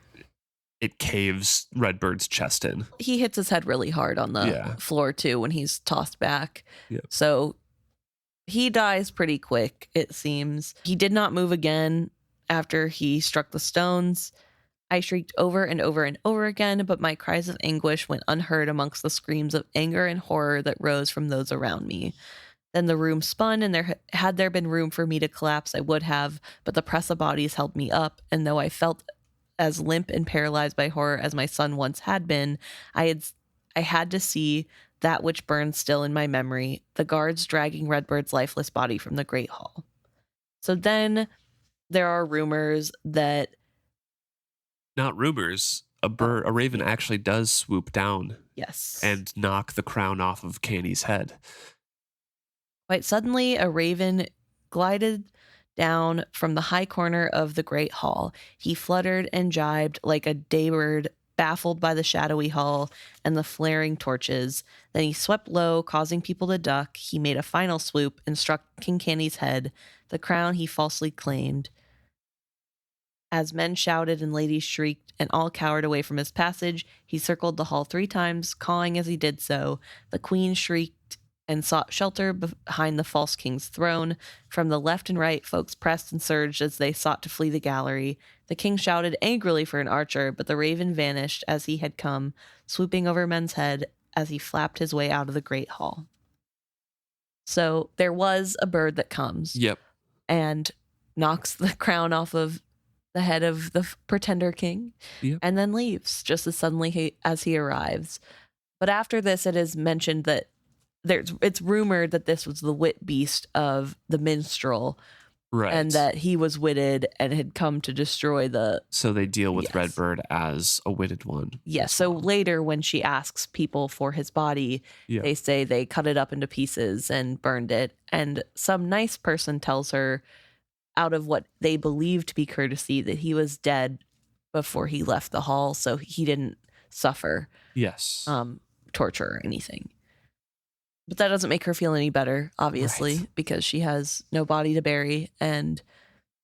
it caves Redbird's chest in. He hits his head really hard on the floor too when he's tossed back. Yep. So he dies pretty quick, it seems. He did not move again after he struck the stones. I shrieked over and over and over again, but my cries of anguish went unheard amongst the screams of anger and horror that rose from those around me. Then the room spun, and had there been room for me to collapse, I would have, but the press of bodies held me up, and though I felt as limp and paralyzed by horror as my son once had been, I had to see that which burned still in my memory, the guards dragging Redbird's lifeless body from the Great Hall. So then there are rumors that... Not rumors. A raven actually does swoop down. Yes. And knock the crown off of Canny's head. Quite suddenly, a raven glided down from the high corner of the Great Hall. He fluttered and jibed like a daybird baffled by the shadowy hall and the flaring torches. Then he swept low, causing people to duck. He made a final swoop and struck King Canny's head, the crown he falsely claimed. As men shouted and ladies shrieked and all cowered away from his passage, he circled the hall 3 times, cawing as he did so. The queen shrieked and sought shelter behind the false king's throne. From the left and right, folks pressed and surged as they sought to flee the gallery. The king shouted angrily for an archer, but the raven vanished as he had come, swooping over men's head as he flapped his way out of the great hall. So there was a bird that comes and knocks the crown off of the head of the pretender king and then leaves just as suddenly as he arrives. But after this, it is mentioned that it's rumored that this was the wit beast of the minstrel, right? And that he was witted and had come to destroy the... So they deal with Redbird as a witted one. Yes. So later when she asks people for his body, they say they cut it up into pieces and burned it. And some nice person tells her, out of what they believe to be courtesy, that he was dead before he left the hall, so he didn't suffer torture or anything. But that doesn't make her feel any better, obviously, because she has no body to bury and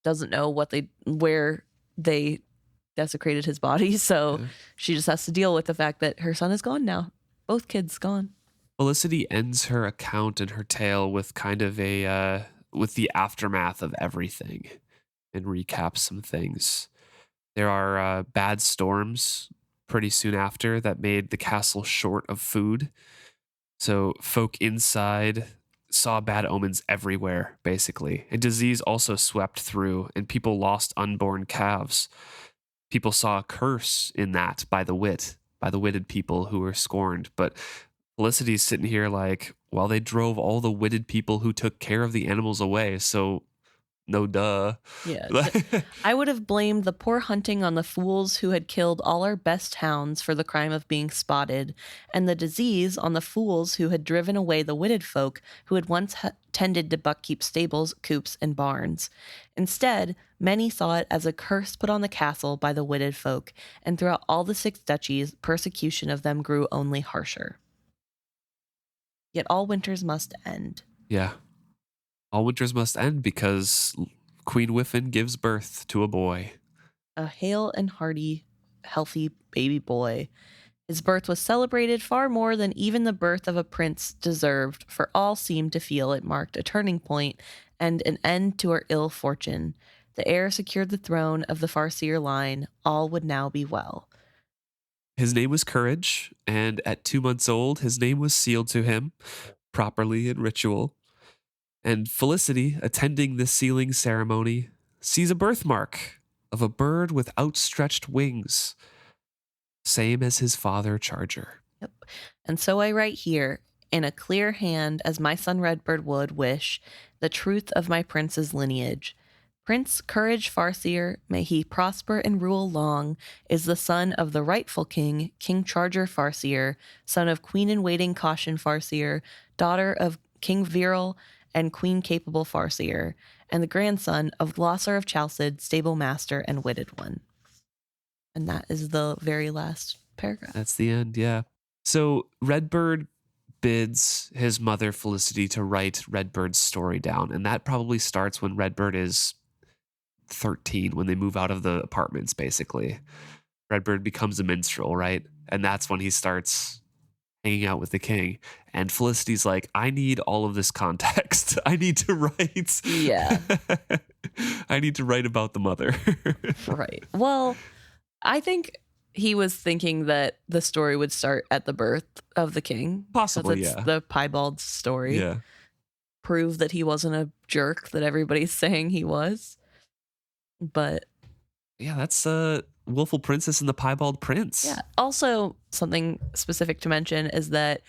doesn't know where they desecrated his body. So she just has to deal with the fact that her son is gone now. Both kids gone. Felicity ends her account and her tale with kind of with the aftermath of everything, and recaps some things. There are bad storms pretty soon after that made the castle short of food. So folk inside saw bad omens everywhere, basically. And disease also swept through, and people lost unborn calves. People saw a curse in that by the witted people who were scorned. But Felicity's sitting here like, well, they drove all the witted people who took care of the animals away, so no duh. Yeah. I would have blamed the poor hunting on the fools who had killed all our best hounds for the crime of being spotted, and the disease on the fools who had driven away the witted folk who had once tended to Buckkeep stables, coops, and barns. Instead, many saw it as a curse put on the castle by the witted folk, and throughout all the 6 duchies, persecution of them grew only harsher. Yet all winters must end. Yeah. All winters must end because Queen Whiffin gives birth to a boy. A hale and hearty, healthy baby boy. His birth was celebrated far more than even the birth of a prince deserved, for all seemed to feel it marked a turning point and an end to our ill fortune. The heir secured the throne of the Farseer line. All would now be well. His name was Courage, and at 2 months old, his name was sealed to him, properly in ritual. And Felicity, attending this sealing ceremony, sees a birthmark of a bird with outstretched wings, same as his father, Charger. Yep. And so I write here, in a clear hand, as my son Redbird would wish, the truth of my prince's lineage. Prince Courage Farseer, may he prosper and rule long, is the son of the rightful king, King Charger Farseer, son of Queen-In-Wating Caution Farseer, daughter of King Viral and Queen Capable Farseer, and the grandson of Glosser of Chalcid, stable master and witted one. And that is the very last paragraph. That's the end, yeah. So Redbird bids his mother Felicity to write Redbird's story down, and that probably starts when Redbird is 13, when they move out of the apartments, basically. Redbird becomes a minstrel, right? And that's when he starts hanging out with the king. And Felicity's like, I need all of this context. I need to write. Yeah. I need to write about the mother. Right. Well, I think he was thinking that the story would start at the birth of the king. Possibly, it's the Piebald story. Yeah. Prove that he wasn't a jerk that everybody's saying he was. But yeah, that's Wilful Princess and the Piebald Prince. Yeah. Also, something specific to mention is that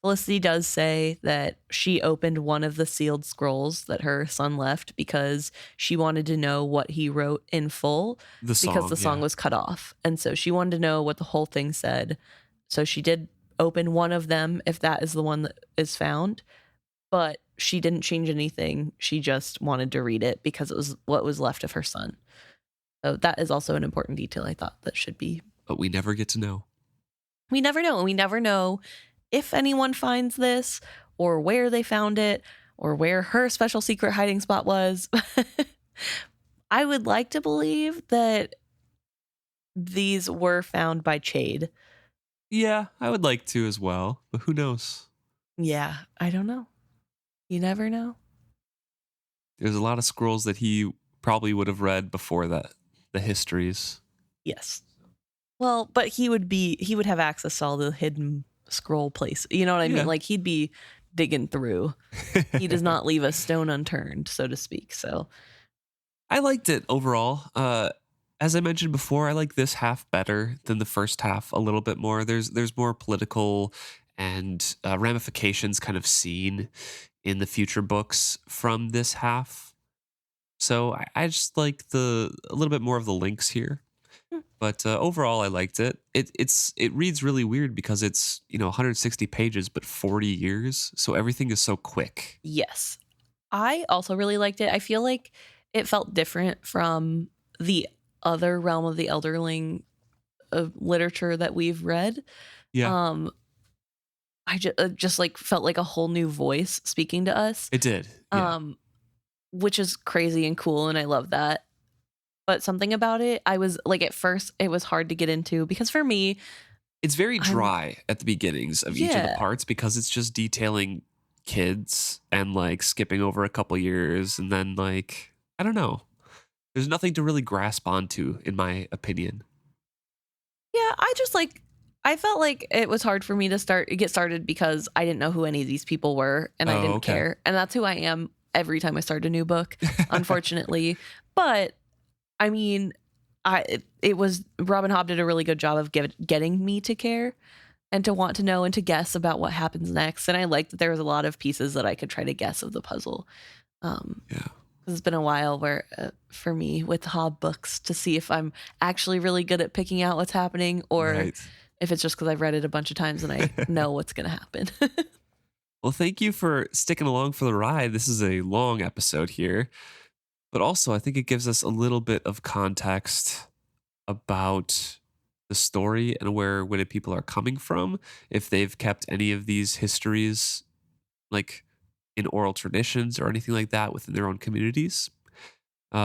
Felicity does say that she opened one of the sealed scrolls that her son left because she wanted to know what he wrote in full, because the song was cut off. And so she wanted to know what the whole thing said. So she did open one of them, if that is the one that is found. But she didn't change anything. She just wanted to read it because it was what was left of her son. So that is also an important detail I thought that should be. But we never get to know. We never know. We never know if anyone finds this or where they found it or where her special secret hiding spot was. I would like to believe that these were found by Chade. Yeah, I would like to as well, but who knows? Yeah, I don't know. You never know. There's a lot of scrolls that he probably would have read before that, the histories. Yes. Well, but he would have access to all the hidden scroll place. You know what I Yeah. mean? Like he'd be digging through. He does not leave a stone unturned, so to speak. So I liked it overall. As I mentioned before, I like this half better than the first half a little bit more. There's more political and ramifications kind of seen in the future books from this half. So I just like a little bit more of the links here. Hmm. But overall, I liked it. It reads really weird because it's 160 pages but 40 years, so everything is so quick. yes, I also really liked it. I feel like it felt different from the other Realm of the Elderling of literature that we've read. Yeah, I just like felt like a whole new voice speaking to us. it did. Yeah. Which is crazy and cool, and I love that. But something about it, I was like, at first, it was hard to get into because for me, It's very dry at the beginnings of each of the Yeah. parts because it's just detailing kids and like skipping over a couple years and then like I don't know. There's nothing to really grasp onto in my opinion. yeah, I felt like it was hard for me to get started because I didn't know who any of these people were and I Oh, didn't okay. care, and that's who I am every time I start a new book, unfortunately. But I mean, it was Robin Hobb did a really good job of getting me to care and to want to know and to guess about what happens next. And I liked that there was a lot of pieces that I could try to guess of the puzzle. Yeah. It's been a while where for me with Hobb books to see if I'm actually really good at picking out what's happening or Right. if it's just because I've read it a bunch of times and I know what's going to happen. Well, thank you for sticking along for the ride. This is a long episode here, but also I think it gives us a little bit of context about the story and where Witted people are coming from, if they've kept any of these histories like in oral traditions or anything like that within their own communities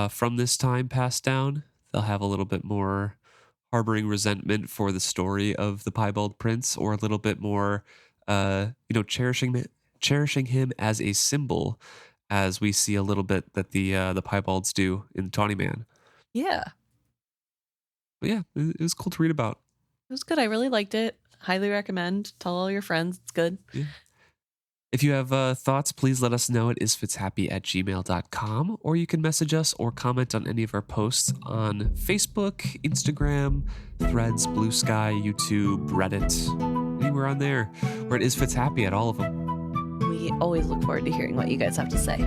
from this time passed down. They'll have a little bit more harboring resentment for the story of the Piebald Prince, or a little bit more, cherishing him as a symbol, as we see a little bit that the Piebalds do in Tawny Man. Yeah, But yeah, it was cool to read about. it was good. I really liked it. Highly recommend. Tell all your friends. It's good. Yeah. If you have thoughts, please let us know at isfitshappy@gmail.com, or you can message us or comment on any of our posts on Facebook, Instagram, Threads, Blue Sky, YouTube, Reddit, anywhere on there. We're at isfitshappy at all of them. We always look forward to hearing what you guys have to say.